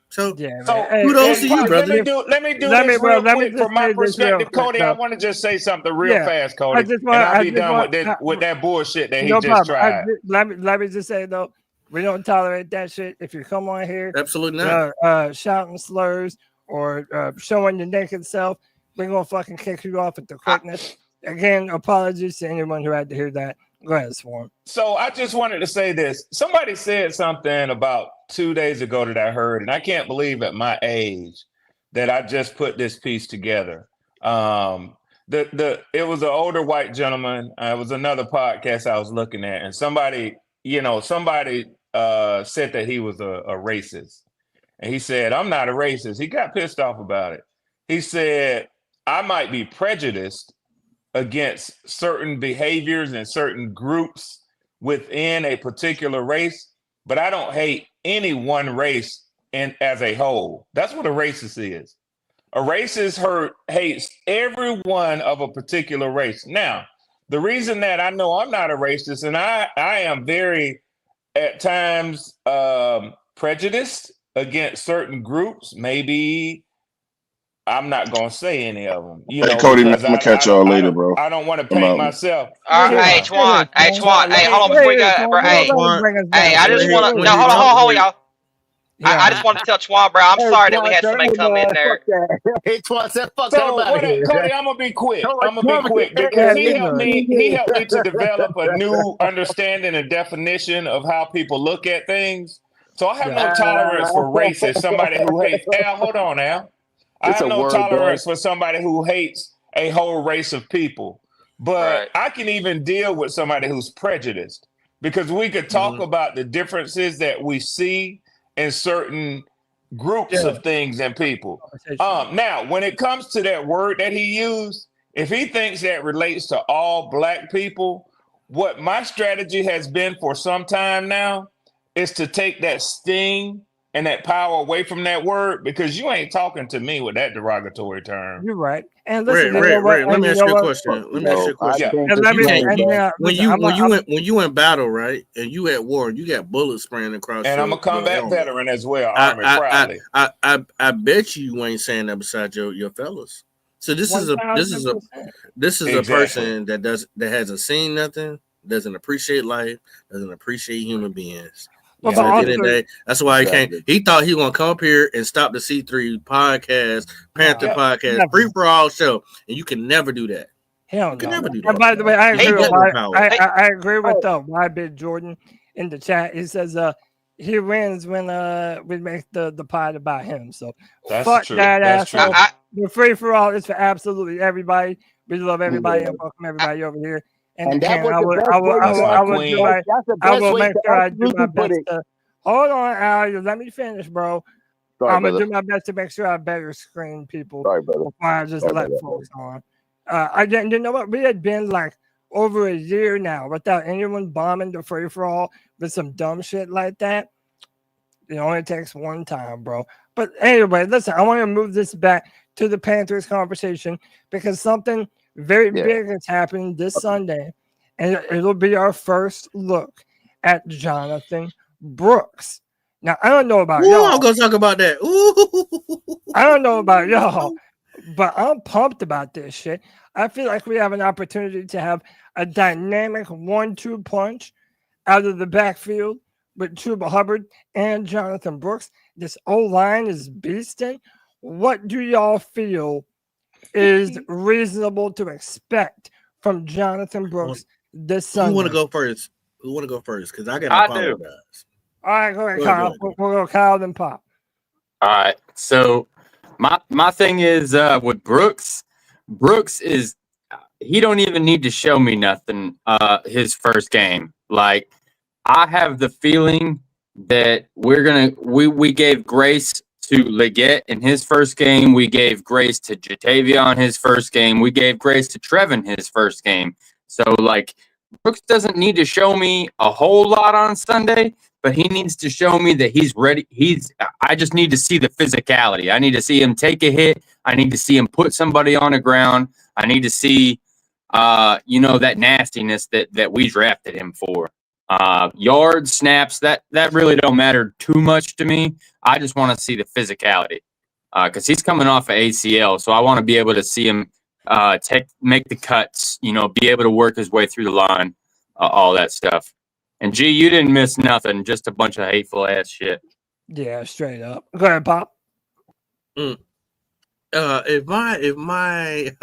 So kudos to you, brother. Let me do this real quick from my perspective, Cody. I want to just say something real fast, Cody, and I'll be done with that bullshit that he just tried. Let me just say though, we don't tolerate that shit. If you come on here, absolutely not, shouting slurs or showing your naked self, we're gonna fucking kick you off at the quickness. Again, apologies to anyone who had to hear that. Go ahead, Swarm. So I just wanted to say this. Somebody said something about 2 days ago that I heard, and I can't believe at my age that I just put this piece together. It was an older white gentleman. It was another podcast I was looking at, and somebody said that he was a racist. And he said, I'm not a racist. He got pissed off about it. He said, I might be prejudiced against certain behaviors and certain groups within a particular race, but I don't hate any one race as a whole. That's what a racist is. A racist hates everyone of a particular race. Now, the reason that I know I'm not a racist, and I am very, at times, prejudiced against certain groups, maybe I'm not gonna say any of them. Hey, Cody, I'm gonna catch y'all later, bro. I don't want to paint myself. All right, hey, Twan. Hey, hold on before you go, bro. Hey, I just want to. No, hold on, y'all. I just want to tell Twan, bro. I'm sorry that we had somebody come in there. Hey, Twan said, "Fuck so, Cody, I'm gonna be quick. Because he helped me to develop a new understanding and definition of how people look at things. So I have no tolerance for racist. Somebody who hates. Al, hold on, Al. I have no tolerance for somebody who hates a whole race of people, but I can even deal with somebody who's prejudiced because we could talk about the differences that we see in certain groups of things and people. Now, when it comes to that word that he used, if he thinks that relates to all black people, what my strategy has been for some time now is to take that sting and that power away from that word, because you ain't talking to me with that derogatory term. You're right. And listen, Ray, let me ask you a question. When you in battle, right, and you at war, you got bullets spraying across. And I'm a combat veteran as well. Proudly. I bet you ain't saying that beside your fellas. So this is a person that hasn't seen nothing, doesn't appreciate life, doesn't appreciate human beings. Well, at the end of the day, that's why he can't. He thought he was gonna come up here and stop the C3 podcast, Panther podcast, free for all show, and you can never do that. Hell You can no. never do And that. by the way, I Hey, agree with but- I agree with my big Jordan in the chat. He says he wins when we make the pod about him. So That's fuck true. that That's asshole. true. The free for all is for absolutely everybody. We love everybody and welcome everybody over here. And that again, was I the will best I will way I to will, I will do my That's the I best will way make to sure I do my absolutely put best it. to hold on, Al. You let me finish, bro. Sorry, I'm gonna brother. do my best to make sure I better screen people Sorry, brother. before I just Sorry, let brother. folks on. Again, you know what? We had been like over a year now without anyone bombing the free for all with some dumb shit like that. It only takes one time, bro. But anyway, listen, I want to move this back to the Panthers conversation because something very big is happening this Sunday, and it'll be our first look at Jonathan Brooks. Now, I don't know about y'all. I'm gonna talk about that. Ooh. I don't know about y'all, but I'm pumped about this shit. I feel like we have an opportunity to have a dynamic 1-2 punch out of the backfield with Chuba Hubbard and Jonathan Brooks. This O-line is beasting. What do y'all feel is reasonable to expect from Jonathan Brooks this Sunday? Who want to go first? Who want to go first? Because I got to I apologize. do. All right, go ahead, Go ahead, Kyle. go ahead. We'll go Kyle, then Pop. All right. So my thing is with Brooks is he don't even need to show me nothing his first game. Like I have the feeling that we gave grace to Leggett in his first game. We gave grace to Jatavion his first game. We gave grace to Trevin his first game. So like Brooks doesn't need to show me a whole lot on Sunday, but he needs to show me that he's ready. I just need to see the physicality. I need to see him take a hit. I need to see him put somebody on the ground. I need to see, that nastiness that we drafted him for. Yards, snaps, that really don't matter too much to me. I just want to see the physicality because he's coming off of ACL, so I want to be able to see him make the cuts. Be able to work his way through the line, all that stuff. And G, you didn't miss nothing. Just a bunch of hateful ass shit. Yeah, straight up. Go ahead, Pop. If my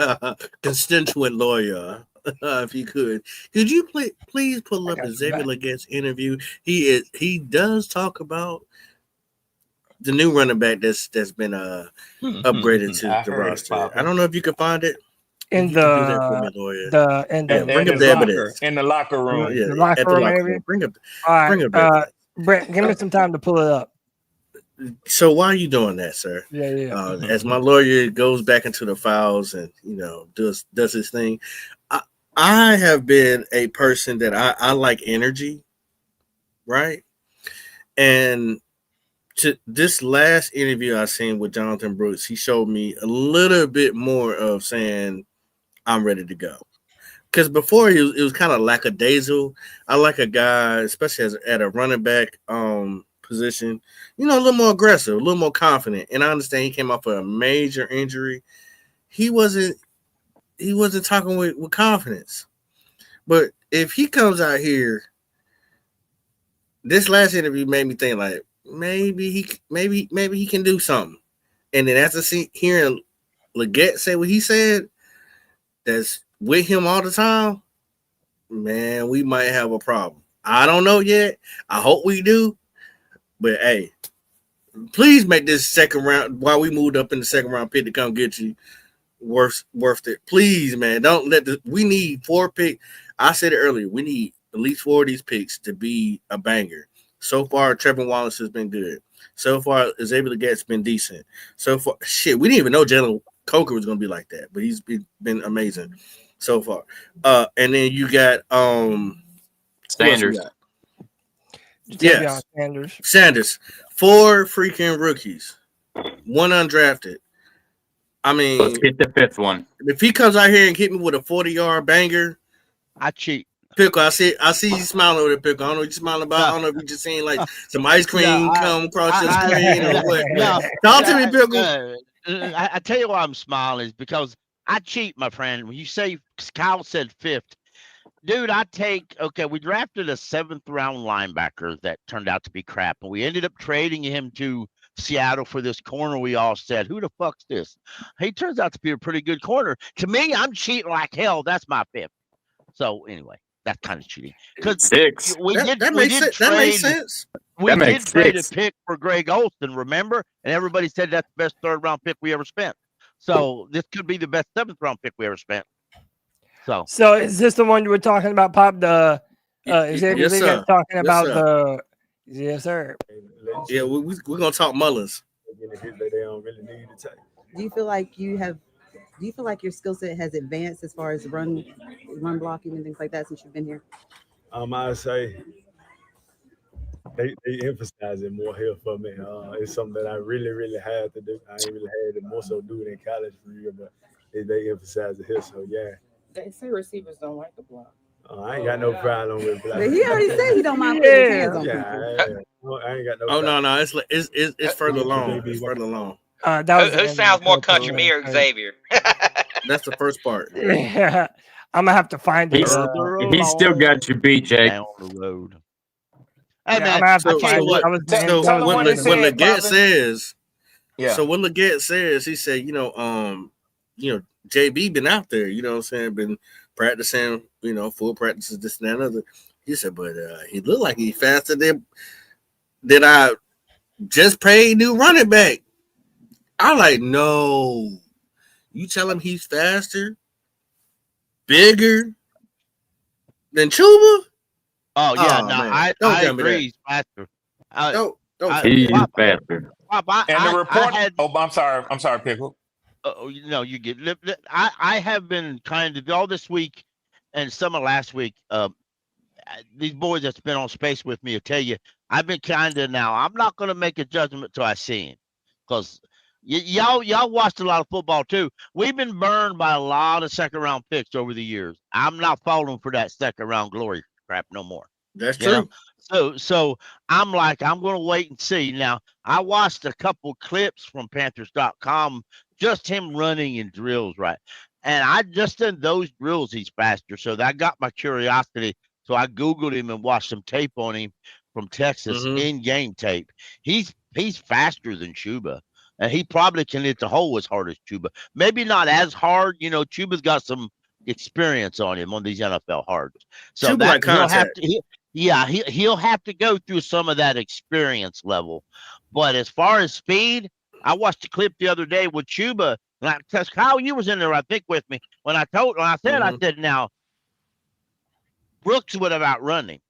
constituent lawyer, if you could you please pull up Xavier Leggett's interview? He does talk about the new running back that's been upgraded to the roster. I don't know if you can find it. In you can do that for me, lawyer. Bring up the evidence in the locker room. The locker room, maybe. Bring up. All right, bring up Brett, give me some time to pull it up. So why are you doing that, sir? Yeah. As my lawyer goes back into the files and does his thing, I have been a person that I like energy, right? And to this last interview I seen with Jonathan Brooks, he showed me a little bit more of saying I'm ready to go. Because before it was kind of lackadaisical. I like a guy, especially at a running back position, a little more aggressive, a little more confident. And I understand he came off of a major injury. He wasn't talking with confidence. But if he comes out here, this last interview made me think like maybe he can do something. And then after hearing Leggett say what he said, that's with him all the time, man, we might have a problem. I don't know yet. I hope we do. But hey, please make this second round while we moved up in the second round pick to come get you worth it. Please, man. Don't let we need 4 picks. I said it earlier. We need at least 4 of these picks to be a banger. So far, Trevor Wallace has been good. So far, Xavier Leggett's been decent. So far, we didn't even know Jalen Coker was going to be like that, but he's been amazing so far. And then you got Sanders. Yes, Sanders. 4 freaking rookies, 1 undrafted. I mean, let's get the 5th one. If he comes out here and hit me with a 40-yard banger, I cheat. Pickle, I see you smiling over there, Pickle. I don't know what you're smiling about. I don't know if you just seen like some ice cream come across your screen or what. Talk to me, Pickle. I tell you why I'm smiling is because I cheat, my friend. When you say Kyle said 5th, dude, we drafted a 7th round linebacker that turned out to be crap, and we ended up trading him to Seattle for this corner. We all said, who the fuck's this? He turns out to be a pretty good corner. To me, I'm cheating like hell. That's my pick. So anyway, that's kind of cheating. Because That makes sense. We did trade a pick for Greg Olsen, remember? And everybody said that's the best third-round pick we ever spent. So this could be the best seventh-round pick we ever spent. So is this the one you were talking about, Pop? The Xavier Yes, sir. talking Yes, about sir. the yes, sir. Yeah, we're gonna talk Mullins. Do you feel like your skill set has advanced as far as run blocking and things like that since you've been here? I say they emphasize it more here for me. It's something that I really had to do. I ain't really had it more so do it in college for real, but they emphasize it here. So yeah. They say receivers don't like the block. I ain't got no problem with black. But he already said he don't mind putting his hands on people. I ain't got no. Oh no, it's further along. It's further along. Who sounds more country, me or Xavier? That's the first part. Yeah, I'm gonna have to find it. He's still got you beat, Jake. Down the road. Hey, man, I'm gonna have to find it. So when Leggett says, Yeah. So what Leggett says, he said, JB been out there, you know what I'm saying, been practicing, full practices, this and that and other. He said, but he looked like he faster than I just paid new running back. I'm like, no. You tell him he's faster, bigger than Chuba? Oh yeah, man. I agree. He's faster. He's faster. And the report. I'm sorry, Pickle. You get. I have been kind of all this week and some of last week. These boys that's been on space with me will tell you I've been kind of now. I'm not going to make a judgment till I see him, because y'all watched a lot of football too. We've been burned by a lot of second round picks over the years. I'm not falling for that second round glory crap no more. That's true. So I'm like, I'm going to wait and see. Now, I watched a couple clips from Panthers.com, just him running in drills, right? And I just in those drills, he's faster. So that got my curiosity. So I Googled him and watched some tape on him from Texas, in-game tape. He's faster than Chuba. And he probably can hit the hole as hard as Chuba. Maybe not as hard. Chuba's got some experience on him on these NFL hards. So that he'll have to. He'll have to go through some of that experience level. But as far as speed, I watched a clip the other day with Chuba. Because Kyle, you was in there, I think, with me. I said, now, Brooks would have outrun him.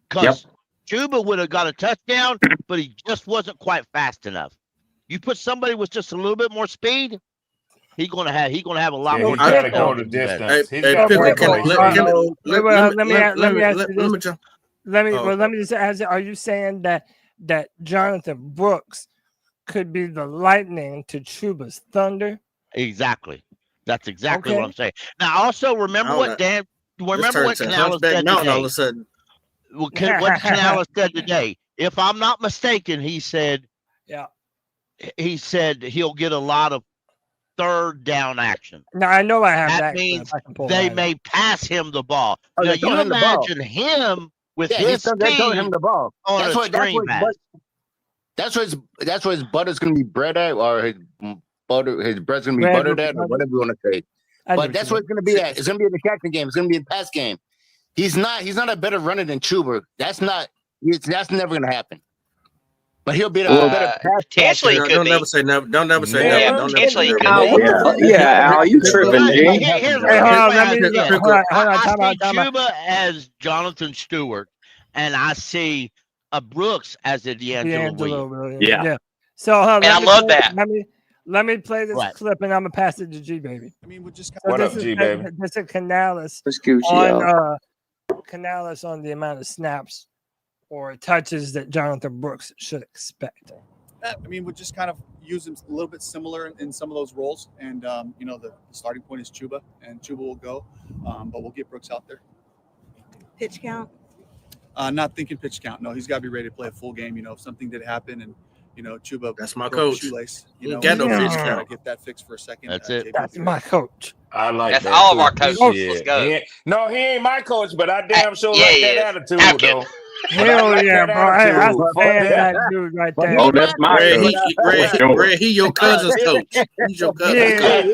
Because Chuba would have got a touchdown, but he just wasn't quite fast enough. You put somebody with just a little bit more speed, he's gonna have a lot more. He's got to go the distance. Let me just ask, are you saying that Jonathan Brooks could be the lightning to Chuba's thunder? Exactly. That's exactly what I'm saying. Now, also remember what Canales said today. All of a sudden. What Canales said today. If I'm not mistaken, he said he'll get a lot of third down action. Now I know I have that. That means they may pass him the ball. Now, you imagine him with his speed him the ball. On a screen pass. That's where his butter's gonna be bread at, or his bread's gonna be buttered at, or whatever you want to say. But that's what it's gonna be at. It's gonna be in the catching game. It's gonna be in the pass game. He's not a better runner than Chuba. That's never gonna happen. But he'll be a better pass. Potentially, don't never say never. Don't never say never. Potentially, Al, you tripping, G? I see Chuba as Jonathan Stewart, and I see Brooks as a D'Angelo Williams. Yeah. So I love that. Let me play this clip, and I'm gonna pass it to G baby. What up, G baby? This is Canales Canales on the amount of snaps or touches that Jonathan Brooks should expect. We'll just kind of use him a little bit similar in some of those roles. And, the starting point is Chuba, and Chuba will go. But we'll get Brooks out there. Pitch count? Not thinking pitch count. No, he's got to be ready to play a full game. If something did happen and, Chuba. That's my coach. Shoelace, got no pitch count. Get that fixed for a second. That's it. That's my coach. I like that's that. All of our coaches. Yeah. Let's go. No, he ain't my coach, but I damn sure like that attitude, though. Hell yeah, bro. I stand that dude right there. Oh, that's my coach. Red, he your cousin's coach. He's your cousin's coach.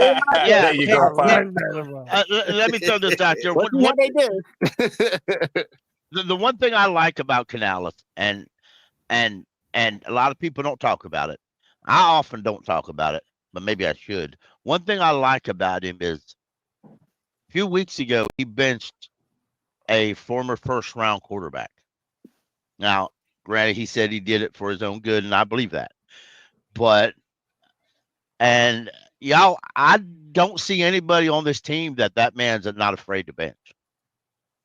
Yeah, There you go, Pop. let me throw this out there. What they do? The one thing I like about Canales, and a lot of people don't talk about it. I often don't talk about it, but maybe I should. One thing I like about him is a few weeks ago he benched a former first-round quarterback. Now, granted, he said he did it for his own good, and I believe that. And y'all, I don't see anybody on this team that man's not afraid to bench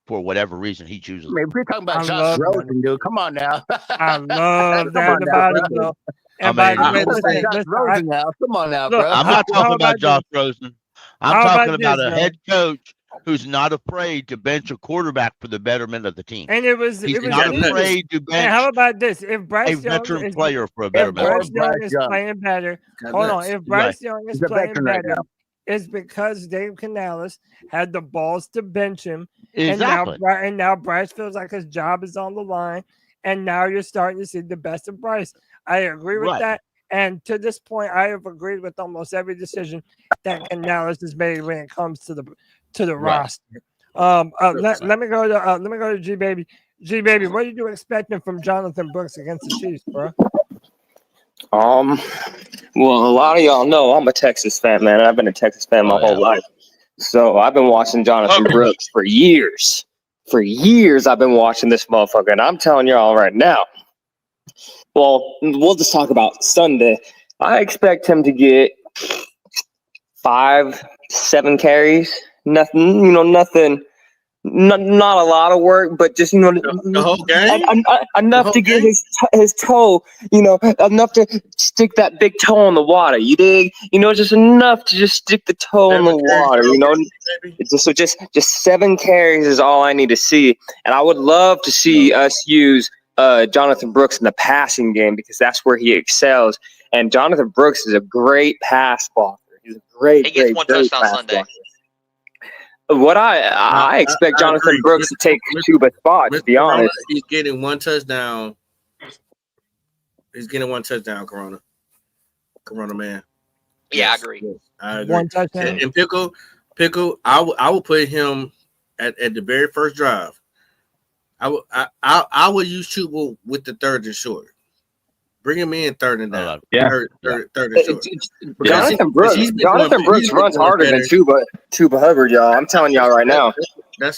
for whatever reason he chooses. I mean, we're talking about Josh Rosen, dude. Come on now. I love that about him, though. And by the way, Josh Rosen now. Come on now, Look, bro. I'm not talking about Josh Rosen. I'm How talking about about this, a man? head coach who's not afraid to bench a quarterback for the betterment of the team. And He's not afraid to And bench how about this? If a Bryce Young veteran is, player for a if betterment. Bryce Young is playing better, hold on. If Bryce Young is He's a playing veteran right better, now. it's because Dave Canales had the balls to bench him, Exactly. and now Bryce feels like his job is on the line, and now you're starting to see the best of Bryce. I agree with Right. that. And to this point, I have agreed with almost every decision that Canales has made when it comes to the roster. Let me go to G Baby. G Baby, what are you expecting from Jonathan Brooks against the Chiefs, bro? Well, a lot of y'all know I'm a Texas fan, man. I've been a Texas fan my whole life. So I've been watching Jonathan Brooks for years. For years, I've been watching this motherfucker, and I'm telling y'all right now. Well, we'll just talk about Sunday. I expect him to get 5-7 carries. Nothing, nothing. Not a lot of work, but just the whole game, enough to get his toe, enough to stick that big toe in the water. You dig? Just enough to just stick the toe in the water. Just 7 carries is all I need to see, and I would love to see us use Jonathan Brooks in the passing game because that's where he excels. And Jonathan Brooks is a great pass blocker. He's a great. He gets one touchdown pass Sunday. blocker. What I expect Jonathan agree. Brooks to take Chuba's spot, to be honest. He's getting one touchdown. He's getting one touchdown, Corona man. Yeah, I agree. I agree. One touchdown. And Pickle, I will put him at the very first drive. I would use Chuba with the third and short. Bring him in third and down. Yeah. Third and short. Jonathan Brooks runs harder than Chuba Hubbard, y'all. I'm telling y'all right now.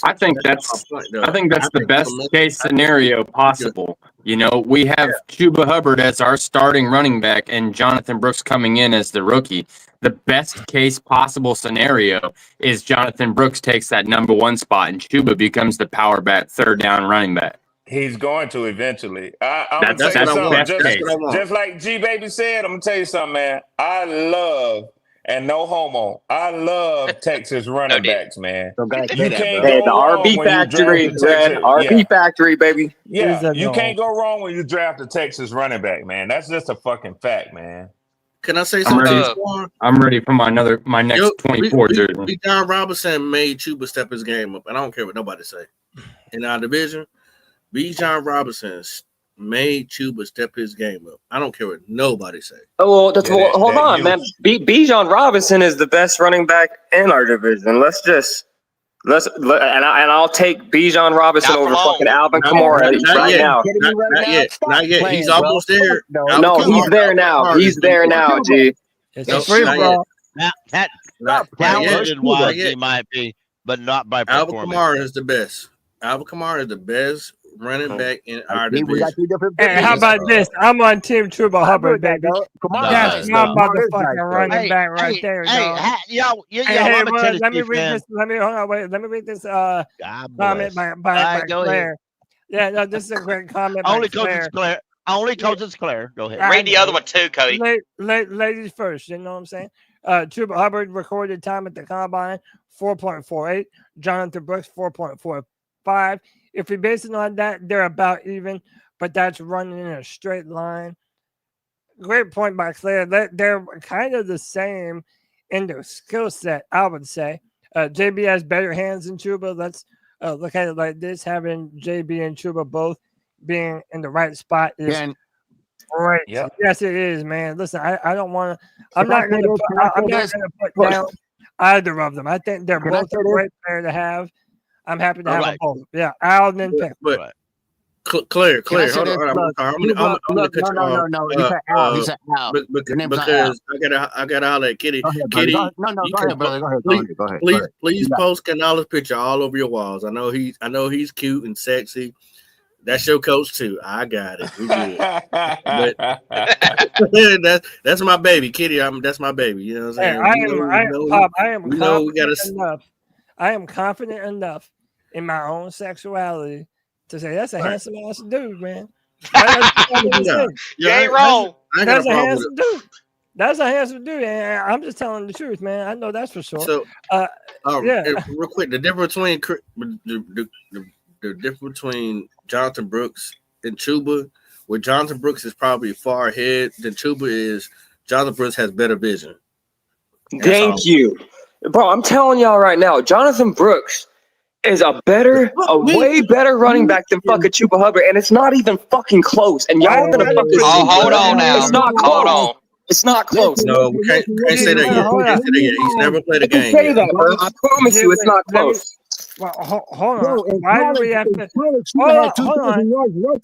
I think that's the best case scenario possible. We have Chuba Hubbard as our starting running back and Jonathan Brooks coming in as the rookie. The best case possible scenario is Jonathan Brooks takes that number 1 spot and Chuba becomes the power back, third down running back. He's going to eventually. I'm That's gonna tell you best something. case. Just like G Baby said, I'm gonna tell you something, man. I love, and no homo, I love Texas running backs, man. You can't Hey, go the wrong RB when you factory, draft a man. Texas. RB factory, baby. Yeah, you can't go wrong when you draft a Texas running back, man. That's just a fucking fact, man. Can I say I'm something? I'm ready for my next 24 jersey. John Robinson made Chuba step his game up, and I don't care what nobody say. In our division, John Robinson made Chuba step his game up. I don't care what nobody say. Oh, well, hold on, man. Bijan Robinson is the best running back in our division. I'll take Bijan Robinson over fucking Alvin Kamara right now. Not yet. He's almost there. No, he's there now. He's there now, G. It's free, bro. Talented wise, he might be, but not by performance. Alvin Kamara is the best. Alvin Kamara is the best running back in our division. Hey, how about this? I'm on Team Chuba Hubbard, baby. That's my motherfucking running back right there, dog. Let me read this. Let me read this comment by Claire. Yeah, no, this is a great comment. Only because it's Claire. Go ahead. Read the other one too, Cody. Ladies first, you know what I'm saying? Chuba Hubbard recorded time at the combine 4.48. Jonathan Brooks 4.45. If we base it on that, they're about even, but that's running in a straight line. Great point by Claire. They're kind of the same in their skill set, I would say. JB has better hands than Chuba. Let's look at it like this. Having JB and Chuba both being in the right spot is great. Yep. Yes, it is, man. Listen, I don't want to. I'm not going to put down either of them. I think they're both a great player to have. I'm happy to have them both. Yeah, Al and then Pick. But Claire, hold on. I'm gonna cut you off. No. He said Al. He said Al. Because I gotta holler at Kitty. Kitty, go ahead, brother. Go ahead. Please post Canala's picture all over your walls. I know he's cute and sexy. That's your coach too. I got it. We good. But that's my baby, Kitty. That's my baby. You know what I'm saying? I am confident enough in my own sexuality to say that's a handsome ass dude, man. You ain't wrong. That's a handsome dude. That's a handsome dude, and I'm just telling the truth, man. I know that's for sure. So, real quick, the difference between Jonathan Brooks and Chuba, where Jonathan Brooks is probably far ahead than Chuba is. Jonathan Brooks has better vision. Thank you, bro. I'm telling y'all right now, Jonathan Brooks is a way better running back than fucking Chuba Hubbard, and it's not even fucking close. And y'all gonna fucking hold on now. It's not close. Hold on. It's not close. No, we can't say that yet. He's never played a game. Say that, bro. I promise you, it's not close. Well, hold on. Why do we have to? Hold on.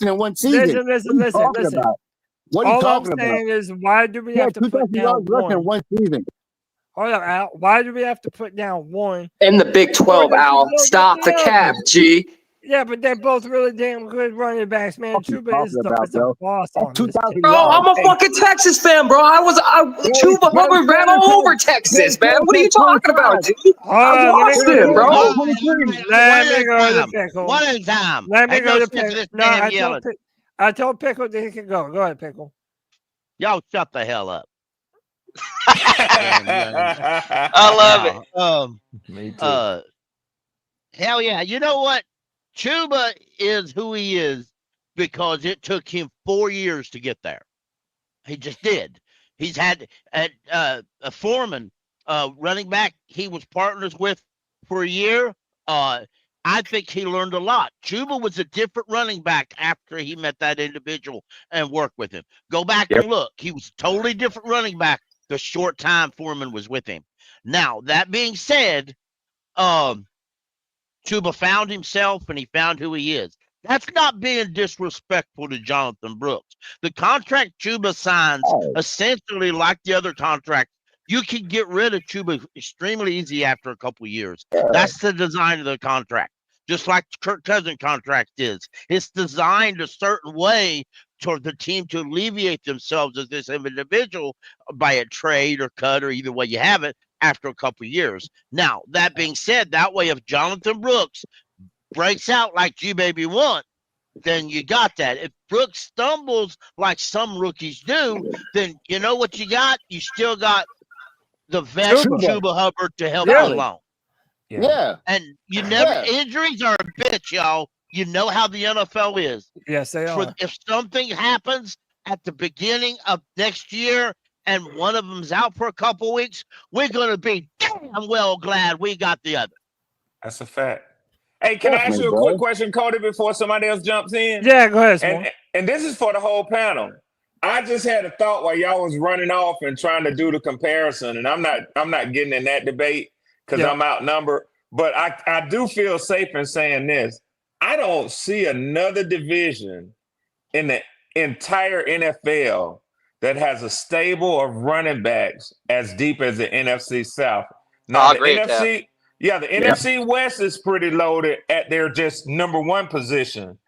In one season. Listen. What are you talking about? All I'm saying is, why do we have to put down one? In one season. Hold on, Al. Why do we have to put down one? In the Big 12, Al. Stop the cap, G. Yeah, but they're both really damn good running backs, man. Chuba is the boss on this team. Bro, I'm a fucking Texas fan, bro. Chuba Hubbard ran all over Texas, man. What are you talking about, G? I watched him, bro. Let me go to Pickle. One at a time. Let me go to Pickle. No, I told Pickle that he could go. Go ahead, Pickle. Y'all shut the hell up. I love it. Me too. Hell yeah. You know what? Chuba is who he is because it took him 4 years to get there. He just did. He's had a Foreman running back he was partners with for a year. I think he learned a lot. Chuba was a different running back after he met that individual and worked with him. Go back and look. He was a totally different running back the short time Foreman was with him. Now, that being said, Chuba found himself and he found who he is. That's not being disrespectful to Jonathan Brooks. The contract Chuba signs, essentially like the other contracts, you can get rid of Chuba extremely easy after a couple of years. That's the design of the contract. Just like Kirk Cousins' contract is. It's designed a certain way toward the team to alleviate themselves as this individual by a trade or cut or either way you have it after a couple of years. Now, that being said, that way if Jonathan Brooks breaks out like G-Baby want, then you got that. If Brooks stumbles like some rookies do, then you know what you got? You still got the vet Chuba Hubbard to help you along. Yeah. And you never injuries are a bitch, y'all. You know how the NFL is. Yes, they are. If something happens at the beginning of next year and one of them's out for a couple of weeks, we're going to be damn well glad we got the other. That's a fact. Hey, can I ask you a quick question, Cody, before somebody else jumps in? Yeah, go ahead. And this is for the whole panel. I just had a thought while y'all was running off and trying to do the comparison, and I'm not getting in that debate because I'm outnumbered. But I do feel safe in saying this. I don't see another division in the entire NFL that has a stable of running backs as deep as the NFC South. Now, the NFC West is pretty loaded at their just number one position.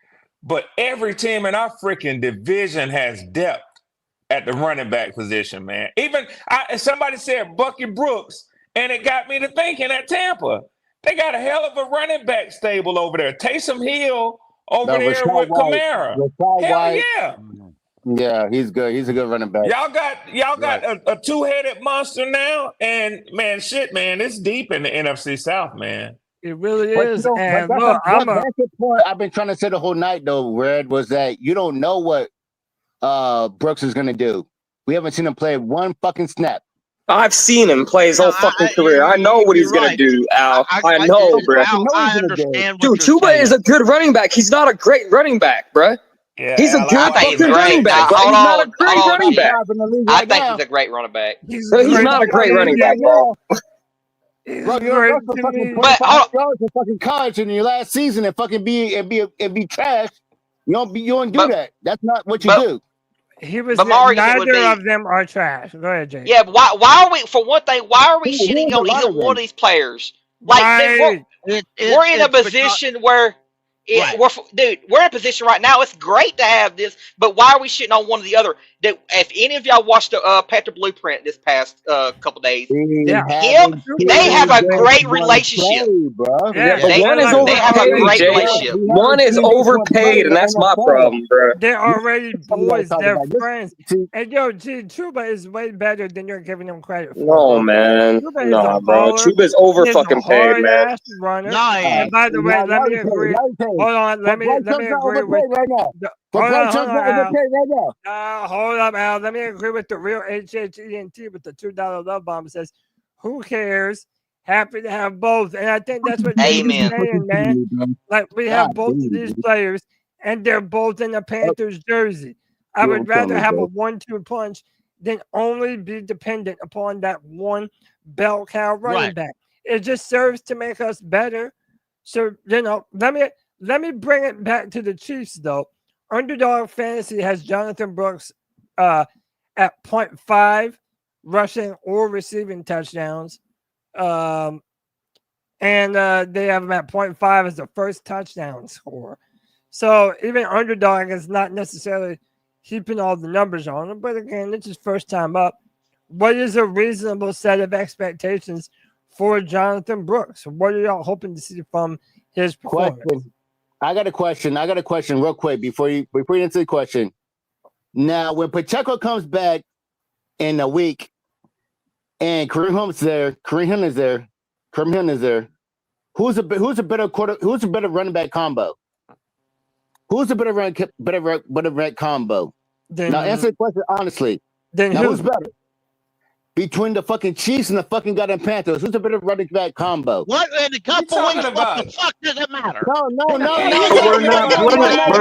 But every team in our freaking division has depth at the running back position, man. Even somebody said Bucky Brooks, and it got me to thinking at Tampa. They got a hell of a running back stable over there. Taysom Hill over there with Kamara. Hell yeah. Yeah, he's good. He's a good running back. Y'all got a two-headed monster now, and man, it's deep in the NFC South, man. It really is. And look, I've been trying to say the whole night though, Red, was that you don't know what Brooks is gonna do. We haven't seen him play one fucking snap. I've seen him play his whole fucking career. I know what he's gonna do, Al. I know, bro. I understand. Dude, Chuba is a good running back. He's not a great running back, bro. Yeah, He's a I good I think he's fucking running great. back, Now, but he's hold not a on, great hold on, running G. back. I think he's a great running back. He's not a great running back, bro. Bro, you're about to fucking But $2,500 for fucking college in your last season and fucking be trash. You don't do that. That's not what you do. He was But Morgan, it would neither be- of them are trash. Go ahead, Jake. Yeah, but why are we? For one thing, why are we Who's shitting a on lot either of one them? of these players? Like Right. we're in a position where. We're in a position right now. It's great to have this, but why are we shitting on one or the other? If any of y'all watched the Panther Blueprint this past couple days, they have a great relationship. Yeah, But one is They have a overpaid, great Jake. relationship. One is overpaid, and that's my problem, bro. They're already boys. talking They're about. This- friends. And yo, Chuba is way better than you're giving him credit for. No, man. Chuba is Nah, a bro. baller. Chuba's over He's a fucking paid, man. hard-ass runner. And by the way, let me agree. Hold on, let me agree with. right now. Hold on, Bryce Young's not overpaid right now. Hold up, Al. Let me agree with the real HHENT with the $2 love bomb. It says, "Who cares? Happy to have both." And I think that's what Jake is Amen. saying, man. Like we have both of these players, and they're both in the Panthers jersey. I would rather have a 1-2 punch than only be dependent upon that one bell cow running back. It just serves to make us better. So let me bring it back to the Chiefs though. Underdog Fantasy has Jonathan Brooks at 0.5 rushing or receiving touchdowns. And they have him at 0.5 as the first touchdown score. So even Underdog is not necessarily keeping all the numbers on him. But again, it's his first time up. What is a reasonable set of expectations for Jonathan Brooks? What are y'all hoping to see from his performance? I got a question real quick before you answer the question. Now, when Pacheco comes back in a week and Kareem Hunt is there, who's a better running back combo? Who's a better running combo? Now answer the question honestly. Who's better? Between the fucking Chiefs and the fucking goddamn Panthers, who's a better running back combo? What in a couple weeks? What the fuck does it matter? No. We're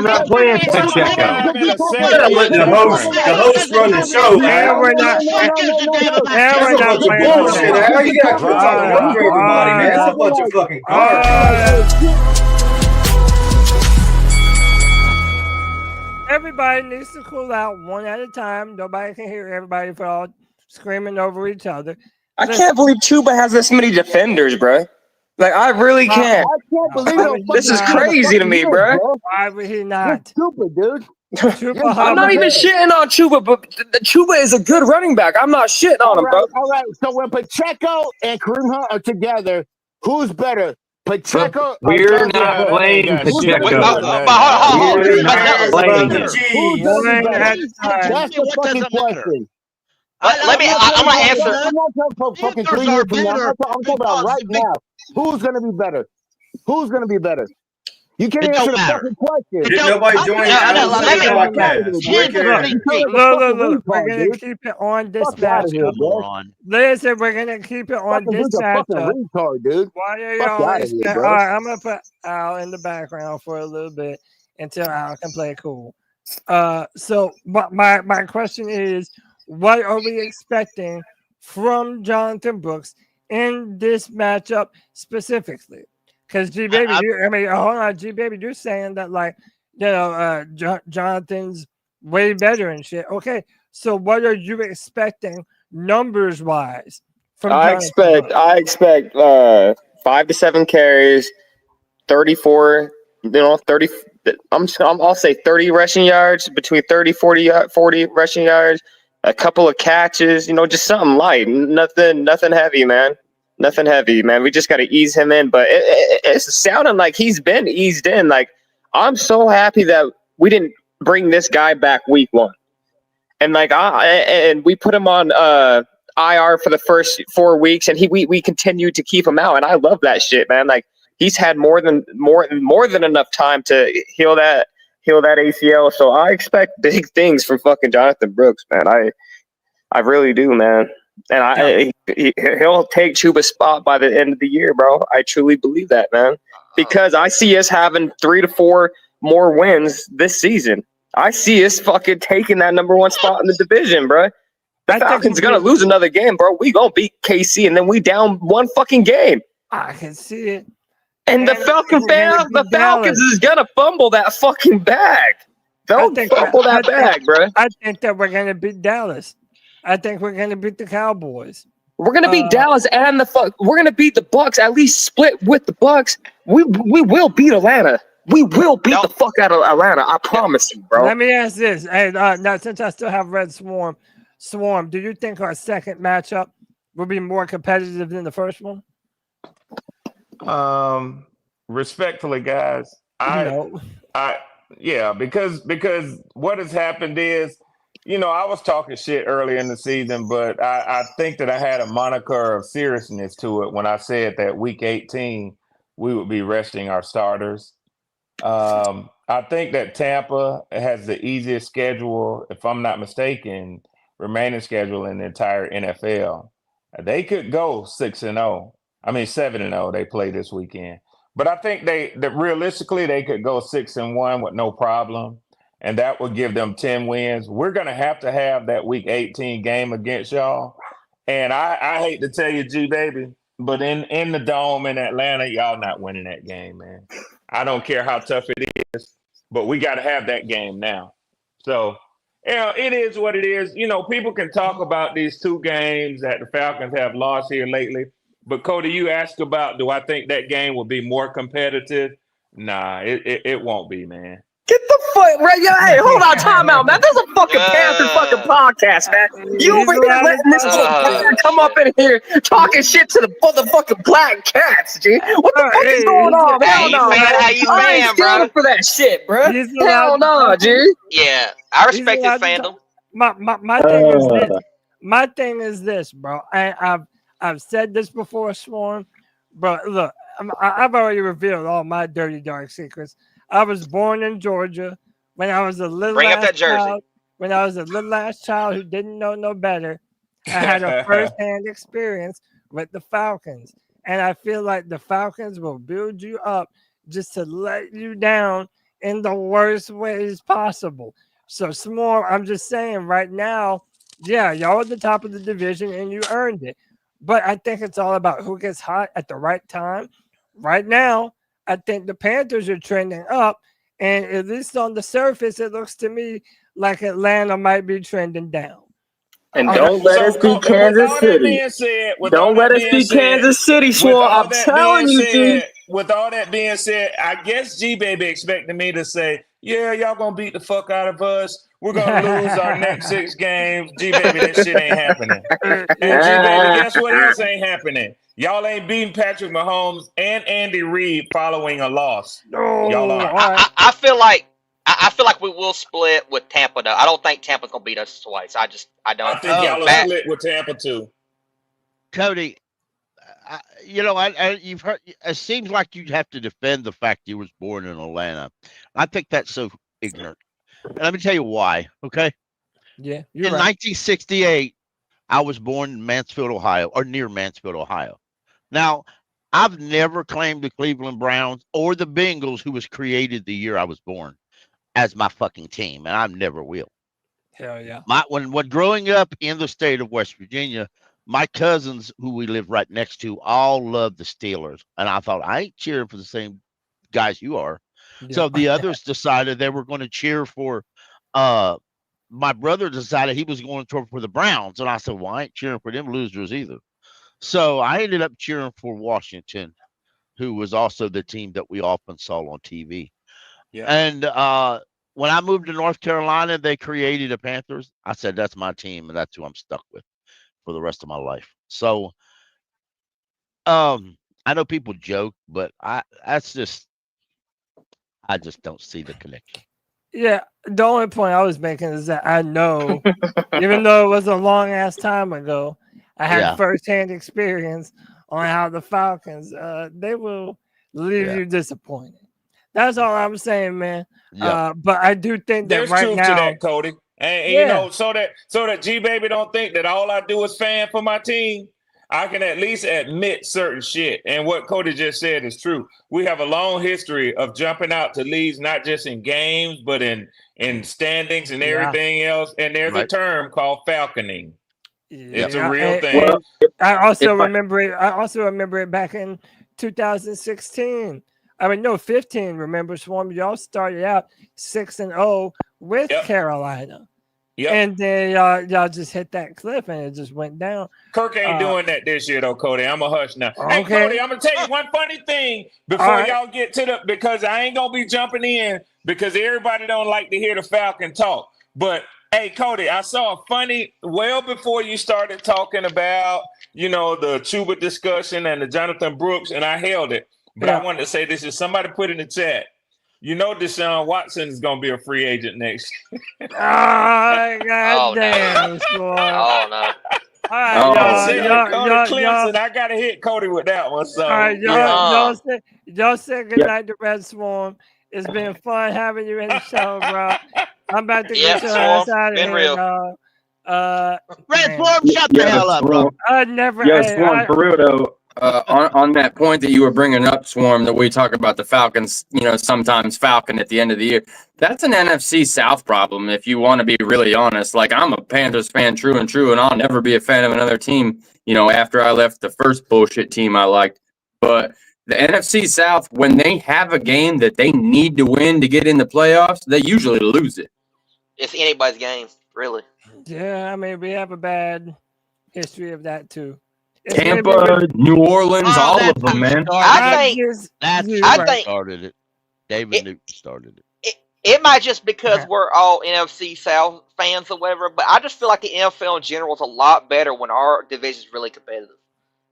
not playing Pacheco. Let the host run the show. And we're not playing bullshit. Al. You gotta quit talking over everybody, man. It's a bunch of fucking garbage. Everybody needs to cool out one at a time. Nobody can hear everybody if we're all screaming over each other. I can't believe Chuba has this many defenders, bro. Like, I really can't. I can't believe it. This is crazy to me, bro. Why would he not? Stupid, dude. I'm not even shitting on Chuba, but Chuba is a good running back. I'm not shitting on him, bro. All right. So when Pacheco and Kareem Hunt are together, who's better? Pacheco. We're not playing Pacheco. We're not playing him. That's the fucking question. I'm gonna answer. I'm not talking about fucking 3 years from now. I'm talking about right now. Who's gonna be better? Who's gonna be better? You can't answer the fucking question. Nobody joining Look. We're gonna keep it on this matchup. Listen, we're gonna keep it on this matchup. Retard, dude. Why are y'all listening? All right, I'm gonna put Al in the background for a little bit until Al can play cool. So my question is, what are we expecting from Jonathan Brooks in this matchup specifically? Because G-Baby, hold on, G-Baby, you're saying that, like, Jonathan's way better and shit. Okay, so what are you expecting numbers-wise from Jonathan? I expect 5 to 7 carries, 34, 30. I'll say 30 rushing yards, between 30, 40 rushing yards, a couple of catches, just something light, nothing heavy, man. Nothing heavy, man. We just got to ease him in, but it's sounding like he's been eased in. Like, I'm so happy that we didn't bring this guy back week 1, and and we put him on IR for the first 4 weeks, and we continued to keep him out, and I love that shit, man. Like, he's had more than enough time to heal that ACL. So I expect big things from fucking Jonathan Brooks, man. I really do, man. And he'll take Chuba's spot by the end of the year, bro. I truly believe that, man. Because I see us having 3 to 4 more wins this season. I see us fucking taking that number 1 spot in the division, bro. The Falcons are gonna lose another game, bro. We gonna beat KC, and then we down 1 fucking game. I can see it. And the Falcons is gonna fumble that fucking bag. Don't fumble that bag, bro. I think that we're gonna beat Dallas. I think we're gonna beat the Cowboys. We're gonna beat Dallas and we're gonna beat the Bucks. At least split with the Bucks. We will beat Atlanta. We will beat the fuck out of Atlanta. I promise you, bro. Let me ask this. Hey, now since I still have Red Swarm, do you think our second matchup will be more competitive than the first one? Respectfully, guys, because what has happened is, I was talking shit earlier in the season, but I think that I had a moniker of seriousness to it when I said that week 18 we would be resting our starters. I think that Tampa has the easiest schedule, if I'm not mistaken, remaining schedule in the entire NFL. They could go 6-0. I mean 7-0. They play this weekend, but I think that realistically they could go 6-1 with no problem, and that would give them 10 wins. We're gonna have that week 18 game against y'all, and I hate to tell you, G baby, but in the dome in Atlanta, y'all not winning that game, man. I don't care how tough it is, but we got to have that game now. So. It is what it is. People can talk about these 2 games that the Falcons have lost here lately. But, Cody, you asked about, do I think that game will be more competitive? Nah, it won't be, man. Get the fuck right. Hey, hold on, time out, man. This is a fucking Panther fucking podcast, man. You over here letting this little player come up in here talking shit to the motherfucking Black Cats, G. What the fuck is going on? Hell no, man. I ain't standing for that shit, bro. Hell no, G. Yeah, I respect his fandom. My thing is this, bro. I've said this before, Swarm, but look, I've already revealed all my dirty, dark secrets. I was born in Georgia when I was a little ass child who didn't know no better. I had a first-hand experience with the Falcons, and I feel like the Falcons will build you up just to let you down in the worst ways possible. So, Small, I'm just saying right now, yeah, y'all at the top of the division and you earned it. But I think it's all about who gets hot at the right time. Right now, I think the Panthers are trending up, and at least on the surface, it looks to me like Atlanta might be trending down. And don't let us beat Kansas City. Don't let us beat Kansas City, Schwar. I'm telling you, G. With all that being said, I guess G-Baby expected me to say, yeah, y'all going to beat the fuck out of us. We're going to lose our next 6 games. G-Baby, that shit ain't happening. And G-Baby, guess what else ain't happening? Y'all ain't beating Patrick Mahomes and Andy Reid following a loss. Y'all are. I feel like we will split with Tampa, though. I don't think Tampa's going to beat us twice. I don't. I think y'all will split with Tampa, too. Cody, you've heard. It seems like you have to defend the fact you was born in Atlanta. I think that's so ignorant. And let me tell you why. Okay. Yeah. In 1968, I was born in Mansfield, Ohio, or near Mansfield, Ohio. Now, I've never claimed the Cleveland Browns or the Bengals, who was created the year I was born, as my fucking team, and I never will. Hell yeah. When growing up in the state of West Virginia, my cousins, who we live right next to, all loved the Steelers. And I thought, I ain't cheering for the same guys you are. Yeah. So the others decided they were going to cheer for my brother decided he was going to cheer for the Browns. And I said, well, I ain't cheering for them losers either. So I ended up cheering for Washington, who was also the team that we often saw on TV. Yeah. And when I moved to North Carolina, they created the Panthers. I said, that's my team, and that's who I'm stuck with for the rest of my life. So I know people joke, but I just don't see the connection. Yeah, the only point I was making is that I know, even though it was a long ass time ago, I had firsthand experience on how the Falcons they will leave you disappointed. That's all I'm saying, man. Yeah. But I do think that there's right truth now, to that, Cody. And you know, so that G Baby don't think that all I do is fan for my team. I can at least admit certain shit. And what Cody just said is true. We have a long history of jumping out to leads, not just in games, but in standings and everything else. And there's a term called falconing. It's a real thing. I also remember it back in 2016. I mean, no, 15. Remember, Swarm? Y'all started out 6-0 with Carolina. Yep. And then y'all just hit that cliff and it just went down. Kirk ain't doing that this year, though, Cody. I'm a hush now. Hey, Okay. Cody, I'm going to tell you one funny thing before y'all get to because I ain't going to be jumping in because everybody don't like to hear the Falcon talk. But, hey, Cody, I saw a funny, well before you started talking about, the Chuba discussion and the Jonathan Brooks, and I held it. But I wanted to say this is somebody put in the chat. Deshaun Watson is going to be a free agent next year. God damn. Oh, no. All right, Clemson, I got to hit Cody with that one. So, all right, y'all say good night to Red Swarm. It's been fun having you in the show, bro. I'm about to get your ass out of here, dog. Red Swarm, shut the hell up, bro. I never. Swarm, for real though. On that point that you were bringing up, Swarm, that we talk about the Falcons, sometimes Falcon at the end of the year. That's an NFC South problem, if you want to be really honest. Like, I'm a Panthers fan, true, and I'll never be a fan of another team, after I left the first bullshit team I liked. But the NFC South, when they have a game that they need to win to get in the playoffs, they usually lose it. It's anybody's game, really. Yeah, I mean, we have a bad history of that, too. Tampa, New Orleans, all of them, man. I think started it. David Newton started it. It might just because we're all NFC South fans or whatever, but I just feel like the NFL in general is a lot better when our division is really competitive.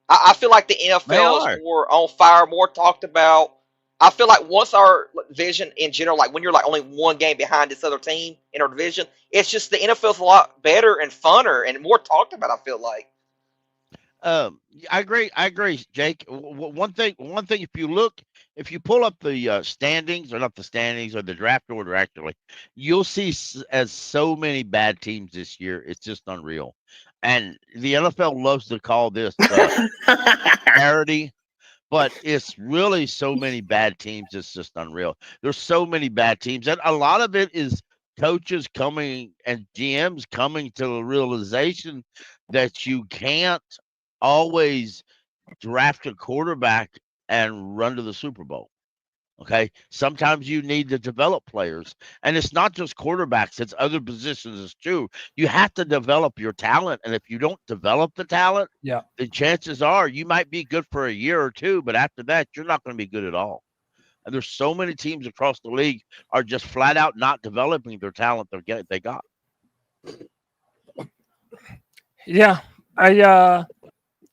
I feel like the NFL is more on fire, more talked about. I feel like once our division in general, like when you're like only one game behind this other team in our division, it's just the NFL is a lot better and funner and more talked about, I feel like. I agree, Jake. One thing, if you pull up the standings, or not the standings, or the draft order, actually, you'll see as so many bad teams this year. It's just unreal. And the NFL loves to call this parity, but it's really so many bad teams. It's just unreal. There's so many bad teams, and a lot of it is coaches coming and GMs coming to the realization that you can't always draft a quarterback and run to the Super Bowl. Okay. Sometimes you need to develop players, and it's not just quarterbacks, it's other positions as too. You have to develop your talent. And if you don't develop the talent, the chances are you might be good for a year or two, but after that, you're not going to be good at all. And there's so many teams across the league are just flat out not developing their talent they got. Yeah.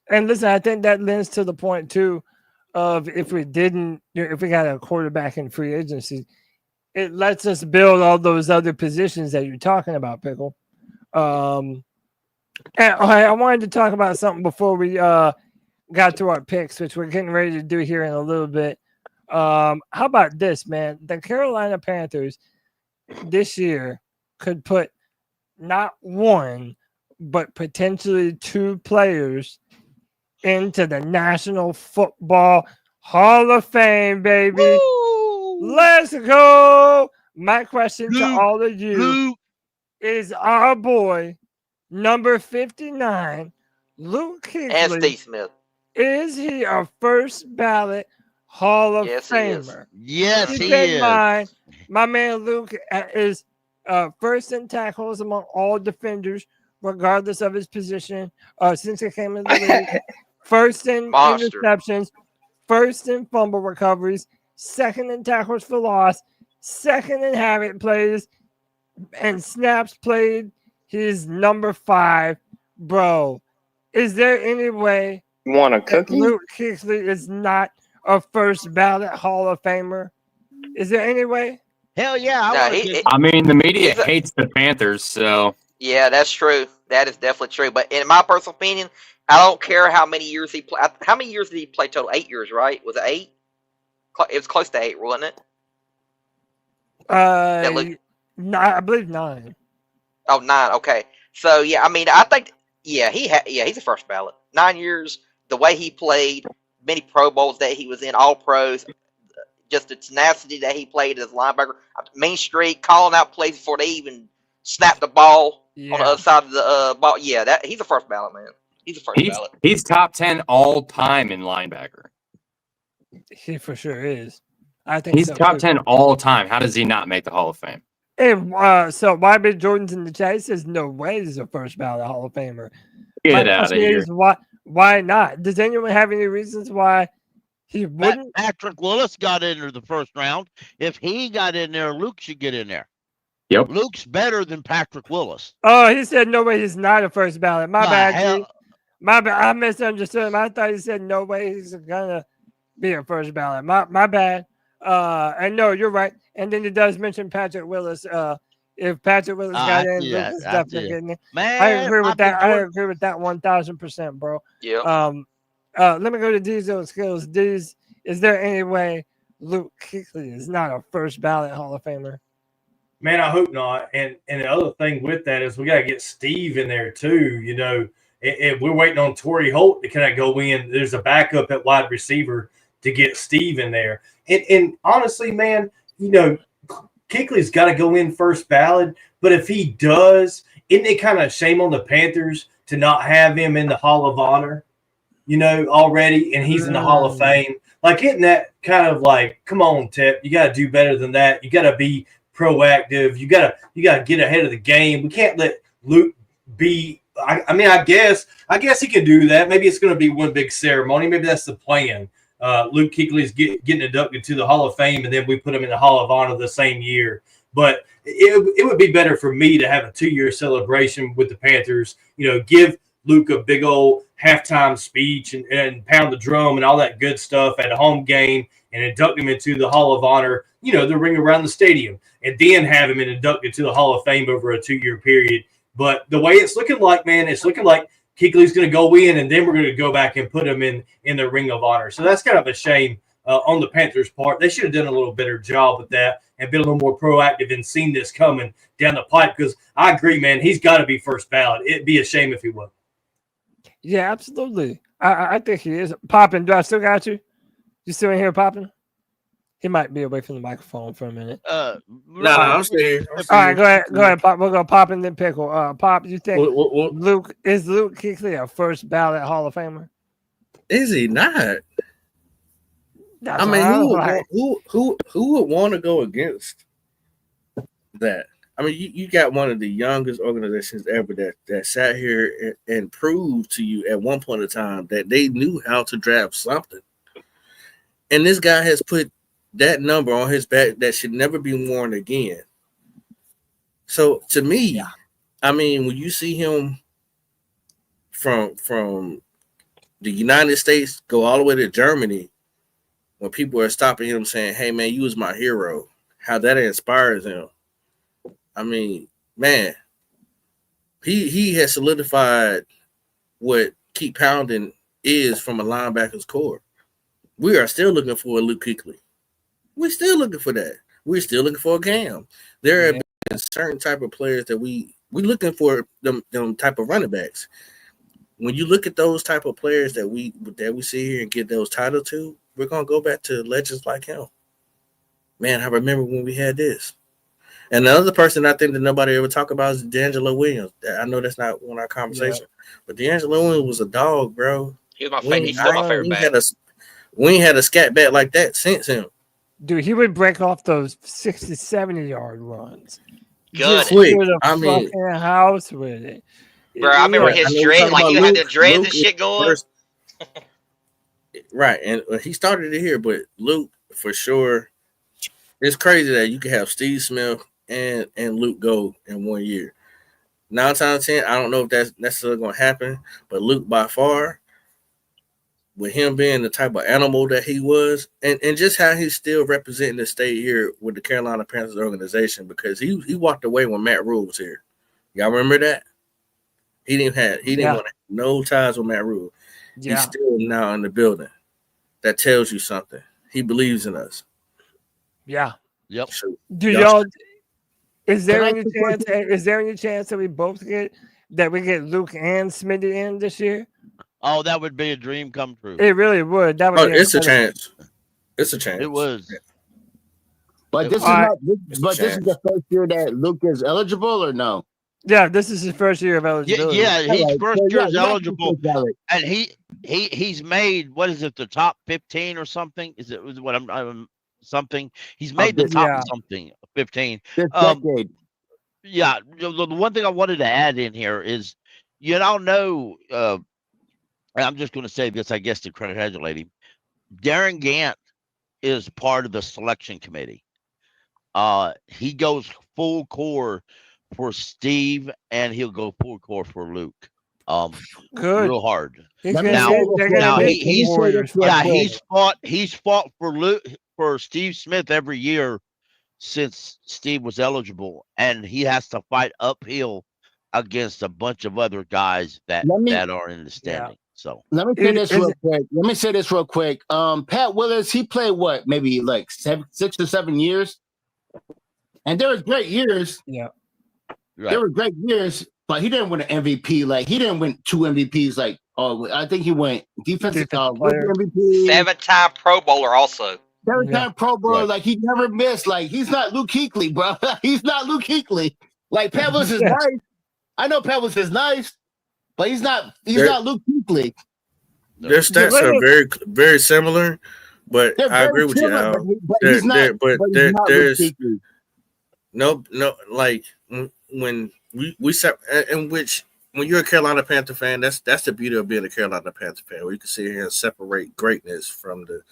And listen, I think that lends to the point too of if we got a quarterback in free agency, it lets us build all those other positions that you're talking about, Pickle. And I wanted to talk about something before we got to our picks, which we're getting ready to do here in a little bit. How about this, man? The Carolina Panthers this year could put not one, but potentially two players into the National Football Hall of Fame, baby. Woo! Let's go. My question to all of you is our boy, number 59, Luke Kuuechly. And Steve Smith. Is he a first ballot Hall of Famer? Yes, he is. My man Luke is first in tackles among all defenders, regardless of his position, since he came in the league. First in interceptions, first in fumble recoveries, second in tackles for loss, second in havoc plays, and snaps played. He's number 5. Bro, is there any way you want a cookie? Luke Kuuechly is not a first ballot Hall of Famer? Is there any way? Hell yeah. I mean, the media hates the Panthers, so. Yeah, that's true. That is definitely true. But in my personal opinion, I don't care how many years he played. How many years did he play total? 8 years, right? Was it 8? It was close to 8, wasn't it? No, I believe 9. Oh, 9. Okay. So yeah, I mean, I think he's a first ballot. 9 years, the way he played, many Pro Bowls that he was in, All Pros, just the tenacity that he played as a linebacker, mean streak, calling out plays before they even snapped the ball on the other side of the ball. Yeah, he's a first ballot, man. He's a first ballot. He's top 10 all time in linebacker. He for sure is. I think He's so, top too. 10 all time. How does he not make the Hall of Fame? And so YB Jordan's in the chat. He says no way he's a first ballot Hall of Famer. Get out of here. Why not? Does anyone have any reasons why he wouldn't? Patrick Willis got into the first round. If he got in there, Luke should get in there. Yep. Luke's better than Patrick Willis. Oh, he said no way he's not a first ballot. My Nah, bad, hell- G. My bad. I misunderstood him. I thought he said no way he's gonna be a first ballot. My bad. And no, you're right. And then he does mention Patrick Willis. If Patrick Willis got in, Luke is definitely getting in. Man, I agree with that. I Jordan- agree with that 1,000%, bro. Yeah. Let me go to Diesel Skills. Deez, is there any way Luke Kuechly is not a first ballot Hall of Famer? Man, I hope not. And the other thing with that is we got to get Steve in there too. You know, if we're waiting on Torrey Holt to kind of go in, there's a backup at wide receiver to get Steve in there. And honestly, man, you know, Kuechly's got to go in first ballot. But if he does, isn't it kind of shame on the Panthers to not have him in the Hall of Honor, you know, already, and he's in the Hall of Fame? Like, isn't that kind of like, come on, Tep, you got to do better than that. You got to be proactive. You got to get ahead of the game. We can't let Luke be. I mean, I guess he can do that. Maybe it's going to be one big ceremony. Maybe that's the plan. Luke Kuechly's getting inducted to the Hall of Fame, and then we put him in the Hall of Honor the same year. But it would be better for me to have a 2-year celebration with the Panthers. You know, give Luke a big old halftime speech and pound the drum and all that good stuff at a home game and induct him into the Hall of Honor, you know, the ring around the stadium, and then have him inducted to the Hall of Fame over a 2-year period. But the way it's looking like, man, it's looking like Kuechly's going to go in, and then we're going to go back and put him in the Ring of Honor. So that's kind of a shame on the Panthers' part. They should have done a little better job with that and been a little more proactive and seen this coming down the pipe, because I agree, man, he's got to be first ballot. It'd be a shame if he wasn't. Yeah, absolutely. I think he is. Popping, do I still got you? You still in here, Popping? He might be away from the microphone for a minute. No, I'm still here. All right, go ahead, Pop. We'll go Pop and then Pickle. Pop, you think Luke Kuechly a first ballot Hall of Famer? Is he not? That's I mean, what who would want to go against that? I mean, you got one of the youngest organizations ever that sat here and proved to you at one point in time that they knew how to draft something. And this guy has put that number on his back that should never be worn again. So to me, I mean, when you see him from the United States go all the way to Germany, when people are stopping him saying, "Hey man, you was my hero," how that inspires him. I mean, man, he has solidified what keep pounding is from a linebacker's core. We are still looking for a Luke Kuechly. We're still looking for that. We're still looking for a Cam. There have been certain type of players that we're looking for them type of running backs. When you look at those type of players that we see here and get those titles to, we're gonna go back to legends like him. Man, I remember when we had this. And the other person I think that nobody ever talk about is D'Angelo Williams. I know that's not on our conversation, but D'Angelo Williams was a dog, bro. He was my favorite. He's still my favorite back. We ain't had a scat back like that since him. Dude, he would break off those 60, 70-yard runs. Good. Just clear the I mean, fucking house with it. Bro, I remember his dreads, like you had the dreads and shit going. Right, and he started it here, but Luke, for sure, it's crazy that you can have Steve Smith and Luke go in 1 year. 9 times out of 10, I don't know if that's necessarily going to happen, but Luke, by far, with him being the type of animal that he was, and just how he's still representing the state here with the Carolina Panthers organization, because he walked away when Matt Rule was here. Y'all remember that? He didn't want to have no ties with Matt Rule. Yeah. He's still now in the building. That tells you something. He believes in us. Yeah. Yep. Do y'all? Is there any chance? Is there any chance that we get Luke and Smitty in this year? Oh, that would be a dream come true. It really would. That would Oh, be it's a incredible. chance. It's a chance. It was. But this is Alright. not. But this is the first year that Luke is eligible, or no? Yeah, this is his first year of eligibility. Yeah, he's Alright, first so year yeah, is not eligible, first ballot. and he's made, what is it, the top 15 or something? Is it what I'm something? He's made the top something 15. This decade. Yeah, the one thing I wanted to add in here is, you all know, and I'm just going to say this, I guess, to congratulate him. Darren Gant is part of the selection committee. He goes full core for Steve, and he'll go full core for Luke. Good. Real hard. He's Let me gonna say say this they're real gonna quick. make Let me say warriors. this real Yeah, quick. he's fought for Steve Smith every year since Steve was eligible, and he has to fight uphill against a bunch of other guys that are in the standing. So Let me say this real quick. Let me say this real quick. Pat Willis, he played what, maybe like 6 or 7 years, and there was great years. Yeah, there were great years, but he didn't win an MVP. Like he didn't win 2 MVPs. Like I think he went defensive player. MVP, 7-time Pro Bowler also. 7-time Pro Bowler. Like he never missed. Like he's not Luke Kuechly, bro. He's not Luke Kuechly. Like Pat Willis is nice. I know Pat Willis is nice, but he's not Luke Kuechly. Their stats are very, very similar, but I agree with you, Al. There's no, like when we in which when you're a Carolina Panther fan, that's the beauty of being a Carolina Panther fan, where you can sit here and separate greatness from the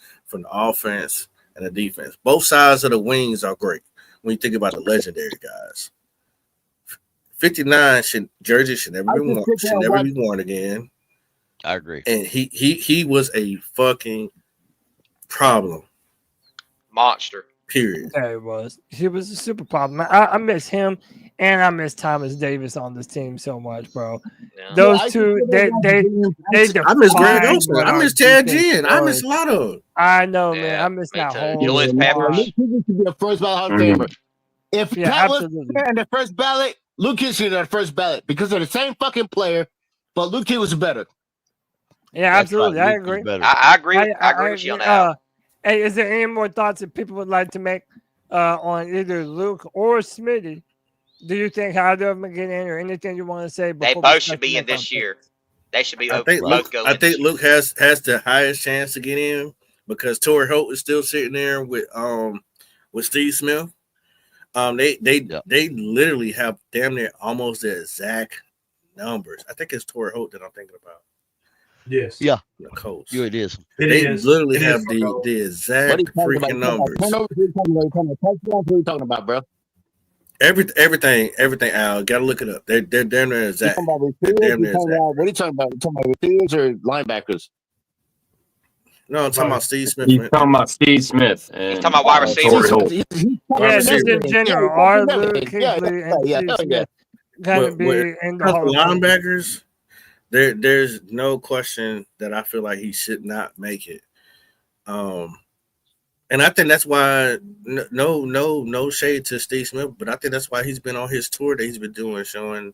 offense and the defense. Both sides of the wings are great when you think about the legendary guys. 59 jersey should never be worn again. I agree. And he was a fucking problem. Monster. Period. Yeah, he was. He was a super problem. I miss him, and I miss Thomas Davis on this team so much, bro. Yeah. Those two, they I miss Greg Olsen. I miss Tad Ginn. I miss Lotto. I know, man. I miss that whole. Julius Peppers. Luke Kuechly should be a first ballot Hall of Famer. If Pat was in the first ballot, Luke Kuechly should be the first ballot because they're the same fucking player, but Luke Kuechly was better. Yeah, absolutely. I agree. I agree. I agree with you on that. Hey, is there any more thoughts that people would like to make on either Luke or Smitty? Do you think either of them get in, or anything you want to say? They both should be in this year. They should be. I think Luke has the highest chance to get in because Torrey Holt is still sitting there with Steve Smith. They literally have damn near almost the exact numbers. I think it's Torrey Holt that I'm thinking about. Yes. Yeah. The coach. Yeah, it is. They literally have the exact freaking numbers. What are you talking about, bro? Everything, Al. Gotta look it up. They're damn near exact. What are you talking about? You talking about receivers or linebackers? No, I'm talking about Steve Smith. He's talking about Steve Smith. He's talking about wide receivers. Yeah, just in general. Are Luke Kuechly and Steve Smith gonna be in the Hall of Fame? Linebackers? There's no question that I feel like he should not make it. And I think that's why no shade to Steve Smith, but I think that's why he's been on his tour that he's been doing, showing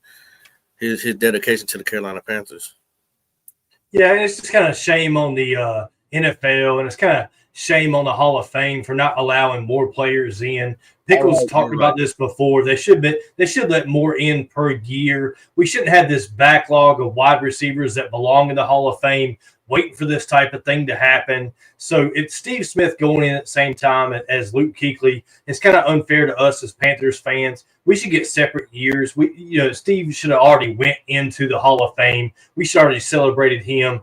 his dedication to the Carolina Panthers. Yeah, and it's just kind of shame on the NFL, and it's kind of shame on the Hall of Fame for not allowing more players in. Pickles talked about this before. They should let more in per year. We shouldn't have this backlog of wide receivers that belong in the Hall of Fame waiting for this type of thing to happen. So if Steve Smith going in at the same time as Luke Kuechly, it's kind of unfair to us as Panthers fans. We should get separate years. Steve should have already went into the Hall of Fame. We should already celebrated him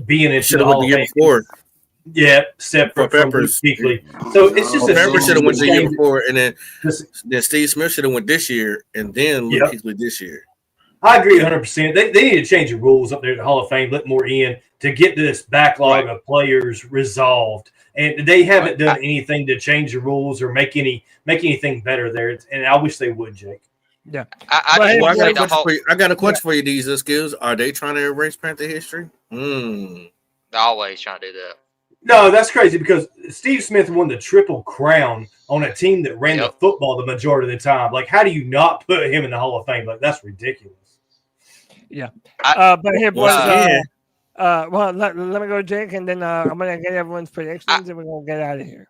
being into the Hall of Fame. Before. Yeah, separate from Luke Kuechly. So it's just Peppers should have went the year before, and then Steve Smith should have went this year, and then Luke Kuechly this year. I agree 100%. They need to change the rules up there at the Hall of Fame, let more in to get this backlog of players resolved. And they haven't done anything to change the rules or make anything better there. And I wish they would, Jake. Yeah. I got a question for you, these skills. Are they trying to erase Panther history? They're always trying to do that. No, that's crazy because Steve Smith won the Triple Crown on a team that ran the football the majority of the time. Like, how do you not put him in the Hall of Fame? Like, that's ridiculous. Yeah. I, But here, boys. Once again, Well, let me go, Jake, and then I'm gonna get everyone's predictions, and we're gonna get out of here.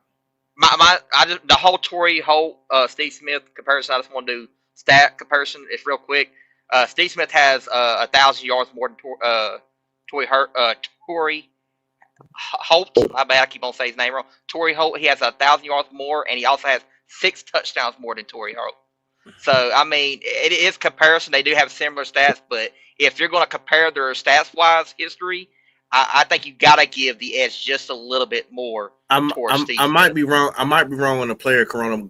the whole Torrey Holt, Steve Smith comparison. I just want to do stat comparison. It's real quick. Steve Smith has 1,000 yards more than Torrey Holt. My bad, I keep on saying his name wrong. Torrey Holt. He has 1,000 yards more, and he also has 6 touchdowns more than Torrey Holt. So I mean, it is comparison. They do have similar stats, but if you're going to compare their stats wise history, I think you got to give the edge just a little bit more. I might be wrong. I might be wrong on the player Corona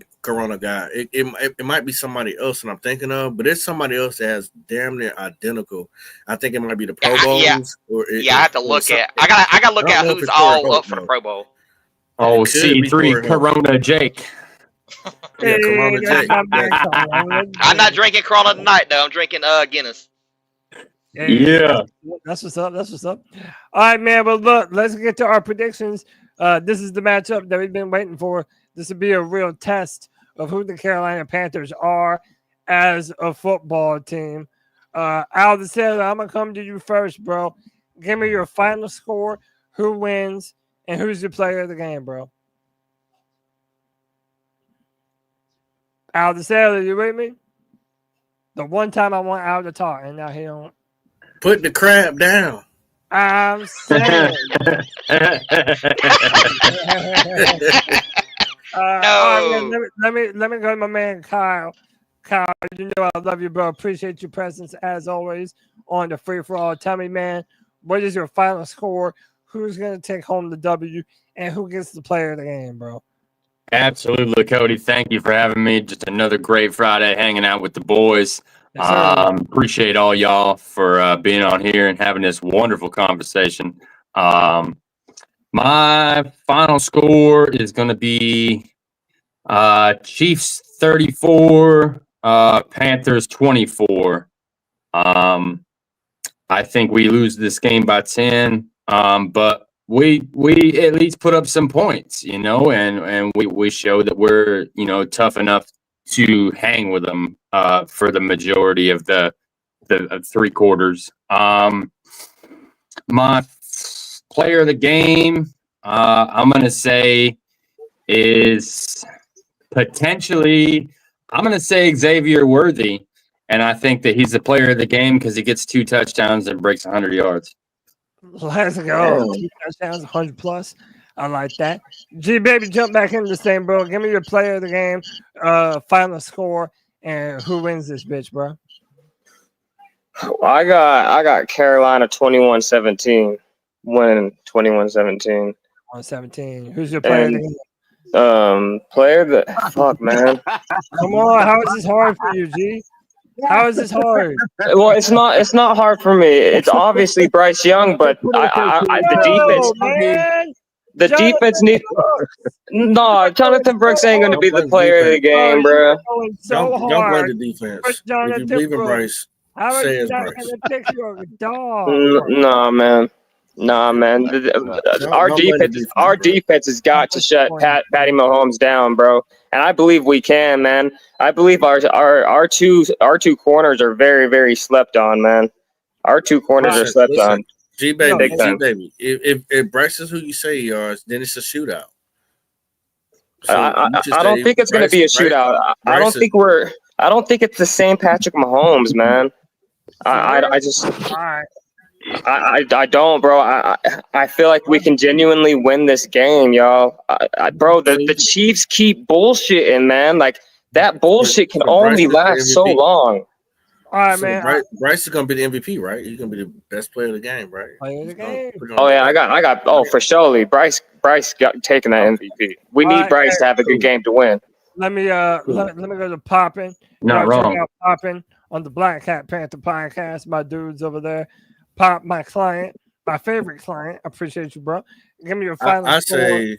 guy. It might be somebody else that I'm thinking of, but it's somebody else that has damn near identical. I think it might be the Pro Bowls. I have to look at. I got to look at who's all up for the Pro Bowl. Oh, C3 Corona Jake. Yeah, Corona Jake. I'm not drinking Corona tonight, though. I'm drinking Guinness. Yeah. That's what's up. That's what's up. All right, man. Well, look, let's get to our predictions. This is the matchup that we've been waiting for. This will be a real test of who the Carolina Panthers are as a football team. Al the Sailor, I'm going to come to you first, bro. Give me your final score, who wins, and who's the player of the game, bro. Al the Sailor, you with me? The one time I want Al to talk, and now he don't. Put the crap down. I'm saying. No. Let me go to my man Kyle. Kyle, you know I love you, bro. Appreciate your presence as always on the free for all. Tell me, man, what is your final score? Who's gonna take home the W, and who gets the player of the game, bro? Absolutely, Cody. Thank you for having me. Just another great Friday hanging out with the boys. Appreciate all y'all for being on here and having this wonderful conversation. My final score is going to be Chiefs 34, Panthers 24. I think we lose this game by 10, but we at least put up some points, and we show that we're, tough enough to hang with them for the majority of the 3 quarters. My player of the game, I'm going to say is potentially, I'm going to say Xavier Worthy. And I think that he's the player of the game because he gets 2 touchdowns and breaks 100 yards. Let's go. 2 touchdowns, 100 plus. I like that. G baby, jump back into the same, bro. Give me your player of the game, final score, and who wins this bitch, bro. I got Carolina 21-17, winning 21-17. 21-17. Who's your player of the game? Fuck, man. Come on, how is this hard for you, G? How is this hard? Well, it's not hard for me. It's obviously Bryce Young, but the defense needs. No, Jonathan Brooks ain't going to be the player of the game, bro. Don't blame the defense. If you believe in Bryce, say it's Bryce. Nah, man. Our defense has got to shut Patty Mahomes down, bro. And I believe we can, man. I believe our two corners are very, very slept on, man. Our 2 corners are slept on. G baby. If Bryce is who you say he is, then it's a shootout. So I don't think it's going to be a shootout. I don't think it's the same Patrick Mahomes, man. I don't, bro. I feel like we can genuinely win this game, y'all. Bro, the Chiefs keep bullshitting, man. Like, that bullshit can only last so long. All right, man. Bryce is gonna be the MVP, right? He's gonna be the best player of the game, right? Player of the game. Oh yeah, I got. Oh, for surely, Bryce got taking that MVP. We need Bryce to have a good game to win. Let me go to Poppin. Not wrong. Poppin on the Black Hat Panther Podcast. My dudes over there. Pop, my client, my favorite client. I appreciate you, bro. Give me your final. I say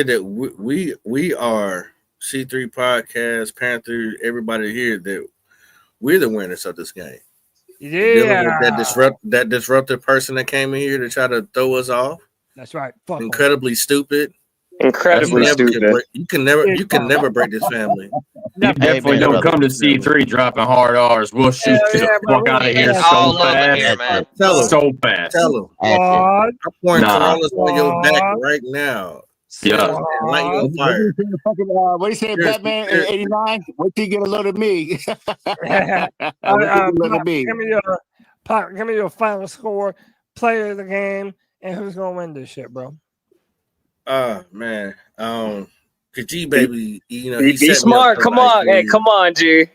that we are C3 Podcast, Panthers, everybody here that. We're the winners of this game. Yeah. That disruptive person that came in here to try to throw us off. That's right. Incredibly stupid. Incredibly stupid. You can never break this family. You definitely don't come to C3 dropping hard R's. We'll shoot you the fuck out of here so fast. Tell him. So fast. Tell him. I'm pouring Coronas on your back right now. Yeah. And light you on fire. What do you say, Batman in '89? Wait till you get a load of me. Give me your final score, player of the game, and who's gonna win this shit, bro. Man. Cause G baby, you know, Be smart. Come on, hey, come on, G.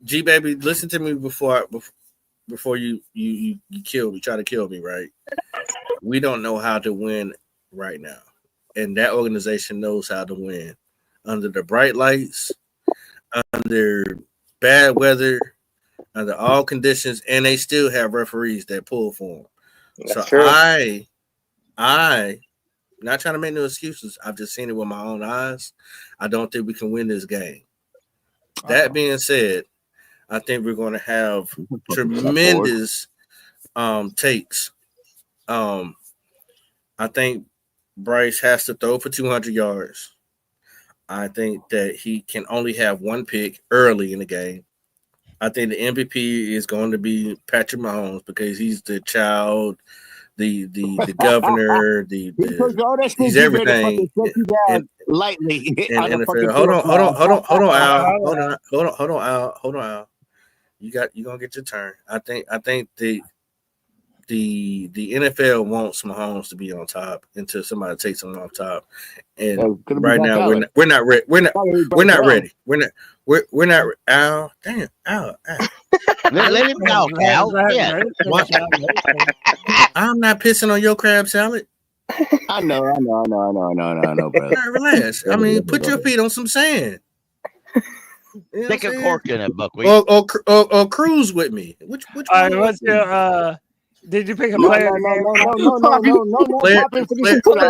G baby, listen to me before you kill me, try to kill me, right? We don't know how to win right now, and that organization knows how to win under the bright lights, under bad weather, under all conditions, and they still have referees that pull for them. That's so true. I not trying to make no excuses. I've just seen it with my own eyes. I don't think we can win this game. That being said, I think we're going to have tremendous takes. I think Bryce has to throw for 200 yards. I think that he can only have one pick early in the game. I think the MVP is going to be Patrick Mahomes because he's the child, the governor, he's everything. Lightly in NFL. Hold on, Al. You're gonna get your turn. I think the NFL wants Mahomes to be on top until somebody takes him off top. And right now we're not ready. We're not ready. We're not Al. Damn, Al. Let him talk, Al. Yeah. I'm not pissing on your crab salad. I know, brother. All right, relax. I mean, put your feet on some sand. You know Take a cork in it, Buckwheat. Or cruise with me. Which all right, what's your did you pick a player? No. Player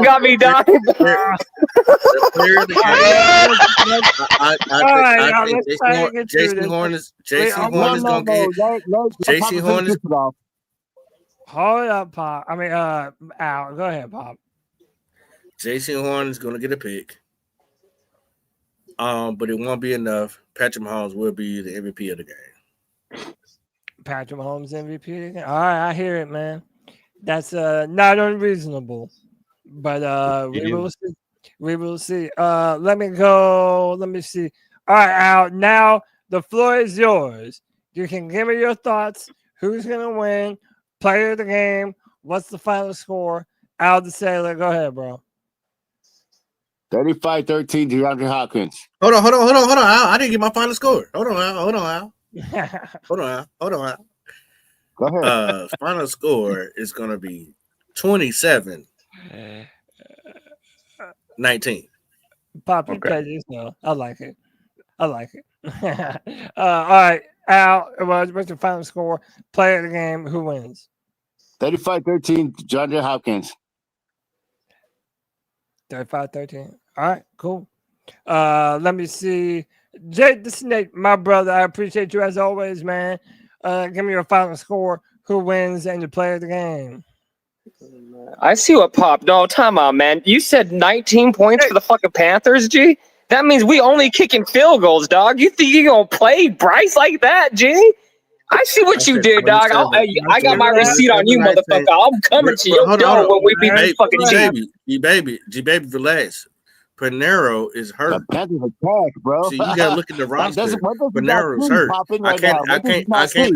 got me dying. Jason Horn is gonna get Jason Horn is. Hold up, Pop. I mean, Al. Go ahead, Pop. Jason Horn is gonna get a pick. But it won't be enough. Patrick Mahomes will be the MVP of the game. Patrick Mahomes MVP again. All right, I hear it, man. That's not unreasonable, but we will see. We will see. Let me go. Let me see. All right, Al. Now the floor is yours. You can give me your thoughts. Who's gonna win? Player of the game. What's the final score? Al the Sailor. Go ahead, bro. 35-13, DeAndre Hopkins. Hold on, Al. I didn't get my final score. Hold on, Al. Hold on, Al. Go ahead. Final score is going to be 27-19. Pop, you play this now. I like it. All right, Al, what's the final score? Player of the game, who wins? 35-13, DeAndre Hopkins. 35-13. All right, cool. Let me see. Jake the Snake, my brother, I appreciate you as always, man. Give me your final score. Who wins and the player of the game? I see what Pop. No, time out, man. You said 19 points for the fucking Panthers, G? That means we only kicking field goals, dog. You think you gonna play Bryce like that, G? I see what you did, dog. I got my receipt on you, motherfucker. I'm coming to your door when we beat the fucking G baby, relax. Panero is hurt. Panthers attack, bro. So you gotta look at the roster. Panero's hurt.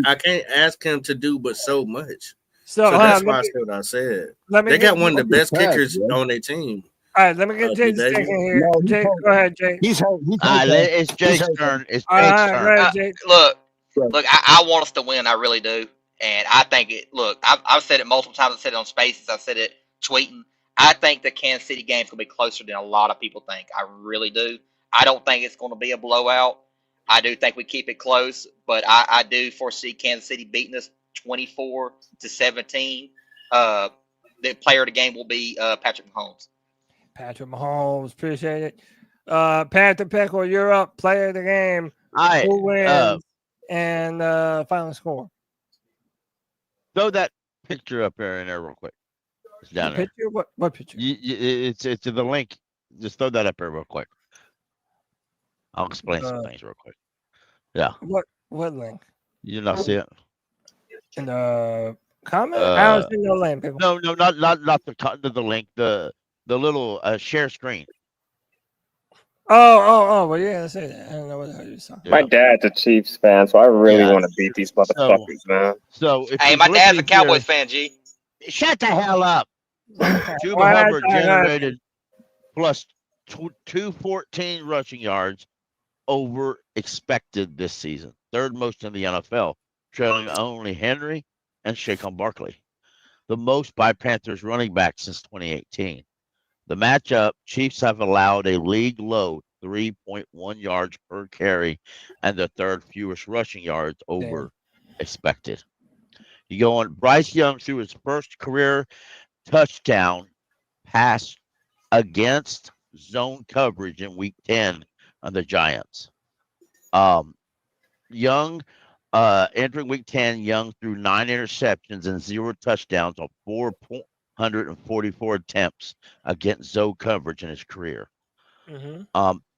I can't ask him to do but so much. So that's why I said what I said. They got one of the best kickers on their team. All right, let me get Jake's second here. Jake, go ahead, Jake. He's hurt. It's Jake's turn. It's Jake's turn. Look, I want us to win. I really do. And I think it, look, I've said it multiple times. I've said it on Spaces. I've said it tweeting. I think the Kansas City game's going to be closer than a lot of people think. I really do. I don't think it's going to be a blowout. I do think we keep it close, but I do foresee Kansas City beating us 24-17. The player of the game will be Patrick Mahomes. Patrick Mahomes, appreciate it. Panther Pickle, you're up. Player of the game. Who wins? And final score. Throw that picture up there in there real quick. It's down there. Picture? What picture? It's in the link. Just throw that up here real quick. I'll explain some things real quick. Yeah. What link? You did not see it? In the comment? I don't see no link, people. No, not the link. The little share screen. Well, yeah, let's say that. I don't know what the hell you're talking. My dad's a Chiefs fan, so I really want to beat these motherfuckers, man. So, Hey, my dad's a Cowboys fan, G. Shut the hell up. Chuba Hubbard generated plus 214 rushing yards over expected this season, third most in the NFL, trailing only Henry and Saquon Barkley, the most by Panthers running back since 2018. The matchup, Chiefs have allowed a league low 3.1 yards per carry and the third fewest rushing yards over expected. You go on, Bryce Young threw his first career touchdown pass against zone coverage in week 10 on the Giants. Young, entering week 10, Young threw 9 interceptions and 0 touchdowns on 444 attempts against zone coverage in his career.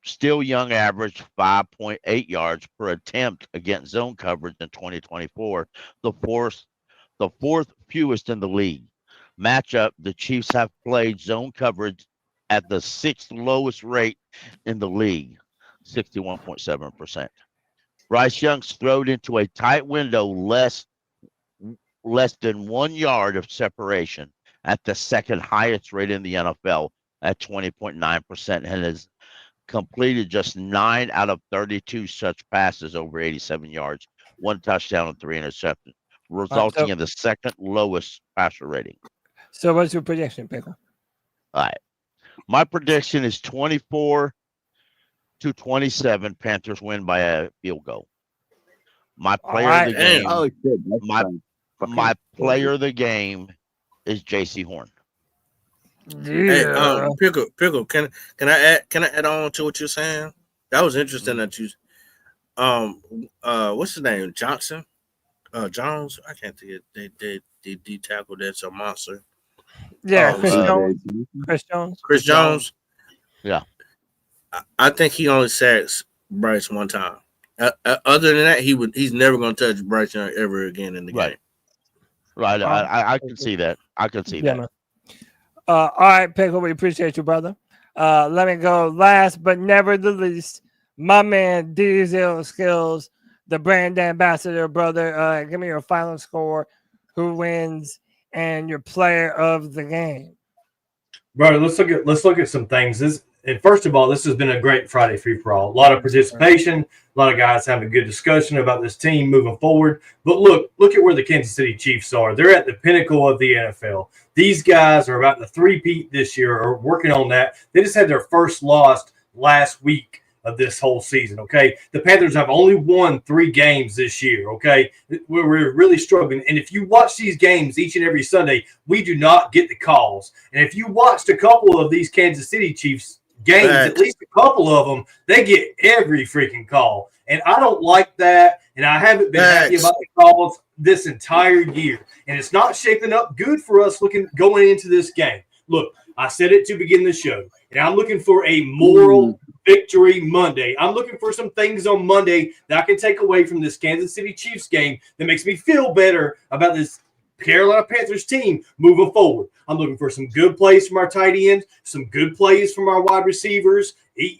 Still Young averaged 5.8 yards per attempt against zone coverage in 2024, the fourth fewest in the league. Matchup, the Chiefs have played zone coverage at the 6th lowest rate in the league, 61.7%. Bryce Young's thrown into a tight window less than 1 yard of separation at the second highest rate in the NFL at 20.9% and has completed just 9 out of 32 such passes over 87 yards, 1 touchdown and 3 interceptions, resulting in the second lowest passer rating. So what's your prediction, Pickle? All right. My prediction is 24-27. Panthers win by a field goal. My player of the game. Oh shit! My player of the game is J.C. Horn. Hey, Pickle, can I add on to what you're saying? That was interesting that you what's his name? Jones? I can't think they tackled that's a monster. Yeah, Chris Jones. Yeah. I think he only sacks Bryce one time. Other than that, he's never going to touch Bryce Young ever again in the game. Right. I can see that. I can see that. Man. All right, Pickle, we appreciate you, brother. Let me go last, but never the least, my man Diesel Skills, the brand ambassador, brother. Give me your final score, who wins, and your player of the game. Bro, let's look at some things. And first of all, this has been a great Friday free for all. A lot of participation, a lot of guys having a good discussion about this team moving forward. But look at where the Kansas City Chiefs are. They're at the pinnacle of the NFL. These guys are about to three-peat this year, or working on that. They just had their first loss last week of this whole season, okay? The Panthers have only won 3 games this year, okay? We're really struggling. And if you watch these games each and every Sunday, we do not get the calls. And if you watched a couple of these Kansas City Chiefs games, at least a couple of them, they get every freaking call. And I don't like that, and I haven't been happy about the calls this entire year. And it's not shaping up good for us going into this game. Look, I said it to begin the show, and I'm looking for a moral victory Monday. I'm looking for some things on Monday that I can take away from this Kansas City Chiefs game that makes me feel better about this Carolina Panthers team moving forward. I'm looking for some good plays from our tight end, some good plays from our wide receivers.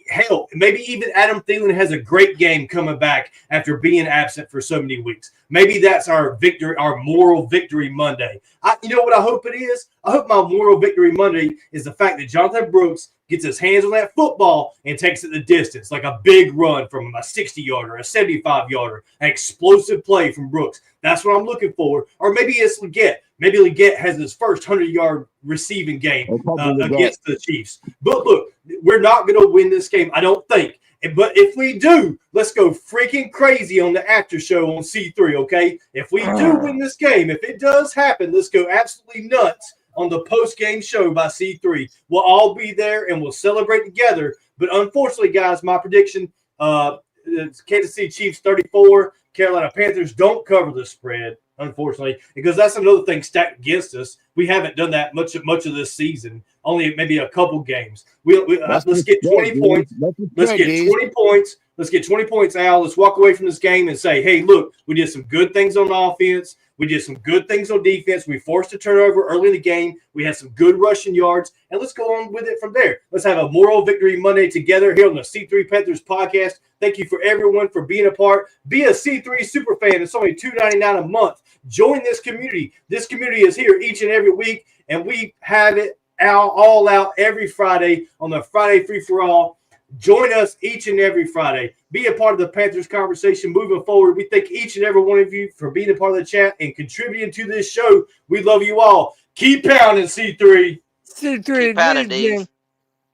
Hell, maybe even Adam Thielen has a great game coming back after being absent for so many weeks. Maybe that's our victory, our moral victory Monday. You know what I hope it is? I hope my moral victory Monday is the fact that Jonathan Brooks gets his hands on that football and takes it the distance, like a big run from a 60-yarder, a 75-yarder, an explosive play from Brooks. That's what I'm looking for. Or maybe it's Leggett. Maybe Leggett has his first 100-yard receiving game against the Chiefs. But look, we're not going to win this game, I don't think. But if we do, let's go freaking crazy on the after show on C3, okay? If we do win this game, if it does happen, let's go absolutely nuts on the post-game show by C3. We'll all be there, and we'll celebrate together. But unfortunately, guys, my prediction, Kansas City Chiefs 34, Carolina Panthers don't cover the spread. unfortunately, because that's another thing stacked against us. We haven't done that much of this season. Only maybe a couple games. Let's get 20 points. Let's get 20 points. Let's get 20 points, Al. Let's walk away from this game and say, hey, look, we did some good things on offense. We did some good things on defense. We forced a turnover early in the game. We had some good rushing yards, and let's go on with it from there. Let's have a moral victory Monday together here on the C3 Panthers podcast. Thank you for everyone for being a part. Be a C3 super fan. It's only $2.99 a month. Join this community. This community is here each and every week, and we have it all out every Friday on the Friday Free for All. Join us each and every Friday. Be a part of the Panthers conversation moving forward. We thank each and every one of you for being a part of the chat and contributing to this show. We love you all. Keep pounding, C3. C3, Keep pounding, Dave.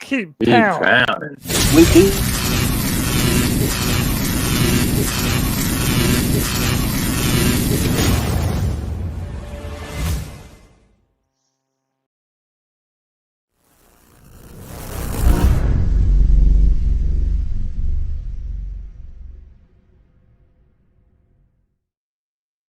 Keep pounding. We do.